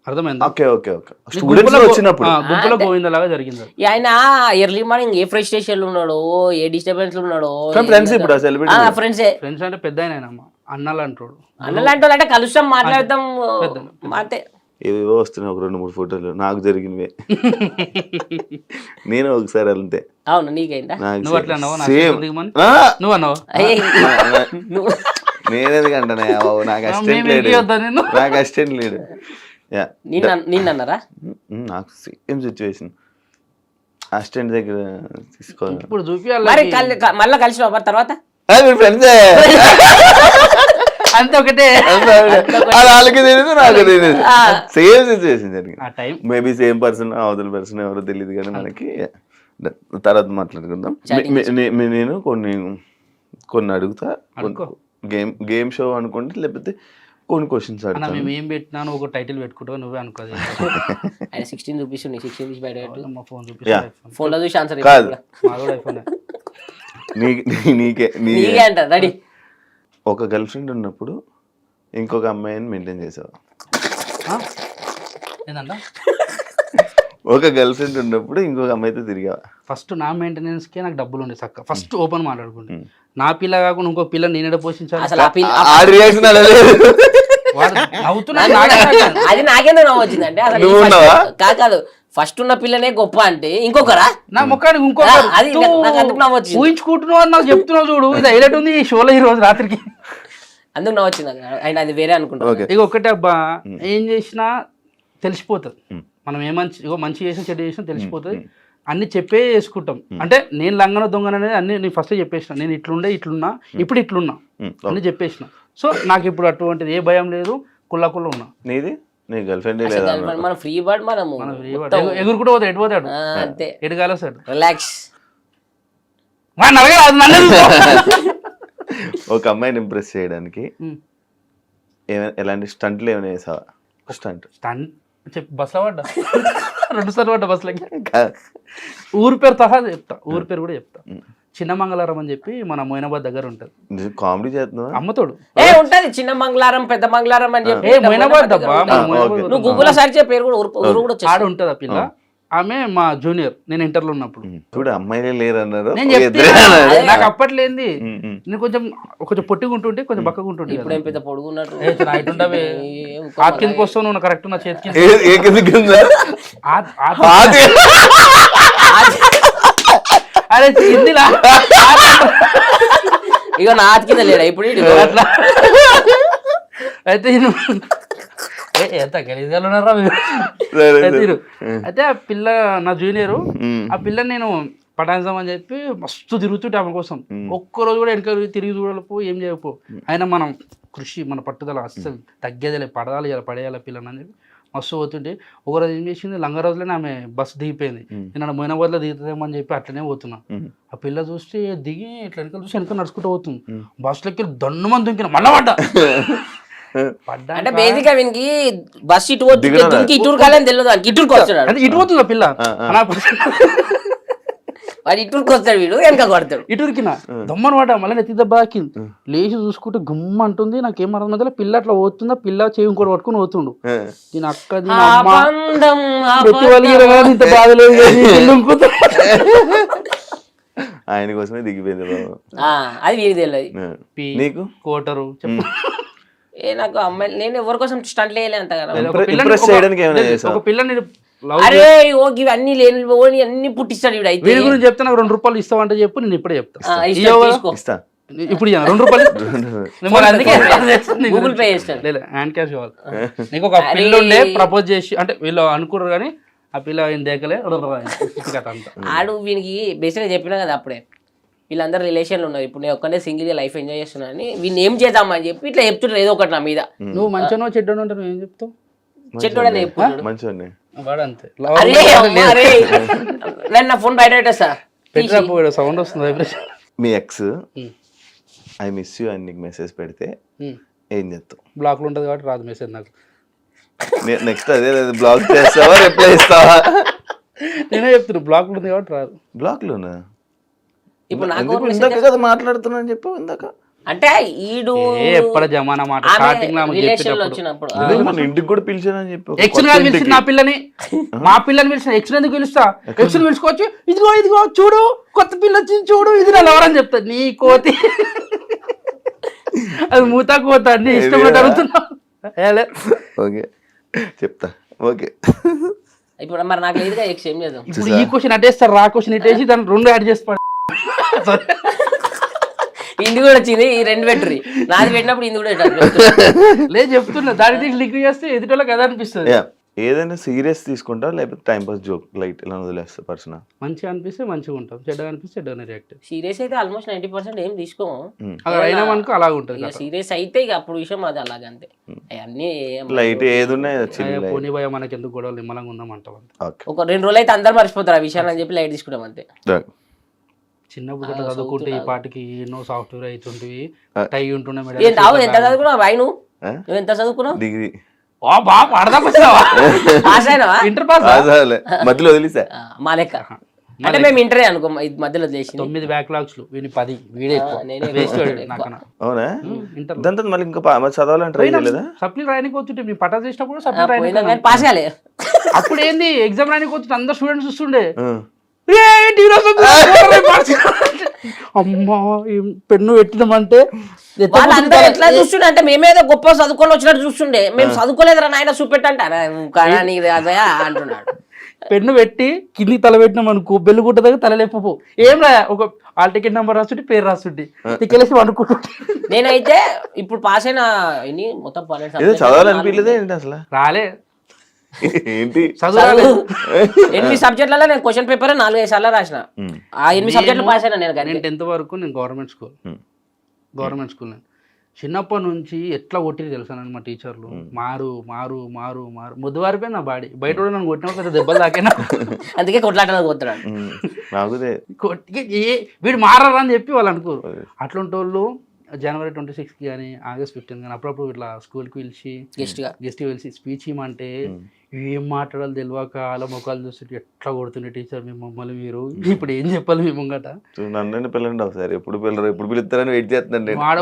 అర్థమైందా? ఓకే ఓకే ఓకే స్టూడెంట్స్ వచ్చినప్పుడు గుంపులో గోవిందలాగా జరిగింది అది. ఈ ఆయన ఎర్లీ మార్నింగ్ ఏ ఫ్రస్ట్రేషన్ ఉన్నాడో ఏ డిస్టర్బెన్స్ ఉన్నాడో ఫ్రెండ్స్ ఇప్పుడు సెలబ్రిటీ ఫ్రెండ్సే ఫ్రెండ్స్ అంటే పెద్ద ఆయన అన్నలు అంటాడు. అన్నలాంటి వాళ్ళు అంటే కలుస్తాం మాట్లాడతాం అంతే. ఏవేవో వస్తున్నాయి ఒక 2-3 ఫోటోలు నాకు జరిగినవే. నేను ఒకసారి అంతే. అవును నీకైందా? నువ్వు అట్లా అన్నావా? సేమ్ నువ్వు అన్నావా? నేనేందుకంటే నాకు అసిస్టెంట్ లేడు, నాకు అసిస్టెంట్ లేడు. నిన్నన్నారా? నాకు సేమ్ సిచ్యువేషన్ అసిస్టెంట్ దగ్గర తీసుకోవాలి. ఇప్పుడు మరి చూపించాలి మళ్ళీ కలిసినావా తర్వాత? ఫ్రెండ్సే అంతే ఒకటే. వాళ్ళకి తెలియదు నాకు తెలియదు. సేమ్ సిచ్యువేషన్ జరిగింది. ఆ టైం మేబీ సేమ్ పర్సన్ అవతల పర్సన్ ఎవరో తెలియదు కానీ మనకి. తర్వాత మాట్లాడుకుందాం. నేను కొన్ని అడుగుతా. గేమ్ షో అనుకోండి లేకపోతే కొన్ని క్వశ్చన్స్ అడుగుతా. మేము ఏం పెట్టినాను ఒక టైటిల్ పెట్టుకుంటా నువ్వే అనుకోదు. ఆయన 16 చూపిస్తుంది, 16 తీసి బయట పెట్టు. మా ఫోన్ చూపిస్తా. ఫోన్ లో చూసి ఆన్సర్ కాదు ఐఫోన్. నీకే నీకే అంట రెడీ. ఒక గర్ల్ ఫ్రెండ్ ఉన్నప్పుడు ఇంకొక అమ్మాయిని మెయింటైన్ చేసావా? ఏంటంట? ఒక గర్ల్ ఫ్రెండ్ ఉన్నప్పుడు ఇంకొక అమ్మాయితో తిరిగావా? ఫస్ట్ నా మెయింటెనెన్స్కే నాకు డబ్బులు ఉండే చక్క. ఫస్ట్ ఓపెన్ మాట్లాడుకుంటే నా పిల్ల కాకుండా ఇంకో పిల్ల నేనేడ పోషించాలి? అసలు అవుతున్నాడు. అది నాకేందో నవ్వు వచ్చింది అంటే అసలు కాదు ఫస్ట్ ఉన్న పిల్లనే గొప్ప అంటే ఇంకొకరా నా ముఖానికి ఇంకొకరు అది నాకు అందుకు నవ్వు వచ్చింది. ఊహించుకుంటున్నావు అని నాకు చెప్తున్నావు చూడు. ఇది హైలైట్ ఉంది ఈ షోలో ఈ రోజు రాత్రికి. అందుకు నవ్వు వచ్చింది. ఆయన అది వేరే అనుకుంటా. ఇక ఒక్కటే అబ్బా, ఏం చేసినా తెలిసిపోతుంది. మనం మంచి చేసిన చెడు చేసినా తెలిసిపోతుంది. అన్ని చెప్పే చేసుకుంటాం. అంటే నేను లంగన దొంగన అనేది అన్ని నేను ఫస్ట్ చెప్పేసిన. నేను ఇట్లున్నా ఇప్పుడు ఇట్లున్నా అన్ని చెప్పేసిన. సో నాకు ఇప్పుడు అటువంటిది ఏ భయం లేదు. కుల్లా ఉన్నా. నీది నీ గర్ల్ ఫ్రెండ్ మన ఫ్రీ బర్డ్ మనము ఎగురుకుంటూ పోతాడు. ఎటు పోతాడు? అంతే ఎటు కాలేస్తాడు. రిలాక్స్. ఒక అమ్మాయిని ఇంప్రెస్ చేయడానికి ఎలాంటి స్టంట్లు ఏమైనా వేసావా? స్టంట్ చెప్పి బస్సులో పడ్డా 2 సార్లు పడ్డా బస్సులకి. ఊరి పేరు సహా చెప్తా, ఊరి పేరు కూడా చెప్తా. చిన్న మంగళారం అని చెప్పి మన మొయినాబాద్ దగ్గర ఉంటది. కామెడీ చేస్తున్నావా? అమ్మతోడు ఉంటది చిన్న మంగళారం పెద్ద మంగళారం అని చెప్పి మొయినాబాద్ నువ్వు గూగుల్ సెర్చ్ చేయ పేరు కూడా ఆడ ఉంటది. ఆ పిల్ల ఆమె మా జూనియర్. నేను ఇంటర్లో ఉన్నప్పుడు. చూడు అమ్మాయిలే లేరు అన్నారు. నేను చెప్తా నాకు అప్పట్లేంది. నేను కొంచెం పొట్టిగా ఉంటుంటే కొంచెం బక్కగా ఉంటుంటే. ఇప్పుడు ఏం పెద్ద పొడుగున్నట్టు ఆ కిందకి వస్తావు నువ్వు కరెక్ట్ నా చేతికి. అరే హిందీలా ఇక నా ఆతి కింద లేడా ఇప్పుడు అట్లా. అయితే ఎంత గలీజ్గా ఉన్నారా అయితే ఆ పిల్ల నా జూనియరు. ఆ పిల్ల నేను పటాయిస్తామని చెప్పి మస్తు తిరుగుతుంటే ఆమె కోసం. ఒక్కరోజు కూడా వెనక తిరిగి చూడలేపో ఏం చేయకపో. అయినా మనం కృషి మన పట్టుదల అస్సలు తగ్గేదిలే. పడేయాలి పిల్లని అని చెప్పి మస్తు పోతుంటే ఒకరోజు ఏం చేసింది, లంగరోజులోనే ఆమె బస్సు దిగిపోయింది. నేను మొయినాబాద్లో దిగుతుందేమని చెప్పి అట్లనే పోతున్నా. ఆ పిల్ల చూస్తే దిగి ఇట్లా వెనకాల చూసి వెనక నడుచుకుంటూ పోతుంది. బస్సులోకి దొన్నమని దుంకిన మళ్ళా పడ్డా. అంటే బేసిక్ గా వీనికి బస్ ఇటు ఇటు కాలని తెలియదు. ఇటుకు వస్తాడు. ఇటు పోతుంది ఆ పిల్ల. వాడు ఇటుకు వస్తాడు, వీడు వెనక కొడతాడు. ఇటురికిన దమ్మను వాడ మళ్ళీ నెత్తి దెబ్బకి లేచి చూసుకుంటే గుమ్మ అంటుంది. నాకేం అర్థం మధ్యలో పిల్ల అట్లా పోతుందా, పిల్ల చేయి ఇంకోటి పట్టుకుని పోతుండు. దీని అక్క ఇంత బాధలేదు. ఆయన కోసమే దిగిపోయింది బాబు. అది వీడి తెలియదు. నీకు కోటరు చెప్పు. నాకు అమ్మాయి నేను ఎవరి కోసం స్టంట్ వేయలే అంత కదా. ఒక పిల్లని అరే ఓకే అన్ని లేని అన్ని పుట్టిస్తాడు వీడు. అయితే వీడి గురించి చెప్తే నాకు 2 రూపాయలు ఇస్తావంటే చెప్పు, నేను ఇప్పుడే చెప్తా. ఇప్పుడు 2 రూపాయలు గూగుల్ పే చేస్తాను. లేదు హ్యాండ్ క్యాష్ కావాలి. నీకు ఒక పిల్ల ఉండే ప్రపోజ్ చేసి అంటే వీళ్ళు అనుకున్నారు కానీ ఆ పిల్ల ఆయన దేకలే. ఆడు వీనికి బేసిక్గా చెప్పినా కదా అప్పుడే, వీళ్ళందరూ రిలేషన్లు ఉన్నారు. ఇప్పుడు నేను ఒక్కనే సింగిల్ లైఫ్ ఎంజాయ్ చేస్తున్నా అని వీళ్ళు ఏం చేద్దామని చెప్పి ఇట్లా చెప్తుంటారు ఏదో ఒకటి నా మీద. నువ్వు మంచిగా చెడ్డను ఉంటావు, ఏం చెప్తావు? చెట్టుడని చెప్తున్నాడు. నా ఫోన్ బయట పెట్టేస్తా. సౌండ్ వస్తుంది. మీ ఎక్స్ ఐ మిస్ యూ అని నీకు మెసేజ్ పెడితే ఏం చేస్తావు? బ్లాక్ లో ఉంటుంది కాబట్టి రాదు మెసేజ్ నాకు. నెక్స్ట్ అదే బ్లాక్ చేస్తావా రిప్లై ఇస్తావా? నేనే చెప్తున్నా బ్లాక్ లో ఉంది కాబట్టి రాదు. బ్లాక్ లోనా? ఇప్పుడు ఇందాక కదా మాట్లాడుతున్నా అని చెప్పు. ఇందాక అంటే ఈడు ఎప్పటి జమానా మాట స్టార్టింగ్ లో రిలేషన్ లో వచ్చినప్పుడు అదే మన ఇంటికి కూడా పిలిచానని చెప్పి ఒక ఎక్స్ కొత్త పిలిచిన నా పిల్లని మా పిల్లని పిలిచిన ఎక్స్ ఎందుకు పిలుస్తా ఎక్స్ పిలుచుకోవచ్చు ఇదిగో ఇదిగో చూడు కొత్త పిల్ల వచ్చింది చూడు ఇది నా ఎవరని చెప్తా నీ కోతి అది మూతా కోత అన్ని ఇష్టపడి అడుగుతున్నావు ఓకే చెప్తా ఓకే ఇప్పుడు మరి నాకు లేదుగా ఎక్స్ ఏం చేద్దాం ఇప్పుడు ఈ క్వశ్చన్ అటేస్తారు రా క్వశ్చన్ ఇటేసి దాన్ని రెండు యాడ్ చేసి ఇంది కూడా వచ్చింది ఈ రెండు పెట్టుర్రి నాది పెట్టినప్పుడు ఇంది కూడా లేదు చెప్తున్నా దాని తీసి లింక్ చేస్తే ఎదుటోళ్ళకి కదా అనిపిస్తుంది యా ఏదైనా సీరియస్ తీసుకుంటా లేకపోతే టైం పాస్ జోక్ లైట్ ఇలా వదిలేస్తా పర్సన్ మంచిగా అనిపిస్తే మంచిగా ఉంటాం చెడ్డగా అనిపిస్తే చెడ్డగానే రియాక్ట్ సీరియస్ అయితే ఆల్మోస్ట్ 90% ఏం తీసుకోము అలా అయినా మనకు అలాగ ఉంటుంది సీరియస్ అయితే ఇక అప్పుడు విషయం అది అలాగంతే అవన్నీ లైట్ ఏది ఉన్నాయి పోనీ భయ మనకి ఎందుకు గొడవలు నిమ్మలంగా ఉందాం అంటాం ఓకే ఒక 2 రోజులు అయితే అందరు మర్చిపోతారు ఆ విషయాలు అని చెప్పి లైట్ తీసుకుంటాం అంతే చిన్నప్పుడు గట్రా చదువుకుంటే ఈ పాటికి ఎన్నో సాఫ్ట్వేర్ అవుతుంటివి టై ఉంటుండే ఎంత చదువుకున్నావు బాయ్ నువ్వు ఎంత చదువుకున్నావు డిగ్రీ పాస్ అయినావా ఇంటర్ పాస్ మధ్యలో వదిలేసా మా లెక్క అంటే మేము ఇంటరే అనుకో ఇది మధ్యలో చేసి 9 బ్యాక్లాగ్స్ వీని 10 వీడే నాకన్నా అవునా ఇంటర్ దాంతో మళ్ళీ ఇంకా చదవాలని ట్రై చేయలేదా సప్లీ రాయనికి వచ్చుంటే మేము పటా చేసినప్పుడు సప్లీ రాయనికి పాస్ కాలే అప్పుడు ఏంది ఎగ్జామ్ రాయనికి వచ్చి అందరు స్టూడెంట్స్ చూస్తుండే అమ్మా పెన్ను పెట్టినామంటే వాళ్ళందరూ ఎట్లా చూస్తుండే అంటే మేమేదో గొప్ప చదువుకొని వచ్చినట్టు చూస్తుండే మేము చదువుకోలేదురా నాయన చూపెట్టంటారా అంటున్నాడు పెన్ను పెట్టి కింది తల పెట్టినాం అనుకో బెల్లు గుట్ట దగ్గర తలలేపో ఏం రా ఒక ఆల్ టికెట్ నెంబర్ రాస్తుంటే పేరు రాస్తుంటే తిక్కలేసి అనుకుంటుంటే నేనైతే ఇప్పుడు పాస్ అయిన మొత్తం చదవాలనిపించలేదే ఏంటి అసలు రాలే ఏంటి చదువు 8 సబ్జెక్టులలో నేను క్వశ్చన్ పేపర్ 4-5 సార్లు రాసిన ఆ 8 సబ్జెక్టులు పాస్ అయినా నేను 10th వరకు నేను గవర్నమెంట్ స్కూల్ చిన్నప్పటి నుంచి ఎట్లా కొట్టిరు తెలుసా మా టీచర్లు మారు మారు మారు మారు ముద్దువారిపోయి నా బాడీ బయట కూడా నన్ను కొట్టిన దెబ్బలు తాకినా అందుకే కొట్లాట పోతున్నాడు వీడు మారరా అని చెప్పి వాళ్ళు అనుకోరు అట్లాంటి వాళ్ళు జనవరి 26కి కానీ ఆగస్ట్ 15 కానీ అప్పుడప్పుడు ఇట్లా స్కూల్కి పిలిచి గెస్ట్ పిలిచి స్పీచ్ ఇవ్వమంటే ఏం మాట్లాడాలి తెలియక అలా ముఖాలు చూస్తుంటే ఎట్లా కొడుతుండే టీచర్ మమ్మల్ని మీరు ఇప్పుడు ఏం చెప్పాలి మీ ముంగట నన్ను పిల్లండి ఒకసారి ఎప్పుడు పిల్లరు ఎప్పుడు పిలుస్తారని వెయిట్ చేస్తుందండి వాడ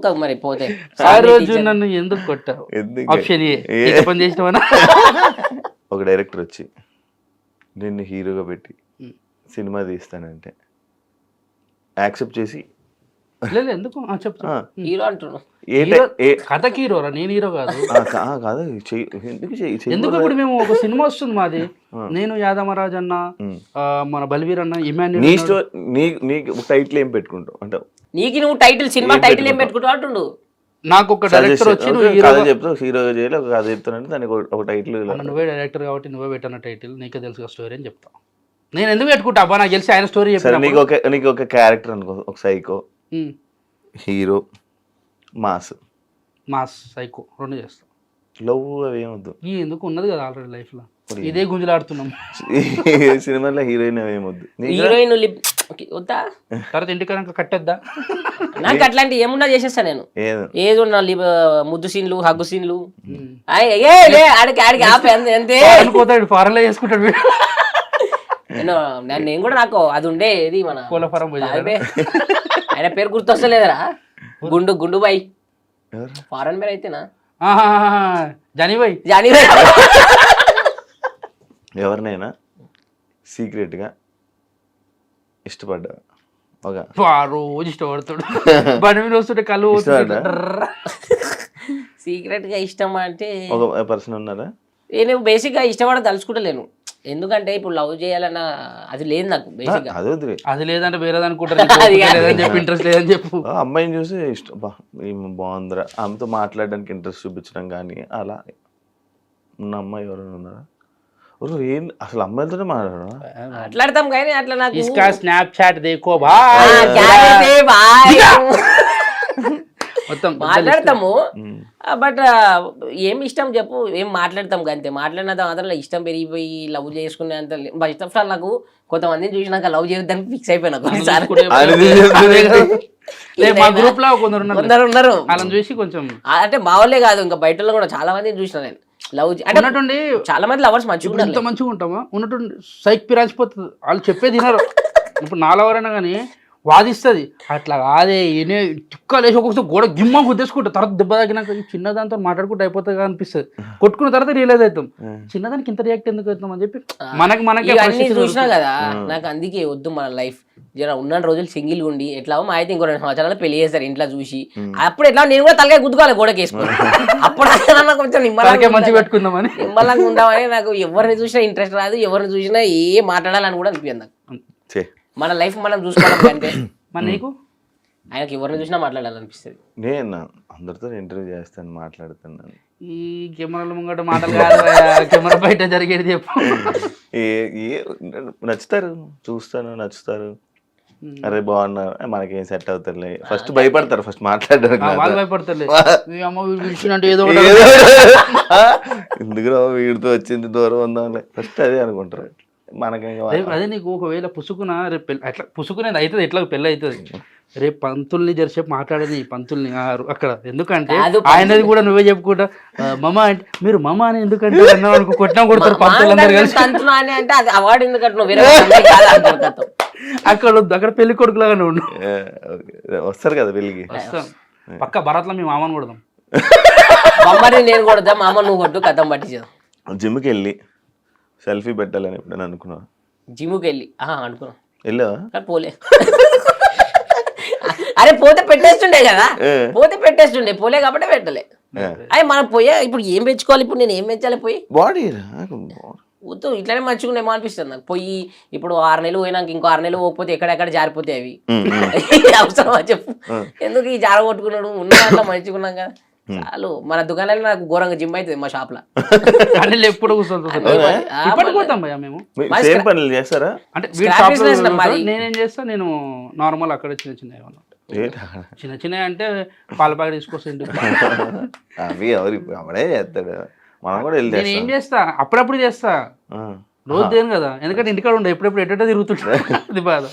కూడా మరి పోతే ఆ రోజు నన్ను ఎందుకు కొట్టావు ఆప్షన్ ఏ పని చేసినావనా ఒక డైరెక్టర్ వచ్చి నిన్ను హీరోగా పెట్టి సినిమా తీస్తానంటే యాక్సెప్ట్ చేసి ఎందుకు చెప్తా హీరో అంటున్నావు కథకి హీరోరా నేను హీరో కాదు కాదు ఎందుకు ఇప్పుడు మేము ఒక సినిమా వస్తుంది మాది నేను యాదమరాజ్ అన్న మన బల్వీర్ అన్న నీకు టైటిల్ ఏం పెట్టుకుంటావు అంటే నీకు నువ్వు టైటిల్ సినిమా టైటిల్ ఏం పెట్టుకుంటావు అంటుండు నాకు ఒక డైరెక్టర్ వచ్చి చెప్తావు హీరోగా చేయాలి ఒక కథ చెప్తానంటే దానికి ఒక టైటిల్ నువ్వే డైరెక్టర్ కాబట్టి నువ్వే పెట్టిన టైటిల్ నీకే తెలుసు స్టోరీ అని చెప్తా నేను ఎందుకు పెట్టుకుంటా అబ్బా నాకు తెలిసి ఆయన స్టోరీ చెప్పాను నీకు ఒక క్యారెక్టర్ అనుకో ఒక సైకో హీరో మాస్ సైకో రెండు చేస్తాం లవ్ అవి ఏమొద్దు ఎందుకు ఉన్నది కదా ఆల్రెడీ లైఫ్ లో ఇదే గుంజులాడుతున్నాం సినిమాలో హీరోయిన్ అవి ఏమొద్దు హీరోయిన్ వద్దా తర్వాత ఇంటికి కట్టేద్దా నాకు అట్లాంటి ఏమున్నా చేసేస్తా నేను ఏదో ముద్దు సీన్లు హగ్గు సీన్లు ఆడికి ఆడికి ఆపే అంతే పోతాడు ఫారెన్లో చేసుకుంటాడు నేను కూడా నాకు అది ఉండే ఏది మన కోలఫారం ఆయన పేరు గుర్తొస్తలేదురా గుండు బాయ్ ఫారెన్ పేరు అయితేనా జానీబాయ్ ఎవరినైనా సీక్రెట్ గా ఇష్టపడ్డా రోజు ఇష్టపడతాడు బండి మీద వస్తుంటే కళ్ళు సీక్రెట్ గా ఇష్టం అంటే ఒక పర్సన్ ఉన్నారా నేను బేసిక్ గా ఇష్టపడ తలుచుకుంటలేను ఎందుకంటే ఇప్పుడు లవ్ చేయాలన్న అది లేదు నాకు బేసిక్ గా అది లేదంటే వేరేది అనుకుంటారు ఇంట్రెస్ట్ లేదని చెప్పు అమ్మాయిని చూసి ఇష్టం బాగుందిరా ఆమెతో మాట్లాడడానికి ఇంట్రెస్ట్ చూపించడం కానీ అలా ఉన్న అమ్మాయి ఎవరైనా ఉన్నారా ఏం అసలు అమ్మాయిలతోనే మాట్లాడతాం కానీ అట్లా నాకు స్నాప్చాట్ దేకో మొత్తం మాట్లాడతాము బట్ ఏం ఇష్టం చెప్పు ఏం మాట్లాడతాం అంతే మాట్లాడినంత మాత్రం ఇష్టం పెరిగిపోయి లవ్ చేసుకునే అంత ఫస్ట్ ఆఫ్ ఆల్ నాకు కొంతమందిని చూసినాక లవ్ చేయడానికి ఫిక్స్ అయిపోయినా మా గ్రూప్ లో కొందరు ఉన్నారు వాళ్ళని చూసి కొంచెం అంటే మా వాళ్ళే కాదు ఇంకా బయట కూడా చాలా మందిని చూసిన నేను లవ్ అంటే చాలా మంది లవర్స్ మంచిగా మంచిగా ఉంటామా ఉన్నట్టుండి సైక్ పిరాచిపోతుంది వాళ్ళు చెప్పేది తినరు ఇప్పుడు నాలో ఎవరైనా కానీ వాదిస్తుంది అట్లా కాదే ఈయనే చుక్కలు వేసి ఒక్కొక్కసారి గోడ గిమ్మ గుద్దేసుకుంటా తర్వాత దెబ్బ తగినాక ఈ చిన్నదాంతో మాట్లాడుకుంటూ అయిపోతుంది అనిపిస్తుంది కొట్టుకున్న తర్వాత రియలైజ్ అవుతాం చిన్నదానికి ఇంత రియాక్ట్ ఎందుకు అవుతాం అని చెప్పి మనకే అన్ని చూసినా కదా నాకు అందుకే వద్దు మన లైఫ్ జర ఉన్న రోజులు సింగిల్ ఉండి ఎట్లా మా అయితే ఇంకో 2 సంవత్సరాలు పెళ్లి చేస్తారు ఇంట్లో చూసి అప్పుడు ఎట్లా నేను కూడా తలకాయ గుద్దుకోవాలి గోడకి వేసుకొని అప్పుడు కొంచెం మంచి పెట్టుకుందామని నిమ్మలంగా ఉందామని నాకు ఎవరిని చూసినా ఇంట్రెస్ట్ రాదు ఎవరిని చూసినా ఏ మాట్లాడాలని కూడా అనిపించదు నాకు మన లైఫ్ మనం చూసుకోవడం కంటే మరి నీకు ఆయనకి ఎవరిని చూసినా మాట్లాడాలనిపిస్తుంది నేను అందరితో ఇంటర్వ్యూ చేస్తాను మాట్లాడుతున్నాను ఈ కెమెరాల ముంగట మాటలు కాదు కెమెరా బయట జరిగేది చెప్పు నచ్చుతారు చూస్తాను నచ్చుతారు అరే బాగున్నారు మనకేం సెట్ అవుతారులే ఫస్ట్ భయపడతారు ఫస్ట్ మాట్లాడడానికి వాళ్ళు భయపడతారులే మీ అమ్మ పిలిచినట్టు ఏదో ఎందుకు వీడితో వచ్చింది దూరం ఉందాంలే ఫస్ట్ అదే అనుకుంటారు మనకేం అదే నీకు ఒకవేళ పుసుకున రేపు పెళ్ళి అట్లా పుసుకునేది అవుతుంది ఎట్లా పెళ్ళి అవుతుంది రేపు పంతుల్ని జరసేపు మాట్లాడేది ఈ పంతుల్ని అక్కడ ఎందుకంటే ఆయనది కూడా నువ్వే చెప్పుకుంటా మమ అంటే మీరు మమ అని ఎందుకంటే అన్నావు అనుకో కొట్టినా కొడతారు పంతులు అందరు కలిసి అంటే అది అవార్డు ఎందుకంటే అక్కడ పెళ్లి కొడుకులాగానే ఉండు వస్తారు కదా పెళ్ళికి వస్తాం పక్క భరత్లో మీ మామని కొడదాం మమ్మల్ని నేను కొడతా మా అమ్మ నువ్వు కొట్టు కథం పట్టించావు జిమ్కి వెళ్ళి సెల్ఫీ పెట్టాలని ఎప్పుడైనా అనుకున్నా జిమ్కి వెళ్ళి అనుకున్నాం వెళ్ళావా కానీ పోలే అరే పోతే పెట్టేస్తుండే కదా పోతే పెట్టేస్తుండే పోలే కాబట్టి పెట్టలే అయ్యి మనం పోయా ఇప్పుడు ఏం పెంచుకోవాలి ఇప్పుడు నేను ఏం పెంచాలి పోయి బాడీ వద్దు ఇట్లానే మంచిగా అనిపిస్తుంది నాకు పోయి ఇప్పుడు 6 నెలలు పోయినాక ఇంకో 6 నెలలు పోకపోతే ఎక్కడెక్కడ జారిపోతాయి అవి అవసరమా చెప్పు ఎందుకు ఈ జార కొట్టుకున్నాడు ఉన్న దాంట్లో మంచిగా ఉన్నాం కదా చాలు మన దుకాణాలు నాకు ఘోరంగా జిమ్ అవుతుంది మా షాప్ లో ఎప్పుడు కూర్చోతాం మేము పనులు చేస్తారా అంటే నేనేం చేస్తా నేను నార్మల్ అక్కడ చిన్న చిన్న ఏమన్నా చిన్న చిన్న అంటే పాల ప్యాకెట్ తీసుకొస్తా ఇంటికి అవి ఎవడే చేస్తాడు మనం కూడా వెళ్ళి నేను ఏం చేస్తా అప్పుడప్పుడు చేస్తా రోజు దేని కదా ఎందుకంటే ఇంటికాడ ఉండే ఎప్పుడెప్పుడు ఎట్ట తిరుగుతుంటా అది బాధ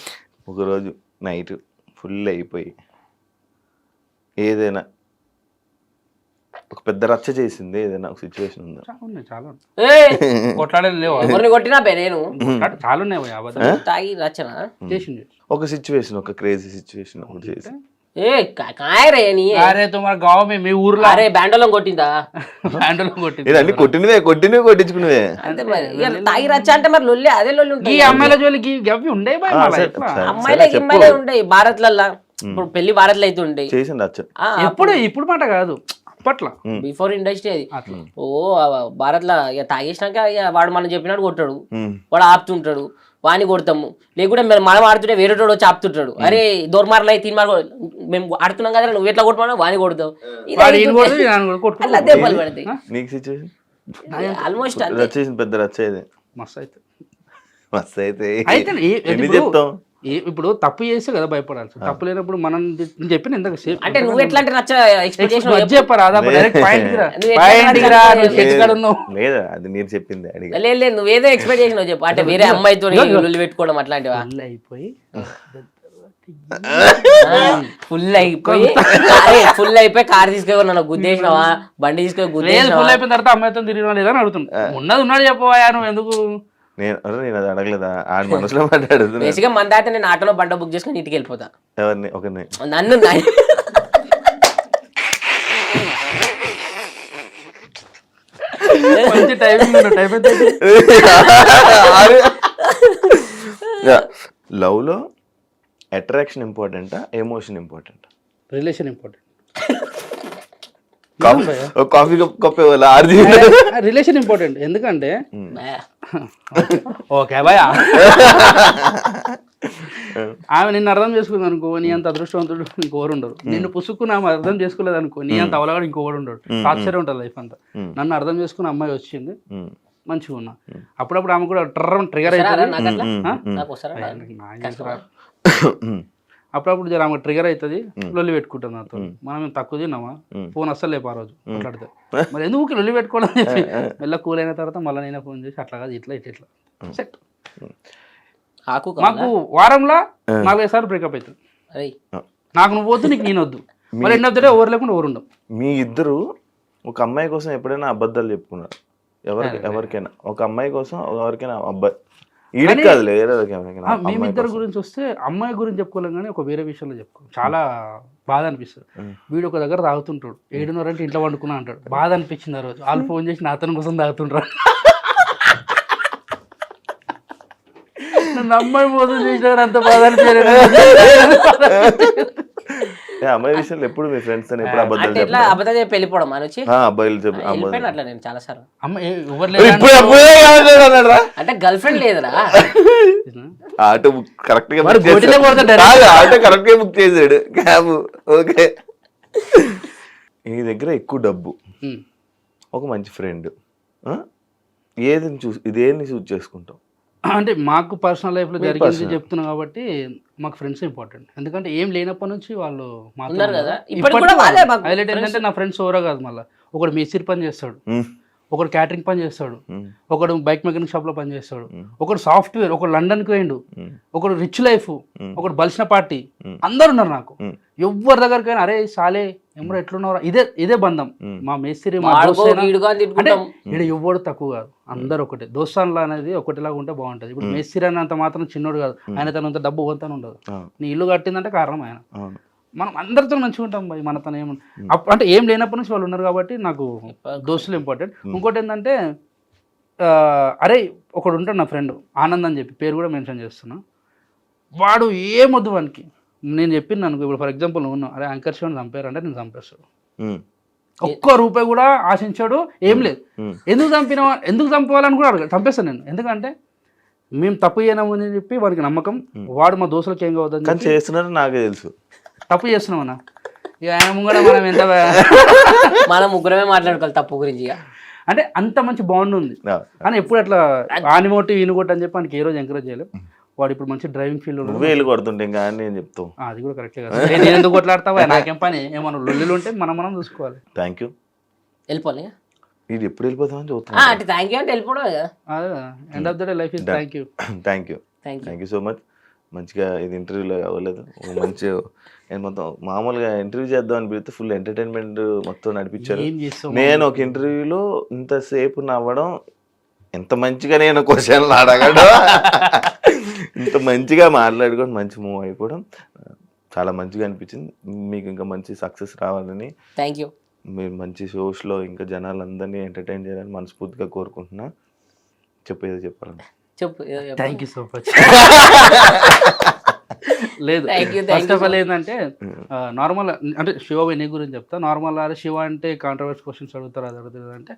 ఒకరోజు నైట్ ఫుల్ అయిపోయి ఏదైనా ఒక పెద్ద రచ్చ చేసింది ఏదైనా ఒక సిచ్యువేషన్ ఉందా చాలా కొట్లాడేది లేవు ఎవరిని కొట్టినా నేను చాలా ఉన్నాయి తాగి రచన చేసింది ఒక సిచ్యువేషన్ ఒక క్రేజీ సిచ్యువేషన్ ఒకటి చేసి అరే తుమార్ గావ్ మీ ఊర్లో అరే బ్యాండోలం కొట్టిందా బ్యాండోలం కొట్టింది ఇదండి కొట్టినవే కొట్టించుకునేవే అంతే మరి తాగి రచ్చ అంటే మరి లొల్లి అదే లొల్లి ఉంటుంది ఈ అమ్మాయిల జోలికి గవి ఉండే అమ్మాయిలకి అమ్మాయిలే ఉంటాయి భారత్లల్లా ఇప్పుడు పెళ్లి భారత్లో అయితే ఉంటాయి చేసింది రచ్చ ఇప్పుడు మాట కాదు అప్పట్లో బిఫోర్ ఇండస్ట్రీ అది ఓ భారత్ లా తాగేసినాక వాడు మనం చెప్పినట్టు కొట్టాడు వాడు ఆపుతుంటాడు వాడిని కొడతాము లేకుంటే మనం ఆడుతుంటే వేరేటోడు వచ్చి ఆపుతుంటాడు అరే దోర్మార్లు అయితే 3 మార్లు మేము ఆడుతున్నాం కదా నువ్వు ఎట్లా కొట్టమన్నా వాడిని కొడతావు దెబ్బలు పడతాయి ఆల్మోస్ట్ పెద్ద రచ్చ ఇది మస్తు అయితే చెప్తాం ఇప్పుడు తప్పు చేస్తే కదా భయపడాల్సి తప్పు లేనప్పుడు మనం చెప్పిన ఇందాక అంటే నువ్వు ఎట్లా లేదా అది మీరు చెప్పింది లేదు నువ్వేదో ఎక్స్పెక్ట్ చేసినావు చెప్పు అంటే వేరే అమ్మాయితో పెట్టుకోవడం అట్లాంటివా అయిపోయి ఫుల్ అయిపోయి కార్ తీసుకొని నన్ను గుద్దేసినావా బండి తీసుకొని గుద్దేసినావా ఫుల్ అయిపోయిన తర్వాత అమ్మాయితో తిరిగినా లేదని అడుగుతున్నా ఉన్నది ఉన్నాడు చెప్పవా నువ్వు ఎందుకు నేను అది అడగలేదా ఆడ మనసులో మాట్లాడుతున్నా బేసిక్గా మన దాటి నేను ఆటోలో బండ బుక్ చేసుకుని ఇంటికి వెళ్ళిపోతా ఎవరిని ఒకరిని నన్ను లవ్ లో అట్రాక్షన్ ఇంపార్టెంటా ఎమోషన్ ఇంపార్టెంటా relation important coffee cup relation important ఎందుకంటే ఓకే భయ ఆమె నిన్ను అర్థం చేసుకుంది అనుకో నీ అంత అదృష్టవంతుడు ఇంకోరు ఉండరు నిన్ను పుసుక్కుని ఆమె అర్థం చేసుకోలేదు అనుకో నీ అంత అవలగాడు ఇంకోడు ఉండడు ఆశ్చర్యం ఉంటుంది లైఫ్ అంతా నన్ను అర్థం చేసుకున్న అమ్మాయి వచ్చింది మంచిగా ఉన్నా అప్పుడప్పుడు ఆమె కూడా ట్రిగర్ అవుతుంది అప్పుడప్పుడు జర ఆమె ట్రిగర్ అవుతుంది లొల్లి పెట్టుకుంటుంది నాతో మనం తక్కువ తిన్నామా ఫోన్ అస్సలు లేపు ఆ రోజు మాట్లాడితే మరి ఎందుకు లొల్లి పెట్టుకోవడం చెప్పి మెల్ల కూల్ అయిన తర్వాత మళ్ళీ నేనే ఫోన్ చేసి అట్లా కాదు ఇట్లా సెట్ మాకు వారంలో 4-5 సార్లు బ్రేకప్ అవుతుంది నాకు నువ్వు వద్దు నీకు నేను వద్దు మళ్ళీ ఎన్నో ఎవరు లేకుండా ఎవరు ఉండవు మీ ఇద్దరు ఒక అమ్మాయి కోసం ఎప్పుడైనా అబద్ధాలు చెప్పుకున్నారు ఎవరికైనా ఒక అమ్మాయి కోసం ఎవరికైనా అబ్బాయి ఈడికి కాదులే వేరే మేమిద్దరి గురించి వస్తే అమ్మాయి గురించి చెప్పుకోలేం కానీ ఒక వేరే విషయంలో చెప్పుకో చాలా బాధ అనిపిస్తుంది. వీడు ఒక దగ్గర తాగుతుంటాడు, 7:30 అంటే ఇంట్లో వండుకున్నా అంటాడు. బాధ అనిపించింది ఆ రోజు. వాళ్ళు ఫోన్ చేసి నా అతని కోసం తాగుతుంటారు. నన్ను అమ్మాయి మోసం చేసినారు, అంత బాధ అనిపించలేదు. అమ్మాయి విషయంలో ఎప్పుడు మీ ఫ్రెండ్స్ ఎప్పుడు అబద్ధాలు అంటే ఎట్లా అబద్ధం చెప్పి వెళ్ళిపోవడం మనొచ్చి అబ్బాయిలు వెళ్ళిపోయిన అట్లా నేను చాలా సార్లు. అమ్మాయి ఎవరు అంటే గర్ల్ ఫ్రెండ్ లేదురా, ఆటో కరెక్ట్ గా మరి గోటిలో కొడతాడు. ఆటో కరెక్ట్ గా బుక్ చేసాడు క్యాబ్. ఓకే, ఈ దగ్గర ఎక్కువ డబ్బు, ఒక మంచి ఫ్రెండ్, ఇదేని చూస్ చేసుకుంటాం. అంటే మాకు పర్సనల్ లైఫ్లో జరిగింది చెప్తున్నాం కాబట్టి మాకు ఫ్రెండ్స్ ఇంపార్టెంట్. ఎందుకంటే ఏం లేనప్పటి నుంచి వాళ్ళు ఉన్నారు కదా. హైలైట్ ఏంటంటే నా ఫ్రెండ్స్ ఎవరో కాదు, మళ్ళీ ఒకడు మేస్త్రి పని చేస్తాడు, ఒకడు క్యాటరింగ్ పని చేస్తాడు, ఒకడు బైక్ మెకానిక్ షాప్ లో పని చేస్తాడు, ఒకడు సాఫ్ట్వేర్, ఒకడు లండన్ కి పోయిండు, ఒకడు రిచ్ లైఫ్, ఒకడు బలిసిన పార్టీ. అందరు ఉన్నారు నాకు. ఎవరి దగ్గరకైనా అరే సాలే ఎమ్మడో ఎట్లున్నారా, ఇదే బంధం. మా మేస్త్రి మా అంటే ఇక్కడ ఎవ్వడు తక్కువ కాదు, అందరు ఒకటే. దోస్తాన్లా అనేది ఒకటిలాగా ఉంటే బాగుంటది. ఇప్పుడు మేస్త్రి అన్నంత మాత్రం చిన్నోడు కాదు, ఆయన తనంత డబ్బు పోతానే ఉండదు. నీ ఇల్లు కట్టిందంటే కారణం ఆయన. మనం అందరితో మంచిగా ఉంటాం భయ్, మన తన ఏమన్నా అంటే ఏం లేనప్పటి నుంచి వాళ్ళు ఉన్నారు కాబట్టి నాకు దోస్తులు ఇంపార్టెంట్. ఇంకోటి ఏంటంటే అరే ఒకడు ఉంటాడు నా ఫ్రెండ్ ఆనంద్ అని చెప్పి, పేరు కూడా మెన్షన్ చేస్తున్నా. వాడు ఏమొద్దు వానికి నేను చెప్పింది అనుకో. ఇప్పుడు ఫర్ ఎగ్జాంపుల్ నువ్వు ఉన్నావు, అరే యాంకర్ షోని చంపారంటే నేను చంపేస్తాడు. ఒక్క రూపాయి కూడా ఆశించాడు, ఏం లేదు. ఎందుకు చంపాలని కూడా అడగ, చంపేస్తాను నేను. ఎందుకంటే మేము తప్పు చేయనాము అని చెప్పి వాడికి నమ్మకం. వాడు మా దోస్తులకి ఏం కావద్దని చేస్తున్నారు, నాకే తెలుసు తప్పు చేస్తున్నామన్నా. ఇక ఆయన ముంగడ మనం ఎంత మనం ముగ్గురమే మాట్లాడుకోవాలి తప్పు గురించి. అంటే అంత మంచి బాండ్ ఉంది. కానీ ఎప్పుడు అట్లా ఆనిమోటి ఈనుకోటి అని చెప్పి మనకి ఏ రోజు ఎంకరేజ్ చేయలేం. వాడు ఇప్పుడు మంచి డ్రైవింగ్ ఫీల్డ్ వేలు కొడుతుంటే ఇంకా నేను చెప్తావు, అది కూడా కరెక్టే కదా. నేను ఎందుకు కొట్లాడతావా, నాకేం పని. ఏమన్నా లొల్లులు ఉంటే మనం చూసుకోవాలి. Thank you. వెళ్ళిపోలే ఇది ఎప్పుడు వెళ్ళిపోతామని చూస్తాను. థ్యాంక్ యూ అంటే వెళ్ళిపోవడం అదే end of the day life is thank you. Thank you so much. మంచిగా ఇది ఇంటర్వ్యూలో అవ్వలేదు, మంచి మొత్తం మామూలుగా ఇంటర్వ్యూ చేద్దాం అని పెడితే ఫుల్ ఎంటర్టైన్మెంట్ మొత్తం నడిపించారు. నేను ఒక ఇంటర్వ్యూలో ఇంతసేపు నవ్వడం, ఎంత మంచిగా నేను క్వశ్చన్లు అడగడం, ఇంత మంచిగా మాట్లాడుకోవడం, మంచి మూవ్ అయిపోవడం చాలా మంచిగా అనిపించింది. మీకు ఇంకా మంచి సక్సెస్ రావాలని, థ్యాంక్ యూ. మీరు మంచి షోస్లో ఇంకా జనాలందరినీ ఎంటర్టైన్ చేయాలని మనస్ఫూర్తిగా కోరుకుంటున్నా. చెప్పేది చెప్పాలని చెప్పు. Thank you so much. లేదు ఫస్ట్ ఆఫ్ ఆల్ ఏంటంటే నార్మల్ అంటే శివ నీ గురించి చెప్తా. నార్మల్ శివ అంటే కాంట్రవర్సీ క్వశ్చన్స్ అడుగుతారు, అది అడుగుతుంది అంటే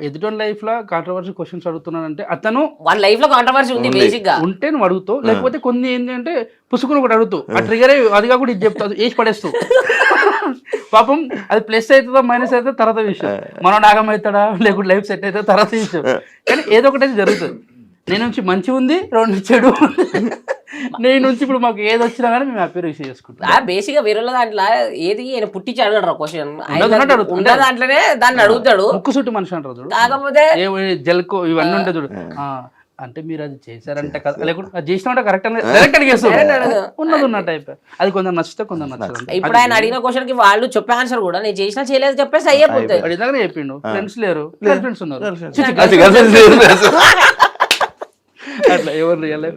ఎదుటి లైఫ్ లో కాంట్రవర్సీ క్వశ్చన్స్ అడుగుతున్నానంటే అతను వాళ్ళ లైఫ్ లో కాంట్రవర్సీ ఉంది బేసిక్ గా ఉంటే నువ్వు అడుగుతావు. లేకపోతే కొన్ని ఏంటంటే పుసుకుని ఒకటి అడుగుతావు, ఆ ట్రిగర్ అది కాకుండా ఇది చెప్తావు, వేసి పడేస్తావు. పాపం అది ప్లస్ అవుతుందో మైనస్ అవుతుందో తర్వాత విషయం. మనం నాగం అవుతాడా లేకుంటే లైఫ్ సెట్ అవుతుందో తర్వాత విషయం. కానీ ఏదో ఒకటి జరుగుతుంది. నేను నుంచి మంచి ఉంది, రెండు చెడు. నేను నుంచి ఇప్పుడు మాకు ఏది వచ్చినా కానీ మేము హ్యాపీ రిసీవ్ చేసుకుంటాం. బేసిక్ గా వేరే దాంట్లో ఏది పుట్టించి అడగడు క్వశ్చన్, ఉన్న దాంట్లోనే దాన్ని అడుగుతాడు. ముక్కు చుట్టూ మనిషి అంటారు, కాకపోతే జల్కో ఇవన్నీ ఉంటాయి చూడు. అంటే మీరు అది చేశారంటే కదా, లేకుంటే అది చేసినా కరెక్ట్ డైరెక్ట్ అడిగేస్తారు. ఉన్నది ఉన్నట్టు అయిపోయి అది కొందరు నచ్చితే కొందరు నచ్చదు. ఇప్పుడు ఆయన అడిగిన క్వశ్చన్ కి వాళ్ళు చెప్పే ఆన్సర్ కూడా నేను చేసినా చేయలేదు చెప్పేసి అయిపోతుంది. అడిగినాక చెప్పిండు ఫ్రెండ్స్ లేరు, ఫ్రెండ్స్ ఉన్నారు, అట్లా ఎవరు real life.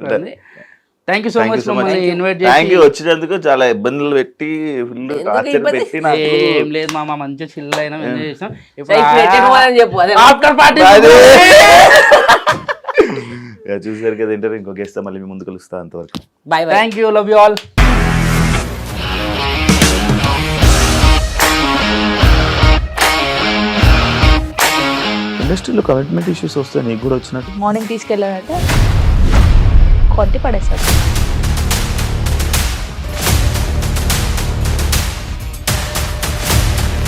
Thank you so much మమ్మల్ని ఇన్వైట్ చేసి వచ్చినందుకు. చాలా ఇబ్బందులు పెట్టి ఏం లేదు మామ, మంచిగా చిల్ అయినా ఎంజాయ్ చేసాం. ఆఫ్టర్ పార్టీ చూసారు కదా ఇంటర్వ్యూ. ఇంకొక గెస్ట్ మళ్ళీ మీ ముందు కలుస్తా. అంతవరకు by by. Thank you, love you all. ఇండస్ట్రీలో కమిట్మెంట్ ఇష్యూస్ వస్తే నీకు కూడా వచ్చినట్టు? మార్నింగ్ తీసుకెళ్ళాడంటే కొట్టి పడేస్తాడు.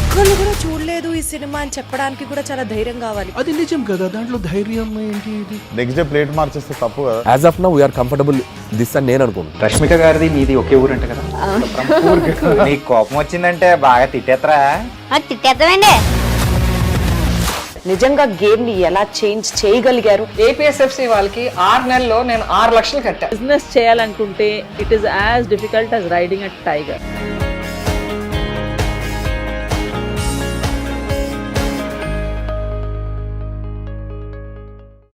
ఒక్కళ్ళు కూడా చూడలేదు ఈ సినిమా అని చెప్పడానికి కూడా చాలా ధైర్యం కావాలి. అది నిజం కదా, దాంట్లో ధైర్యం ఏంటి? నెక్స్ట్ డే ప్లేట్ మార్చేస్తే తప్పు కదా. As of now we are comfortable this అని నేను అనుకుంటున్నాను. రష్మిక గారిది మీది ఒకే ఊరు అంట కదా? నీకు కోపం వచ్చిందంటే బాగా తిట్టేత్తరా? తిట్టేద్దామండి. నిజంగా గేమ్ ని ఎలా చేంజ్ చేయగలిగారు? ఏపీఎస్ఎఫ్సి వాళ్ళకి 6 నెలల్లో నేను 6 లక్షలు కట్టా. బిజినెస్ చేయాలనుకుంటే it is as difficult as riding a tiger.